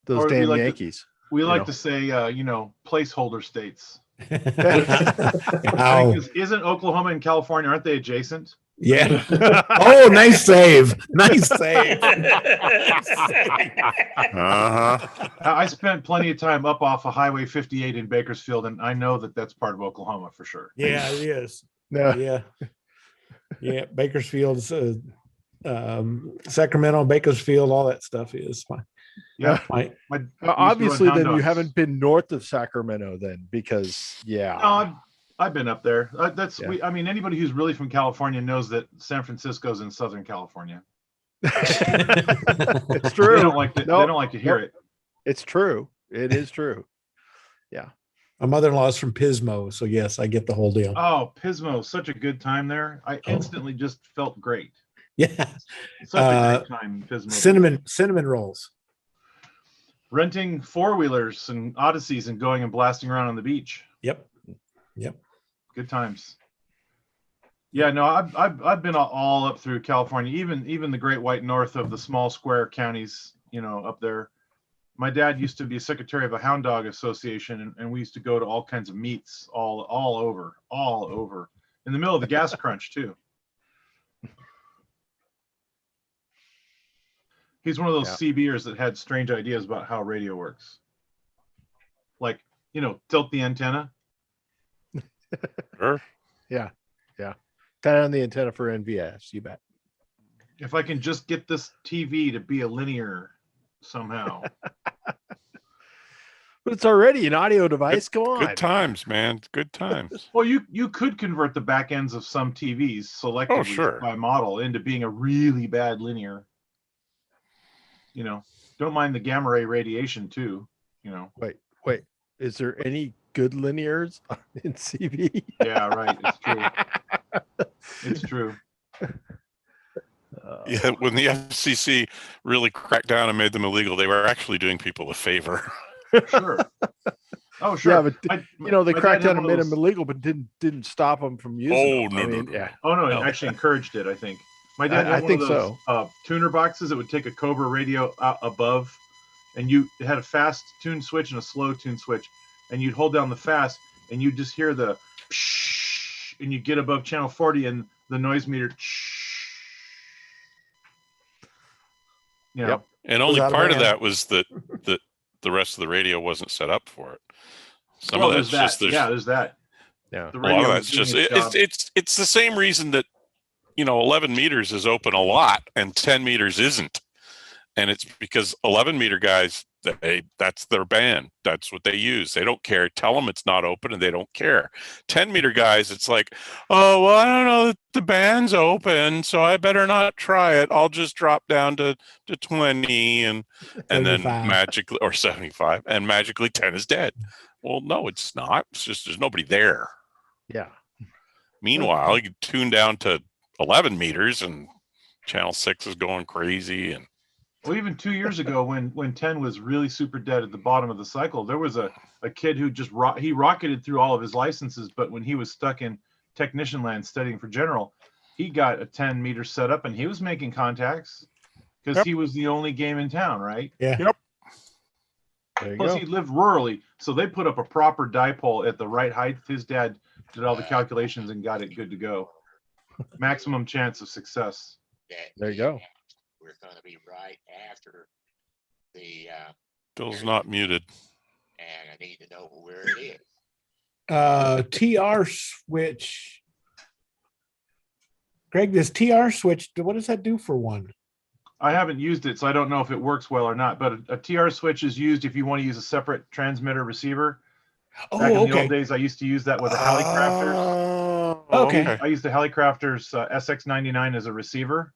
Or damn Yankees. We like to say, placeholder states. Ow. Isn't Oklahoma and California, aren't they adjacent? Yeah. Oh, nice save. Nice save. I spent plenty of time up off of Highway 58 in Bakersfield, and I know that that's part of Oklahoma for sure. Yeah, it is. Yeah. Yeah. Bakersfield's Sacramento, Bakersfield, all that stuff is fine. Yeah. Obviously, then you haven't been north of Sacramento, then, because No, I've been up there. Anybody who's really from California knows that San Francisco's in Southern California. It's true. They don't like to hear it. It's true. It is true. Yeah. My mother-in-law is from Pismo, so yes, I get the whole deal. Oh, Pismo, such a good time there. I instantly just felt great. Yeah. Such a great time, Pismo. Cinnamon rolls. Renting four-wheelers and Odysseys and going and blasting around on the beach. Yep. Good times. Yeah, no, I've been all up through California, even the Great White North of the small square counties, up there. My dad used to be a secretary of a hound dog association, and we used to go to all kinds of meets all over in the middle of the gas crunch too. He's one of those Yeah. CBers that had strange ideas about how radio works. Like, tilt the antenna. Sure. Yeah. Turn on the antenna for NVS. You bet. If I can just get this TV to be a linear somehow. But it's already an audio device. Come on. Good times, man. Good times. Well, you could convert the back ends of some TVs selectively sure. by model into being a really bad linear. Don't mind the gamma ray radiation too. Wait. Is there any good linears in CB? Yeah, right. It's true. It's true. Yeah, when the FCC really cracked down and made them illegal, they were actually doing people a favor. Sure. Oh, sure. Yeah, but they my cracked dad had down and one of made them illegal, but didn't stop them from using them. Yeah. Oh no, it No. actually encouraged it. I think my dad had I one think of those tuner boxes that would take a Cobra radio above, and it had a fast tune switch and a slow tune switch, and you'd hold down the fast, and you'd just hear the, psh, and you get above channel 40, and the noise meter. Yep. And only part of that was that the rest of the radio wasn't set up for it. Some of that's just there's that. Yeah. The A lot radio of was that's just doing its job. it's the same reason that 11 meters is open a lot and 10 meters isn't, and it's because 11 meter guys, that's their band, that's what they use. They don't care. Tell them it's not open and they don't care. 10 meter guys, it's like, oh well, I don't know that the band's open, so I better not try it. I'll just drop down to 20 and then 75. magically, or 75, and magically 10 is dead. Well, no, it's not. It's just there's nobody there. Yeah. Meanwhile, you tune down to 11 meters and channel 6 is going crazy. And Well, even 2 years ago, when 10 was really super dead at the bottom of the cycle, there was a kid who just he rocketed through all of his licenses, but when he was stuck in technician land studying for general, he got a 10 meter setup and he was making contacts because he was the only game in town, right? Yeah. Yep. There you Plus, go. he lived rurally, so they put up a proper dipole at the right height. His dad did all the calculations and got it good to go. Maximum chance of success. There you go. We're going to be right after the, Bill's not muted. and I need to know where it is. TR switch. Greg, this TR switch, what does that do for one? I haven't used it, so I don't know if it works well or not. But a TR switch is used if you want to use a separate transmitter receiver. Back in the old days, I used to use that with a Hallicrafters. Okay. I used the Hallicrafters SX99 as a receiver.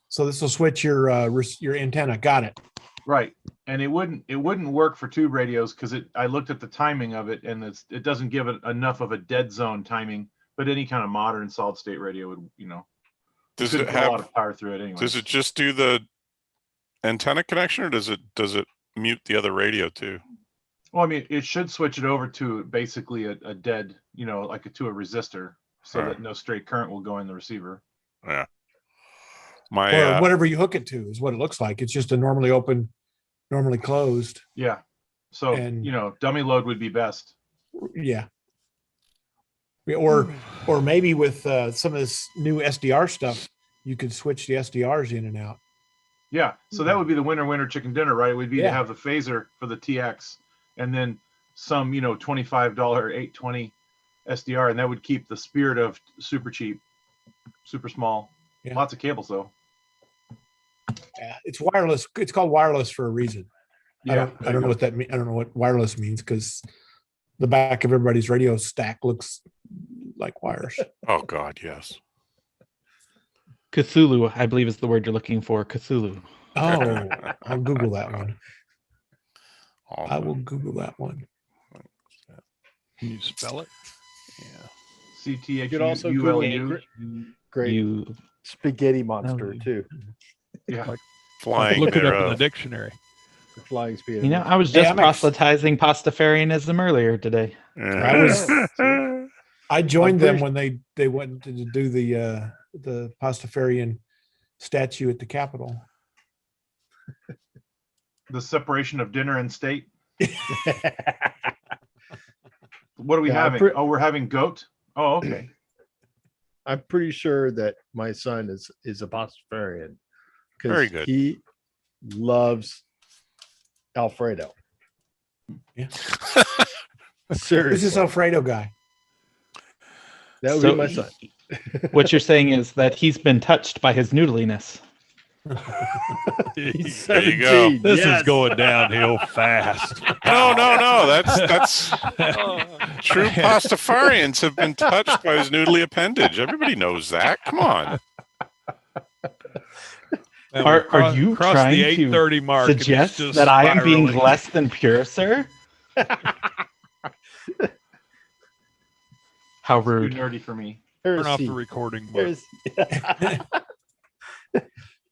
So this will switch your antenna. Got it. Right, and it wouldn't work for tube radios because I looked at the timing of it, and it doesn't give it enough of a dead zone timing. But any kind of modern solid state radio would, Does couldn't it put have a lot of power through it anyway? Does it just do the antenna connection, or does it mute the other radio too? Well, I mean, it should switch it over to basically a dead, like to a resistor, so that no straight current will go in the receiver. Yeah. Or whatever you hook it to is what it looks like. It's just a normally open, normally closed. Yeah. So, dummy load would be best. Yeah. Or maybe with some of this new SDR stuff, you could switch the SDRs in and out. Yeah. So that would be the winner chicken dinner, right? It would be to Yeah. have the phaser for the TX and then some, $25 820 SDR, and that would keep the spirit of super cheap, super small. Yeah. Lots of cables though. Yeah, it's wireless. It's called wireless for a reason. Yeah, I don't know what that means. I don't know what wireless means because the back of everybody's radio stack looks like wires. Oh God, yes. Cthulhu, I believe, is the word you're looking for. Cthulhu. Oh, I'll Google that one. Oh, I will Google that one. Can you spell it? Yeah. You could also Google great spaghetti monster too. Yeah. Like Flying Look it up in thereof. the dictionary. Flying spaghetti. You know, I was just proselytizing Pastafarianism earlier today. I joined them when they went to do the Pastafarian statue at the Capitol. The separation of dinner and state. What are we having? We're having goat. Oh, okay. I'm pretty sure that my son is a Pastafarian. Very because good. he loves Alfredo. Yeah. Seriously. Who's this Alfredo guy? That would So be my son. what you're saying is that he's been touched by his noodliness. He's There you go. 17. This yes. is going downhill fast. No. That's true. Pastafarians have been touched by his noodly appendage. Everybody knows that. Come on. Man, Are you crossed trying the 8:30 to mark and it's suggest just that I am being spiraling. less than pure, sir? How Too rude. nerdy for me. Turn off the Heresy. recording button. Heresy.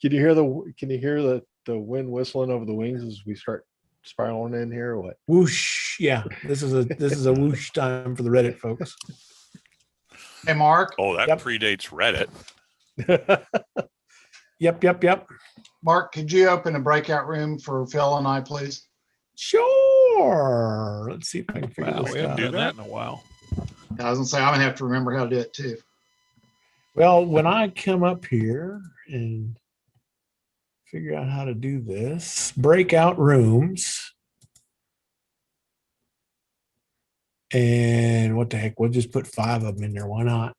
Can you hear the wind whistling over the wings as we start spiraling in here or what? Whoosh. Yeah. This is a whoosh time for the Reddit folks. Hey, Mark. Oh, that Yep. predates Reddit. Yep. Mark, could you open a breakout room for Phil and I, please? Sure. Let's see if I can figure Wow, this we haven't out. done that in a while. I was gonna say I'm gonna have to remember how to do it too. Well, when I come up here and figure out how to do this, breakout rooms. And what the heck, we'll just put 5 of them in there. Why not?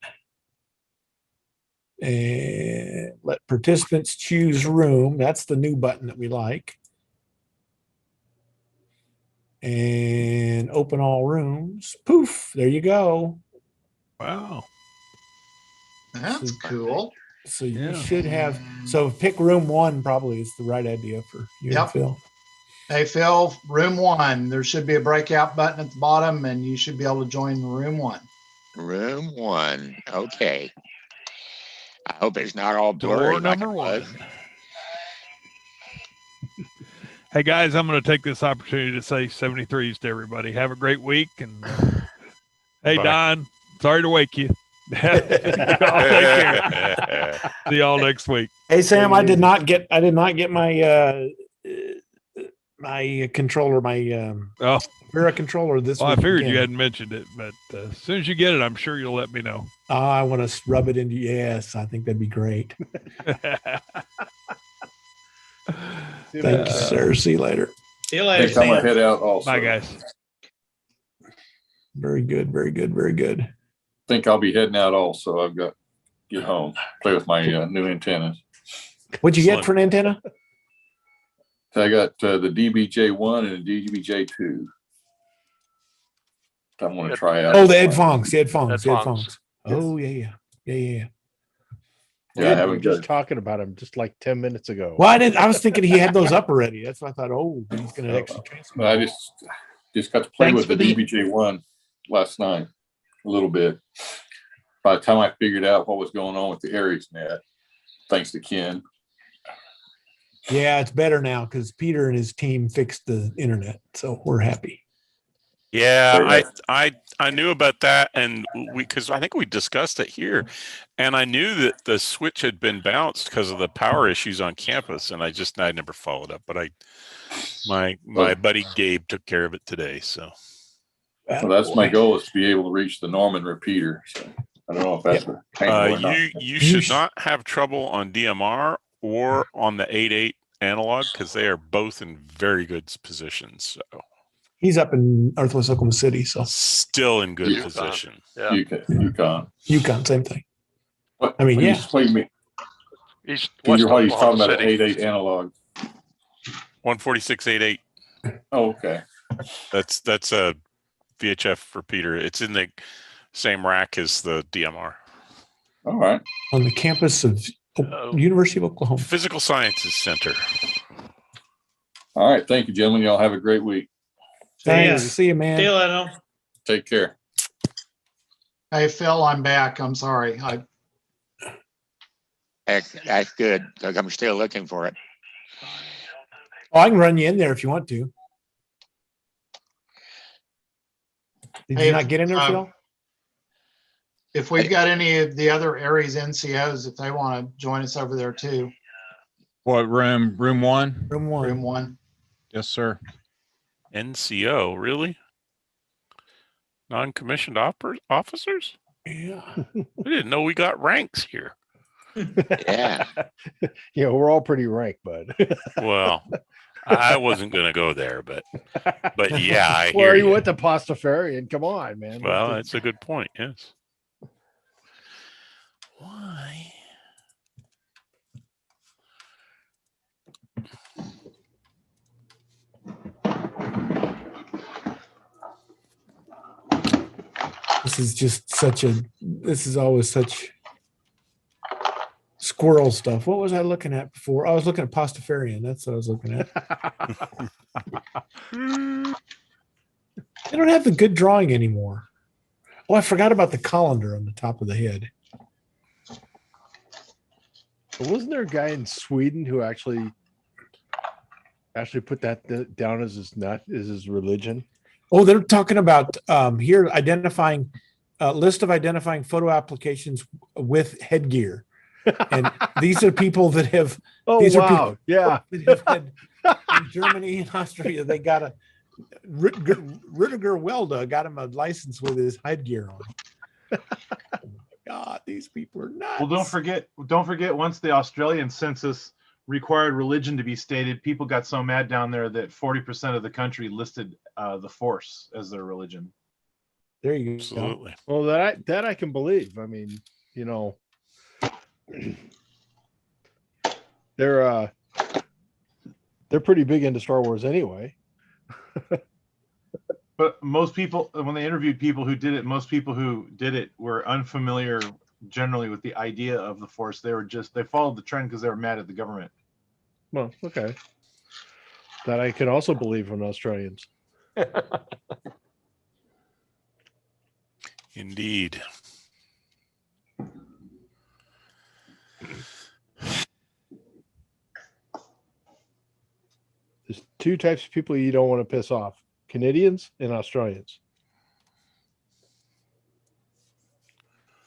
And let participants choose room. That's the new button that we like. And open all rooms. Poof, there you go. Wow. That's cool. So you Yeah. should have, so pick room 1 probably is the right idea for you Yep. and Phil. Hey, Phil, room 1. There should be a breakout button at the bottom, and you should be able to join room 1. Room 1. Okay. I hope it's not all blurry. Door like number it was. 1. Hey guys, I'm going to take this opportunity to say 73s to everybody. Have a great week. And hey, Bye. Don, sorry to wake you. Y'all take care. See y'all next week. Hey Sam, I did not get my my controller, my Oh, Vera controller this well, I week. figured you again. hadn't mentioned it, but as soon as you get it, I'm sure you'll let me know. Oh, I want to rub it into. Yes, I think that'd be great. Thank you, sir. See you later. See you I later, think I'm gonna Sam. head out also. Bye, guys. Very good. Very good. Very good. Think I'll be heading out also. I've got to get home, play with my new antennas. What'd you get for an antenna? So I got the DBJ1 and the DBJ2. I'm going to try out. Oh, the Ed Fongs. The Ed Fongs. The Ed Fongs. Fongs. Oh yeah. Yeah, I We haven't were got just it. talking about him just like 10 minutes ago. Well, I was thinking he had those up already. That's why I thought, oh, he's going to actually transfer. But I just got to play Thanks with the for the- DBJ1 last night a little bit. By the time I figured out what was going on with the Aries net, thanks to Ken. Yeah, it's better now because Peter and his team fixed the internet, so we're happy. Yeah, I knew about that, and because I think we discussed it here, and I knew that the switch had been bounced because of the power issues on campus, and I never followed up, but my buddy Gabe took care of it today, so. So that's my goal, is to be able to reach the Norman repeater. So I don't know if that's a painful or not. You should not have trouble on DMR or on the 8.8 analog because they are both in very good positions. So He's up in Northwest Oklahoma City, so still in good Yukon. position. Yeah. Yukon. Same thing. What, I mean, when you yeah. explain me, East Can west you he's talking Oklahoma about an City. 8.8 analog. 146.88. Oh, okay. That's a VHF repeater. It's in the same rack as the DMR. All right. On the campus of University of Oklahoma. Physical Sciences Center. All right. Thank you, gentlemen. Y'all have a great week. Thanks. See you, man. See you later. Take care. Hey, Phil, I'm back. I'm sorry. That's good, because I'm still looking for it. Oh, I can run you in there if you want to. Did you not get in there, Phil? If we've got any of the other Aries NCOs, if they want to join us over there too. What room? Room 1? Room 1. Room 1. Yes, sir. NCO, really? Non-commissioned officers? Yeah. I didn't know we got ranks here. Yeah. Yeah, we're all pretty rank, bud. Well, I wasn't going to go there, but yeah, I Well, hear you you. went to Pastafarian. Come on, man. Well, that's a good point. Yes. Why? This is just this is always such squirrel stuff. What was I looking at before? I was looking at Pastafarian. That's what I was looking at. They don't have the good drawing anymore. Oh, I forgot about the colander on the top of the head. But wasn't there a guy in Sweden who actually put that down as his religion? Oh, they're talking about here identifying list of identifying photo applications with headgear. And these are people that have these are people yeah that have had in Germany and Austria. They got a Rudiger Welda got him a license with his headgear on. Oh my God, these people are nuts. Well, don't forget. Once the Australian census required religion to be stated, people got so mad down there that 40% of the country listed the force as their religion. There you go. Absolutely. Well, that I can believe. I mean, you know, they're pretty big into Star Wars anyway. But most people, when they interviewed people who did it, most people who did it were unfamiliar generally with the idea of the force. They followed the trend because they were mad at the government. Well, okay. That I can also believe from Australians. Indeed. There's two types of people you don't want to piss off: Canadians and Australians.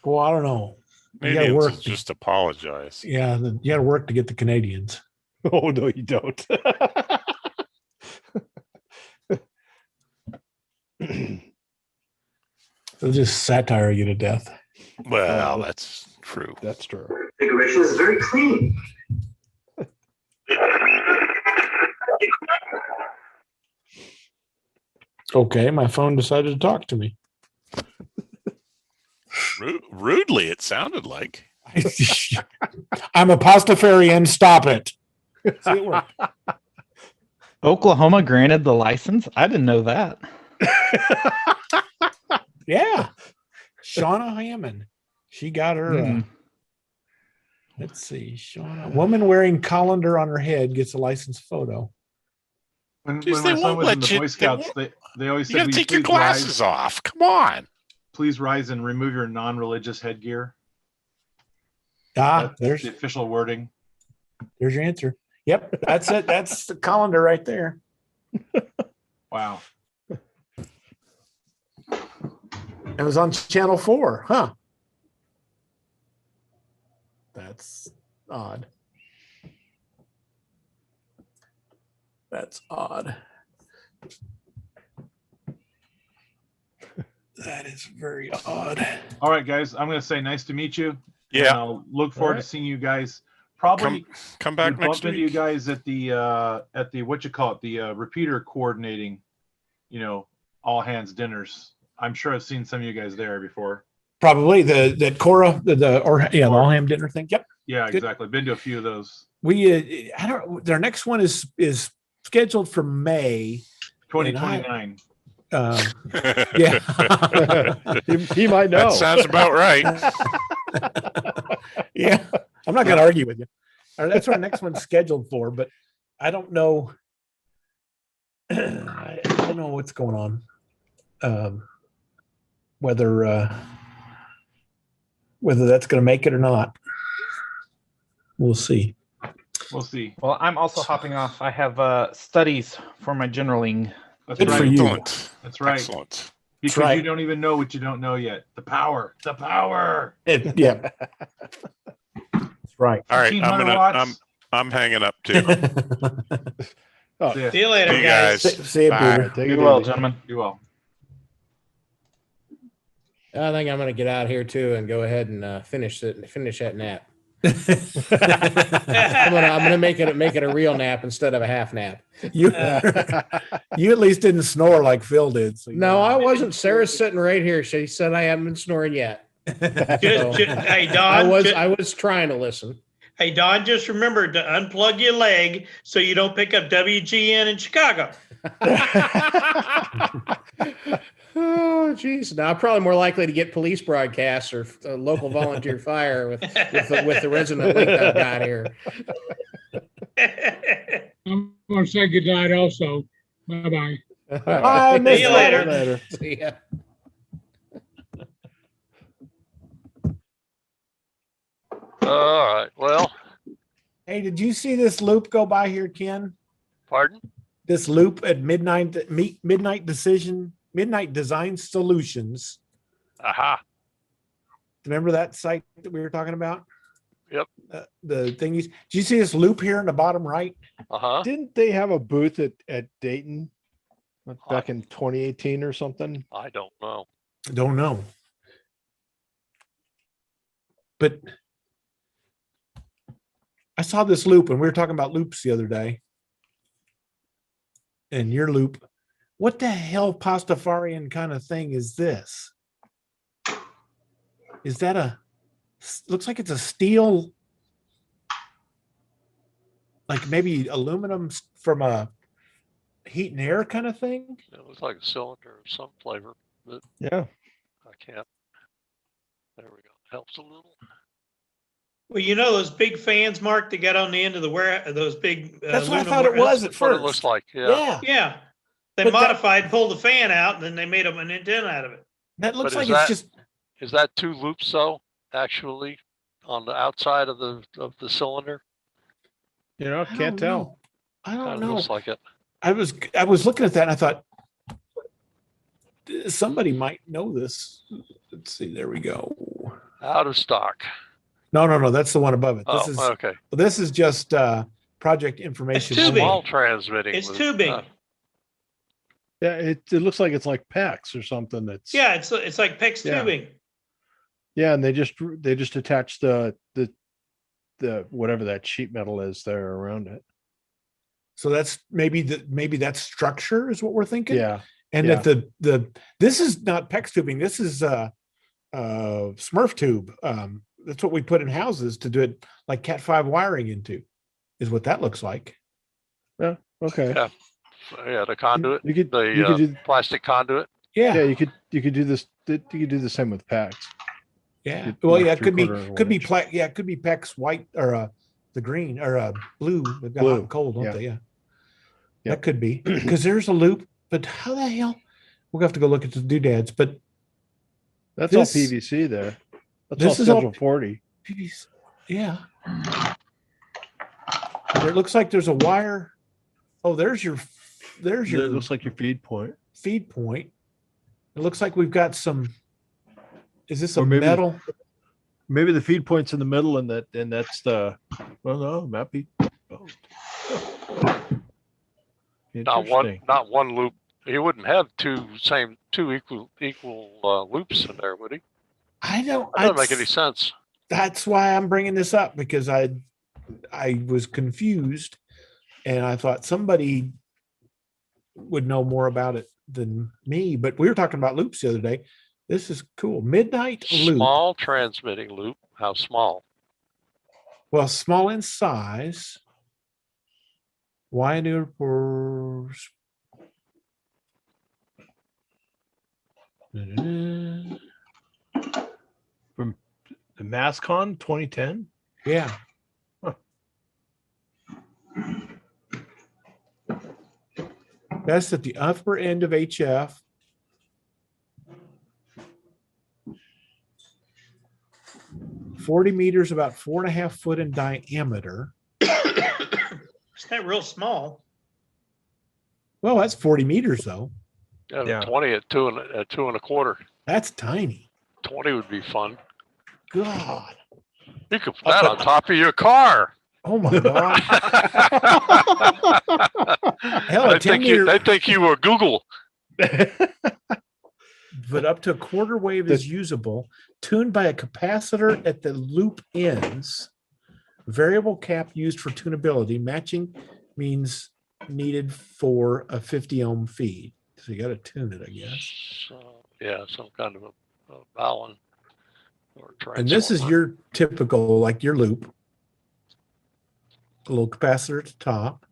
Well, I don't know. You gotta Canadians work. will just apologize. Yeah, you got to work to get the Canadians. Oh no, you don't. They'll just satire you to death. Well, that's true. That's true. Configuration is very clean. Okay, my phone decided to talk to me. Rudely, it sounded like. I'm a Pastafarian. Stop it. See, it worked. Oklahoma granted the license. I didn't know that. Yeah, Shauna Hammond. She got her. Let's see, Shauna. Woman wearing colander on her head gets a licensed photo. When my son was in the Boy Scouts, they always said, You got to take your glasses off. Come on. Please rise and remove your non-religious headgear. There's the official wording. There's your answer. Yep, that's it. That's the colander right there. Wow. It was on Channel 4, huh? That's odd. That's odd. That is very odd. All right, guys. I'm going to say nice to meet you. Yeah. And I'll look forward to seeing you guys. Probably come back next into week. you guys at the what you call it, the repeater coordinating, all hands dinners. I'm sure I've seen some of you guys there before. Probably the Cora, the all ham dinner thing. Yep. Yeah, Good. exactly. Been to a few of those. We their next one is scheduled for May 2029. Yeah. he might know. That sounds about right. Yeah. I'm not going to argue with you. That's what our next one's scheduled for, but I don't know. I don't know what's going on. Whether that's going to make it or not. We'll see. We'll see. Well, I'm also hopping off. I have studies for my journaling. That's Good right. for you. That's right. Excellent. Because right. you don't even know what you don't know yet. The power. The power. Yeah. That's right. All right. 1500 watts. I'm hanging up too. See you later, See you guys. guys. See you, Bye. Peter. Be well, gentlemen. Be well. I think I'm going to get out here too and go ahead and finish that nap. I'm gonna make it a real nap instead of a half nap. You you at least didn't snore like Phil did. So No, I wasn't. Sarah's sitting right here. She said I haven't been snoring yet. Hey, Don. I was trying to listen. Hey, Don, just remember to unplug your leg so you don't pick up WGN in Chicago. Oh, geez. Now I'm probably more likely to get police broadcasts or local volunteer fire with the resident link I've got here. I'm going to say good night also. Bye-bye. Bye. See you later. See ya. All right. Well, Hey, did you see this loop go by here, Ken? pardon? This loop at Midnight Design Solutions. Aha. Remember that site that we were talking about? Yep. The thing did you see this loop here in the bottom right? Uh-huh. Didn't they have a booth at Dayton back in 2018 or something? I don't know. Don't know. But I saw this loop, and we were talking about loops the other day. And your loop, what the hell Pastafarian kind of thing is this? Is that looks like it's a steel, like maybe aluminum from a heat and air kind of thing? It looks like a cylinder of some flavor, but Yeah. I can't. There we go. Helps a little. Well, you know those big fans, Mark, that got on the end of the those big. That's what I aluminum thought it was at That's what it first. looks like. Yeah. Yeah. They But modified, pulled the fan out, and then they made them an antenna out of it. That looks But like is it's just Is that two loops though? Actually, on the outside of the cylinder. You know, can't tell. I don't Kinda know. looks like it. I was looking at that and I thought somebody might know this. Let's see. There we go. Out of stock. No. That's the one above it. This Oh, is okay. This is just project information. It's tubing. Small transmitting. It's with- tubing. Yeah, it looks like it's like PAX or something. That's Yeah, it's like PEX Yeah. tubing. yeah, and they just attach the whatever that sheet metal is there around it. So that's maybe that structure is what we're thinking. Yeah, And yeah. that the this is not PEX tubing. This is Smurf tube. That's what we put in houses to do it like Cat 5 wiring into, is what that looks like. Yeah. Okay. Yeah. Yeah, the conduit. You could the do plastic conduit. Yeah. yeah. You could do this. You could do the same with PAX. Yeah. Could Well, do yeah, it could be 3/4 inch. it could be PEX white or the green or blue. They've got hot Blue, and cold, don't yeah. they? Yeah. Yep. That could be because there's a loop, but how the hell? We'll have to go look at the doodads, but That's this- all PVC there. That's this all is all Schedule 40. PVC. Yeah. It looks like there's a wire. Oh, there's your It looks like your feed point. feed point. It looks like we've got some. Is this a Or maybe- metal? Maybe the feed point's in the middle, and that's the. Well, no, it might be. Not one loop. He wouldn't have two equal loops in there, would he? I don't. That doesn't make any sense. That's why I'm bringing this up because I was confused, and I thought somebody would know more about it than me. But we were talking about loops the other day. This is cool. Midnight loop. Small transmitting loop. How small? Well, small in size. Wider for. From the MassCon 2010. Yeah. Huh. That's at the upper end of HF. $40 about 4.5 foot in diameter. It's not real small. Well, that's 40 meters though. Yeah. 20 at 2.25. That's tiny. 20 would be fun. God. You could put that on top of your car. Oh my God. Hell, a 10 meter. They think you were Google. But up to a quarter wave is usable, tuned by a capacitor at the loop ends. Variable cap used for tunability. Matching means needed for a 50 ohm feed. So you got to tune it, I guess. So, yeah, some kind of a balun or And this is transformer. your typical, like your loop. A little capacitor at the top.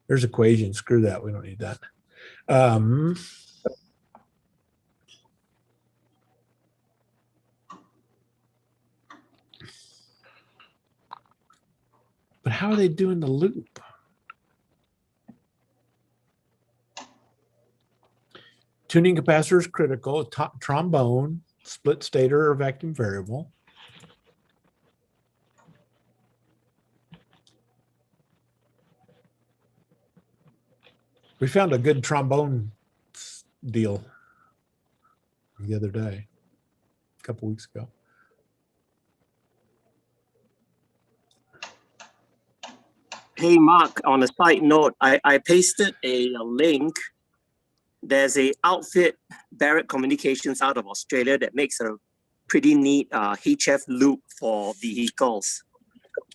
There's equation. Screw that. We don't need that. But how are they doing the loop? Tuning capacitor is critical. Trombone, split stator, or vacuum variable. We found a good trombone deal the other day, a couple weeks ago. Hey, Mark, on a side note, I pasted a link. There's a outfit, Barrett Communications out of Australia, that makes a pretty neat HF loop for vehicles.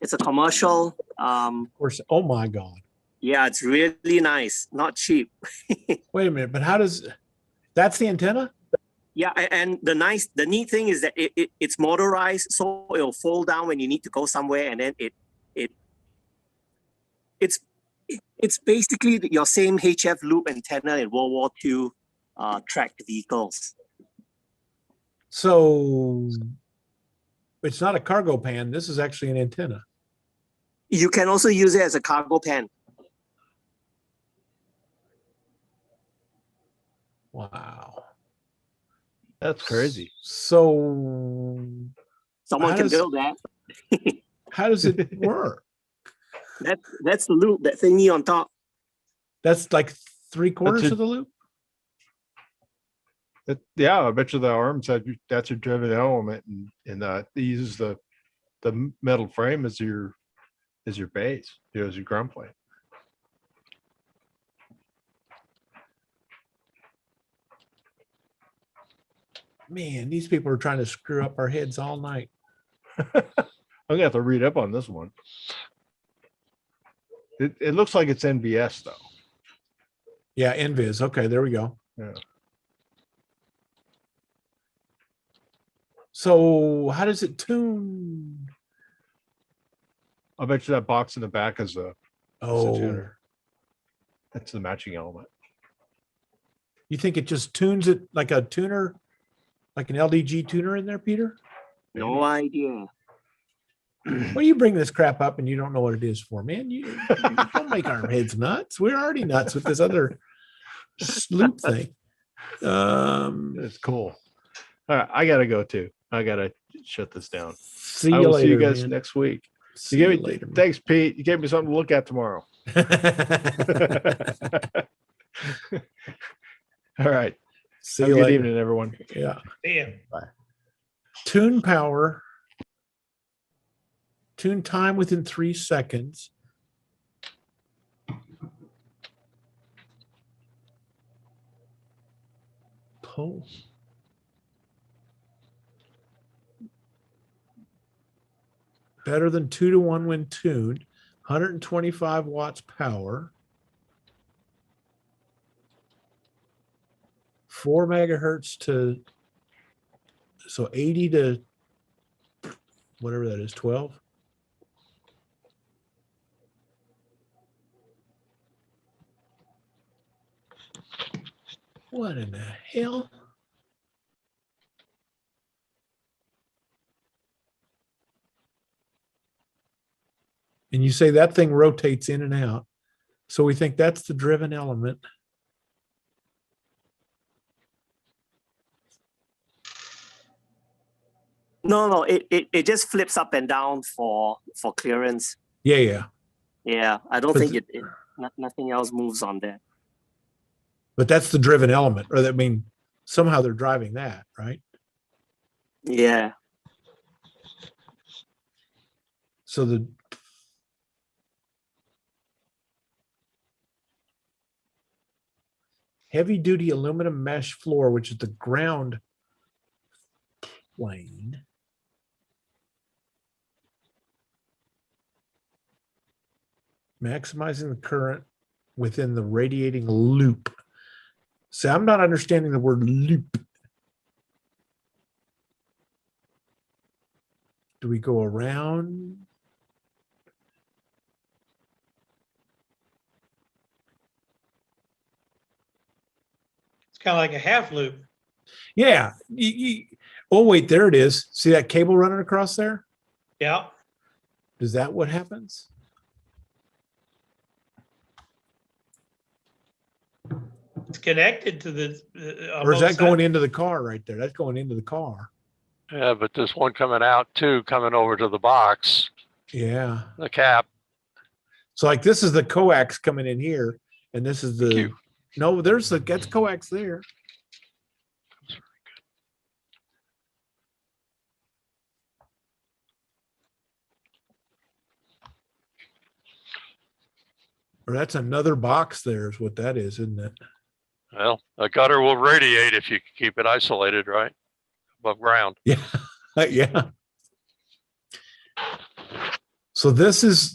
It's a commercial. Of course, oh my God. Yeah, it's really nice, not cheap. Wait a minute, but how does, that's the antenna? Yeah, and the neat thing is that it's motorized, so it'll fold down when you need to go somewhere, and then it's basically your same HF loop antenna in World War II tracked vehicles. So it's not a cargo pan. This is actually an antenna. You can also use it as a cargo pan. Wow. That's crazy. So someone can build that. How does it work? That's the loop, that thingy on top. That's like 3/4 of the loop? Yeah, I bet you the arms that's your driven element, and it uses the metal frame as your base, as your ground plate. Man, these people are trying to screw up our heads all night. I'm gonna have to read up on this one. It looks like it's NVS though. Yeah, NVIS. Okay, there we go. Yeah. So how does it tune? I bet you that box in the back is a tuner. That's the matching element. You think it just tunes it like a tuner, like an LDG tuner in there, Peter? No idea. Well, you bring this crap up and you don't know what it is for, man. You don't make our heads nuts. We're already nuts with this other loop thing. It's cool. All right, I gotta go too. I gotta shut this down. See I you will later, see you guys man. next week. See you you gave me, later, man. Thanks, Pete. You gave me something to look at tomorrow. All right. See Have you a good later. evening, everyone. Yeah. Yeah. Bye. Tune power. Tune time within 3 seconds. Pull. Better than 2-to-1 when tuned. 125 watts power. 4 megahertz to, so 80 to whatever that is, 12. What in the hell? And you say that thing rotates in and out. So we think that's the driven element. No, it just flips up and down for clearance. Yeah. Yeah, I don't But think nothing else moves on there. But that's the driven element, or that mean somehow they're driving that, right? Yeah. So the heavy duty aluminum mesh floor, which is the ground explain. Maximizing the current within the radiating loop. See, I'm not understanding the word loop. Do we go around? It's kind of like a half loop. Yeah. Oh, wait, there it is. See that cable running across there? Yeah. Is that what happens? It's connected to the. Or is that going into the car right there? That's going into the car. Yeah, but there's one coming out too, coming over to the box, Yeah. the cap. So like this is the coax coming in here, and this is the no, that's coax there. Or that's another box there is what that is, isn't it? Well, a gutter will radiate if you keep it isolated, right? Above ground. Yeah. Yeah. So this is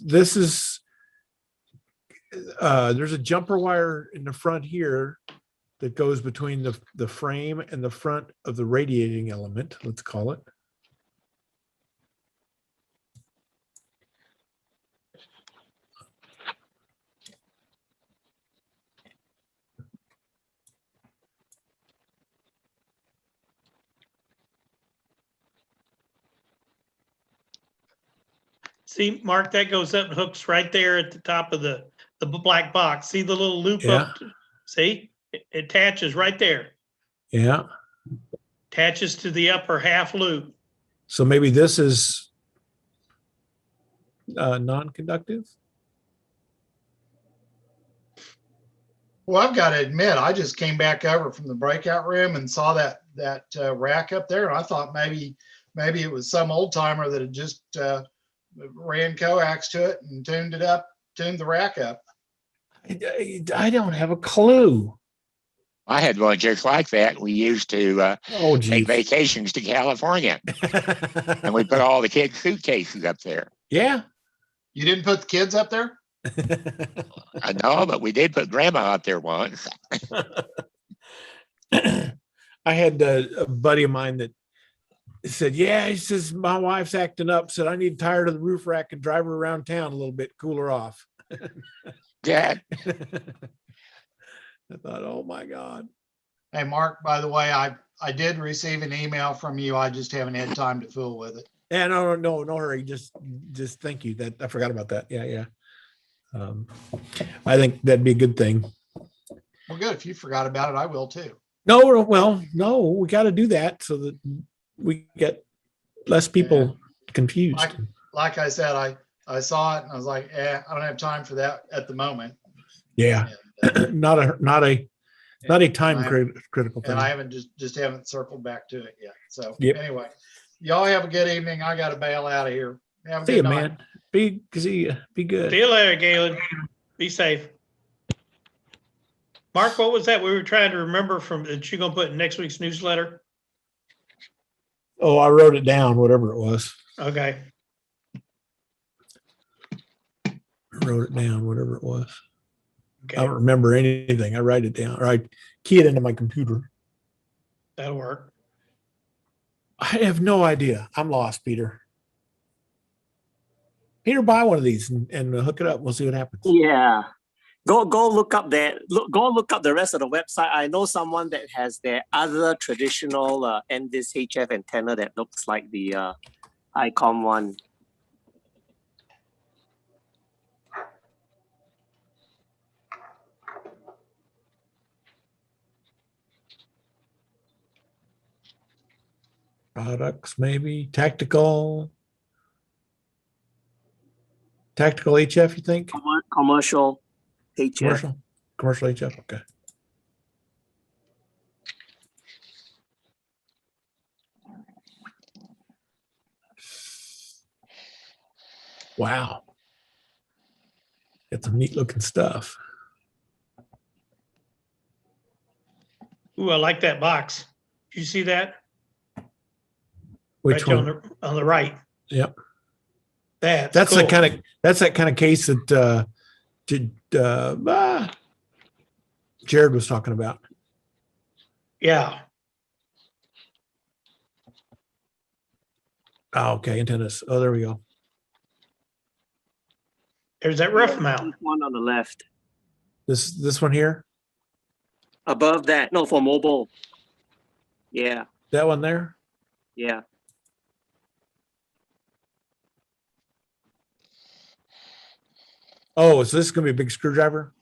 there's a jumper wire in the front here that goes between the frame and the front of the radiating element, let's call it. See, Mark, that goes up and hooks right there at the top of the black box. See the little loop up? See? It attaches right there. Yeah. Attaches to the upper half loop. So maybe this is non-conductive? Well, I've got to admit, I just came back over from the breakout room and saw that rack up there, and I thought maybe it was some old timer that had just ran coax to it and tuned the rack up. I don't have a clue. I had one just like that. We used to take vacations to California, and we put all the kids' suitcases up there. Yeah. You didn't put the kids up there? No, but we did put grandma up there once. I had a buddy of mine that said, yeah, he says, my wife's acting up, said, I need tired of the roof rack and drive her around town a little bit, cool her off. Yeah. I thought, oh my God. Hey, Mark, by the way, I did receive an email from you. I just haven't had time to fool with it. Yeah, no hurry. Just thank you. That I forgot about that. Yeah. I think that'd be a good thing. Well, good. If you forgot about it, I will too. No, we got to do that so that we get less people confused. Like I said, I saw it and I was like, I don't have time for that at the moment. Yeah. And, not a time critical thing. And I haven't just haven't circled back to it yet. So Anyway, y'all have a good evening. I got to bail out of here. Have a see good you, night. man. Be good. See you later, Galen. Be safe. Mark, what was that we were trying to remember from that you're gonna put in next week's newsletter? Oh, I wrote it down, whatever it was. Okay. I wrote it down, whatever it was. Okay. I don't remember anything. I write it down or I key it into my computer. That'll work. I have no idea. I'm lost, Peter. Peter, buy one of these and hook it up. We'll see what happens. Yeah. Go look up that. Go look up the rest of the website. I know someone that has their other traditional NVIS HF antenna that looks like the ICOM one. Products, maybe tactical HF. You think commercial HF? Commercial HF. Okay. Wow. Got some neat looking stuff. Ooh, I like that box. Did you see that? Which right one? on the right. Yep. That's that cool. kind of case that Jarod was talking about. Yeah. Oh, okay, antennas. Oh, there we go. There's that roof mount. One on the left. This one here. Above that, no, for mobile. Yeah, That one there. yeah. Oh, is this gonna be a big screwdriver?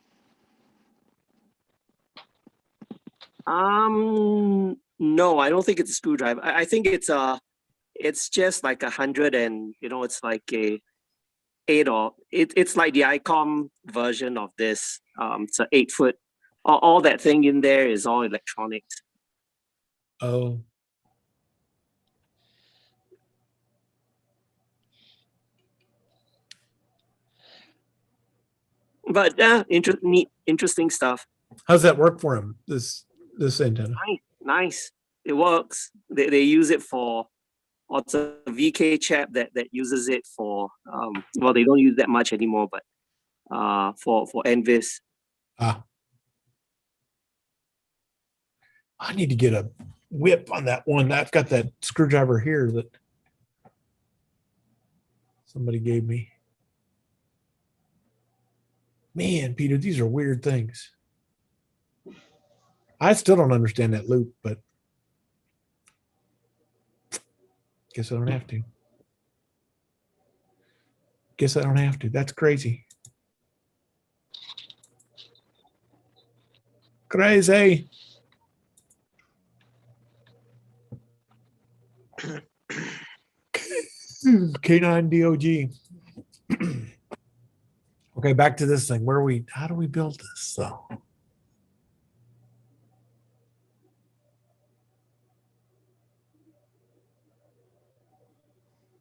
No, I don't think it's a screwdriver. I think it's just like 100, and it's like a 8, or it's like the ICOM version of this. It's an 8-foot. All that thing in there is all electronics. Oh. But neat, interesting stuff. How's that work for him? This antenna. Nice. It works. They use it for. It's a VK chap that uses it for. Well, they don't use that much anymore, but for NVIS. I need to get a whip on that one. I've got that screwdriver here that somebody gave me. Man, Peter, these are weird things. I still don't understand that loop, but guess I don't have to. Guess I don't have to. That's crazy. Crazy. K9 DOG. Okay, back to this thing. How do we build this though?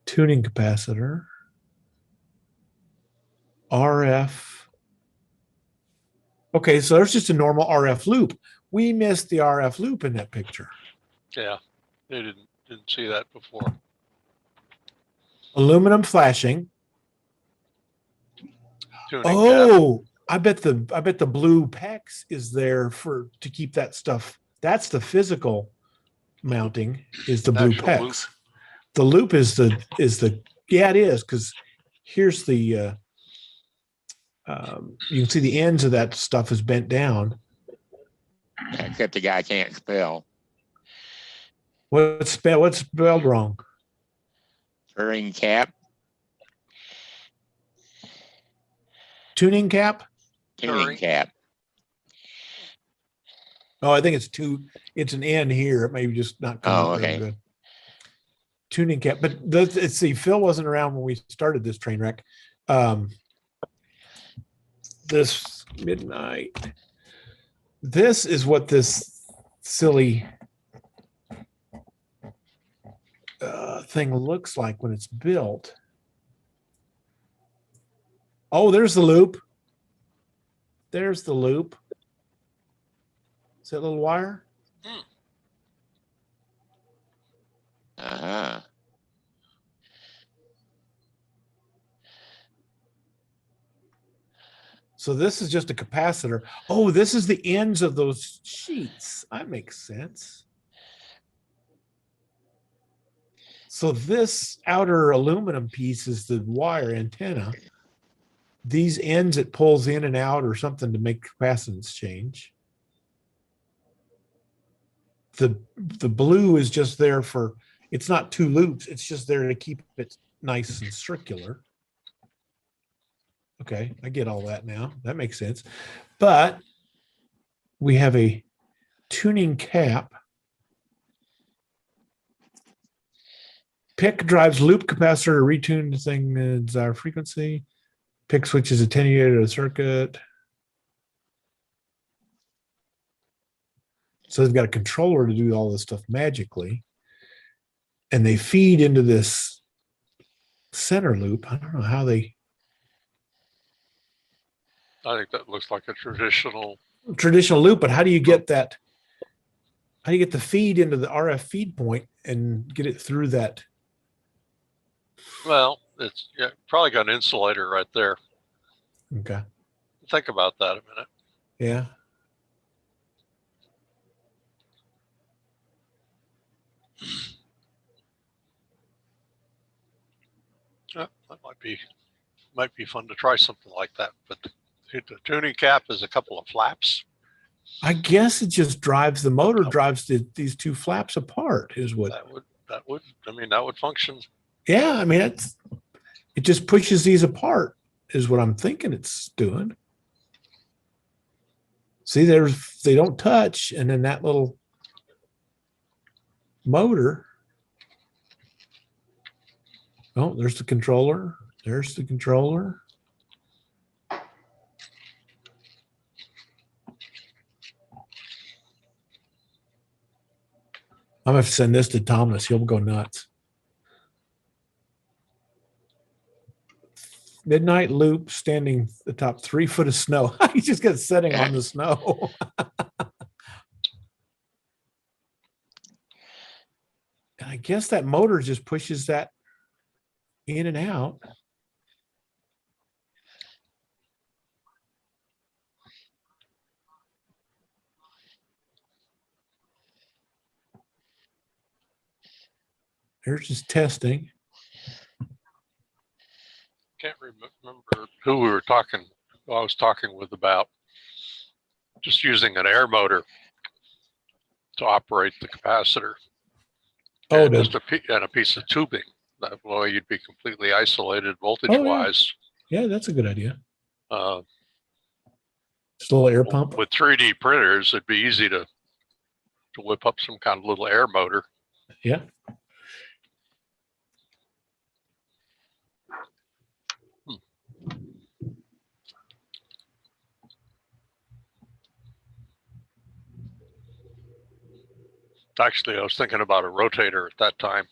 Tuning capacitor. RF. Okay, so there's just a normal RF loop. We missed the RF loop in that picture. Yeah, they didn't see that before. Aluminum flashing. Tuning Oh, cap. I bet the blue PEX is there to keep that stuff. That's the physical mounting is the blue Actual PEX. loop. The loop is the yeah, it is, because here's the you can see the ends of that stuff is bent down. Except the guy can't spell. What's spelled wrong? Turing cap. Tuning cap? Turing cap. Oh, I think it's an N here. It may just not come out real good. Tuning cap. But let's see, Phil wasn't around when we started this train wreck. This midnight. This is what this silly thing looks like when it's built. Oh, there's the loop. There's the loop. Is that little wire? Uh-huh. So this is just a capacitor. Oh, this is the ends of those sheets. That makes sense. So this outer aluminum piece is the wire antenna. These ends it pulls in and out or something to make capacitance change. The blue is just there for, it's not two loops. It's just there to keep it nice and circular. Okay, I get all that now. That makes sense. But we have a tuning cap. PIC drives loop capacitor to retune the thing desired frequency. PIC switches attenuated to the circuit. So they've got a controller to do all this stuff magically. And they feed into this center loop. I don't know how they... I think that looks like a traditional loop, but how do you get that? How do you get the feed into the RF feed point and get it through that Well, it's probably got an insulator right there. Okay. Think about that a minute. Yeah. Yeah, that might be fun to try something like that. But the tuning cap is a couple of flaps. I guess it just drives the motor, drives these two flaps apart is what. That would function. Yeah, I mean, it just pushes these apart is what I'm thinking it's doing. See, they don't touch, and then that little motor. Oh, there's the controller. There's the controller. I'm going to send this to Thomas. He'll go nuts. Midnight loop standing atop 3 foot of snow. He just got setting on the snow. And I guess that motor just pushes that in and out. There's just testing. Can't remember who we were talking. Who I was talking with about just using an air motor to operate the capacitor. Oh, and just a piece of tubing. That way you'd be completely isolated voltage-wise. Yeah, that's a good idea. Just a little air pump. With 3D printers, it'd be easy to whip up some kind of little air motor. Yeah. Actually, I was thinking about a rotator at that time.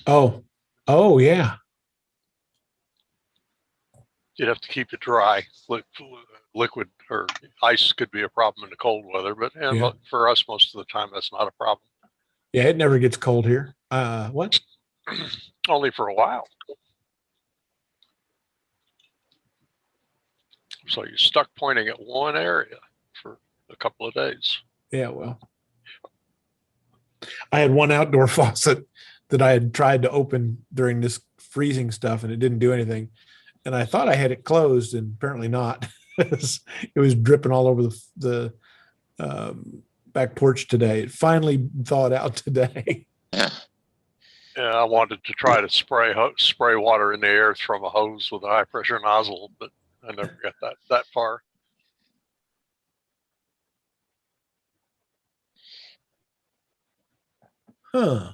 Oh, yeah. You'd have to keep it dry. Liquid or ice could be a problem in the cold weather, but for us, most of the time, that's not a problem. Yeah, it never gets cold here. What? Only for a while. So you're stuck pointing at one area for a couple of days. Yeah, well. I had one outdoor faucet that I had tried to open during this freezing stuff, and it didn't do anything. And I thought I had it closed, and apparently not. It was dripping all over the back porch today. It finally thawed out today. Yeah, I wanted to try to spray water in the air from a hose with a high pressure nozzle, but I never got that far. Huh.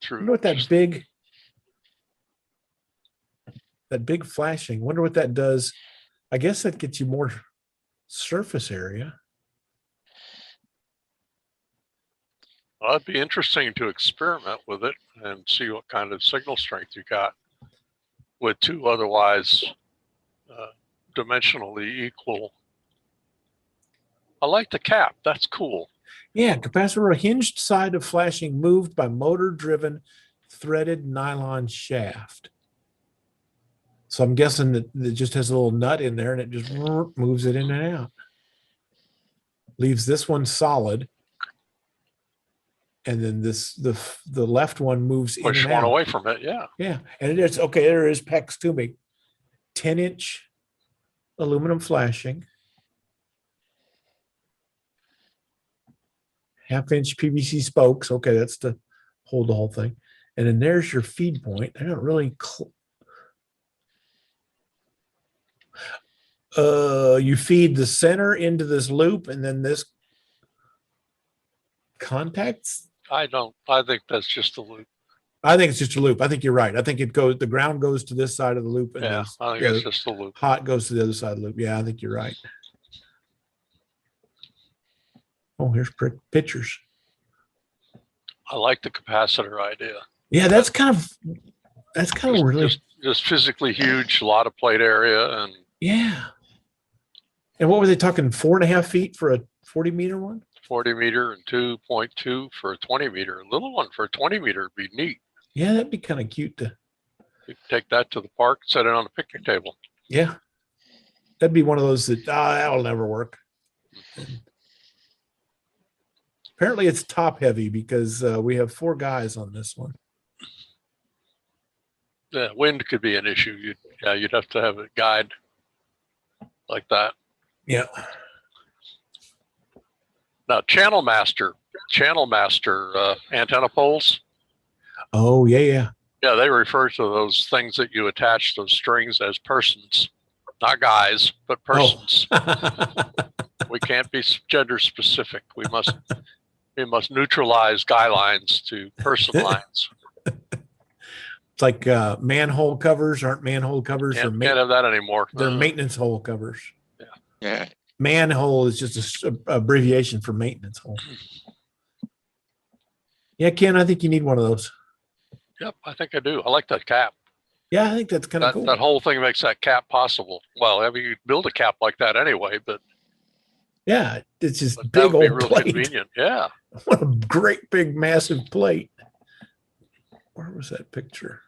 True. Wonder what that big flashing. Wonder what that does. I guess that gets you more surface area. Well, it'd be interesting to experiment with it and see what kind of signal strength you got with two otherwise dimensionally equal. I like the cap. That's cool. Yeah, capacitor hinged side of flashing moved by motor-driven threaded nylon shaft. So I'm guessing that it just has a little nut in there and it just moves it in and out. Leaves this one solid. And then the left one moves in and out. Push one away from it, yeah. Yeah, and it is, okay, there is pecs to me. 10-inch aluminum flashing. 1/2-inch PVC spokes. Okay, that's to hold the whole thing. And then there's your feed point. They're not really you feed the center into this loop and then this contacts. I think that's just a loop. I think it's just a loop. I think you're right. I think the ground goes to this side of the loop. And yeah, I think it's just a loop. Hot goes to the other side of the loop. Yeah, I think you're right. Oh, here's pictures. I like the capacitor idea. Yeah, that's kind of really just physically huge, a lot of plate area, and yeah. And what were they talking? 4.5 feet for a 40 meter one? 40 meter and 2.2 for a 20 meter. A little one for a 20 meter would be neat. Yeah, that'd be kind of cute to You take that to the park, set it on a picnic table. Yeah. That'd be one of those that that'll never work. Apparently it's top heavy because we have 4 guys on this one. Yeah, wind could be an issue. You'd have to have a guide like that. Yeah. Now, Channel Master antenna poles. Oh, yeah. Yeah, they refer to those things that you attach those strings as persons, not guys, but persons. We can't be gender specific. We must neutralize guy lines to person lines. It's like manhole covers aren't manhole covers. Can't have that anymore. They're maintenance hole covers. Yeah. Manhole is just an abbreviation for maintenance hole. Yeah, Ken, I think you need one of those. Yep, I think I do. I like that cap. Yeah, I think that's kind of cool. That whole thing makes that cap possible. Well, I mean, you build a cap like that anyway, but yeah, it's just that big would be old real plate. convenient. Yeah. What a great big massive plate. Where was that picture?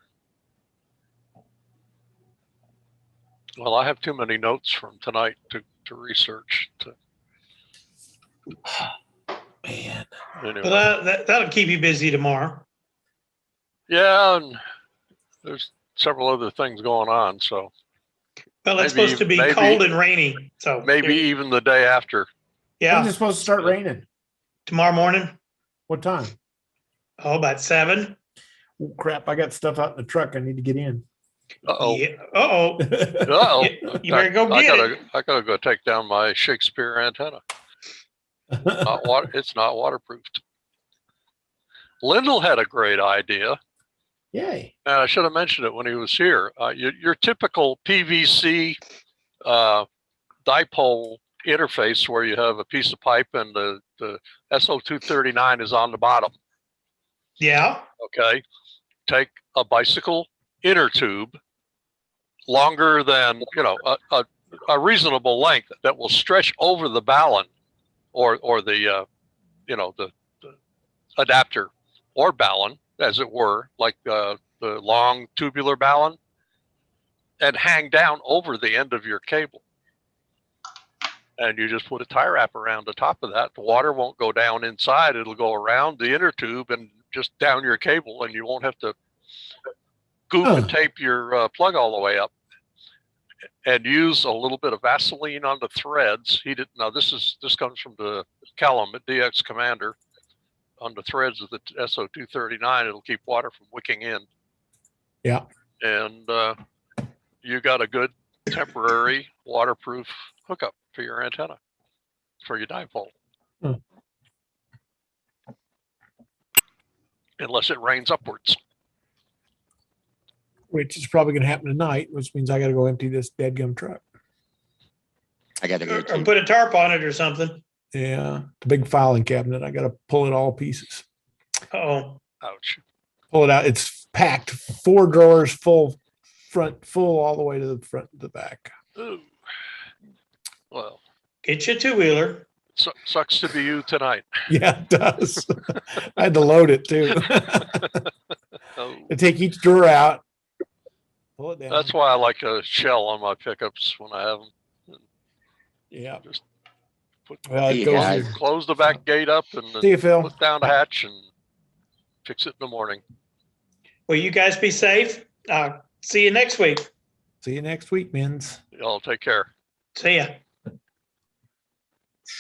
Well, I have too many notes from tonight to research. Man. Anyway. Well, that'll keep you busy tomorrow. Yeah, and there's several other things going on. So. Well, it's supposed to be cold and rainy. So maybe even the day after. Yeah. When's it supposed to start raining? Tomorrow morning. What time? Oh, about 7. Oh, crap. I got stuff out in the truck. I need to get in. Uh-oh. Yeah. Uh-oh. Uh-oh. You better go get it. I gotta go take down my Shakespeare antenna. It's not waterproofed. Lyndall had a great idea. Yay. And I should have mentioned it when he was here. Your typical PVC dipole interface where you have a piece of pipe and the SO239 is on the bottom. Yeah. Okay. Take a bicycle inner tube longer than, a reasonable length that will stretch over the ballon or the adapter or ballon, as it were, like the long tubular ballon, and hang down over the end of your cable. And you just put a tie wrap around the top of that. The water won't go down inside. It'll go around the inner tube and just down your cable, and you won't have to goop and tape your plug all the way up. And use a little bit of Vaseline on the threads. Now this comes from the Callum at DX Commander. On the threads of the SO239, it'll keep water from wicking in. Yeah. And you got a good temporary waterproof hookup for your antenna, for your dipole. Unless it rains upwards. Which is probably going to happen tonight, which means I got to go empty this deadgum truck. I got to go Or put a tarp on it or something. Yeah, the big filing cabinet. I got to pull it all pieces. Oh, ouch! Pull it out. It's packed. 4 drawers full, front full all the way to the front to the back. Ooh. Well, get you a 2-wheeler. Sucks to be you tonight. Yeah, it does. I had to load it too. I take each drawer out. Pull it down. That's why I like a shell on my pickups when I have them. Yeah. Just close the back gate up and See you, Phil. put down the hatch and fix it in the morning. Well, you guys be safe. See you next week. See you next week, Mins. Y'all take care. See ya.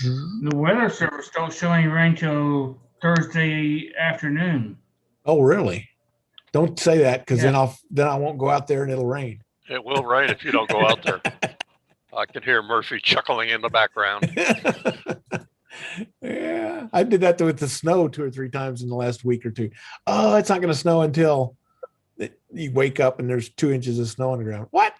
The weather service don't show any rain till Thursday afternoon. Oh, really? Don't say that because then I won't go out there and it'll rain. It will rain if you don't go out there. I can hear Murphy chuckling in the background. Yeah, I did that with the snow 2 or 3 times in the last week or 2. Oh, it's not going to snow until you wake up and there's 2 inches of snow on the ground. What?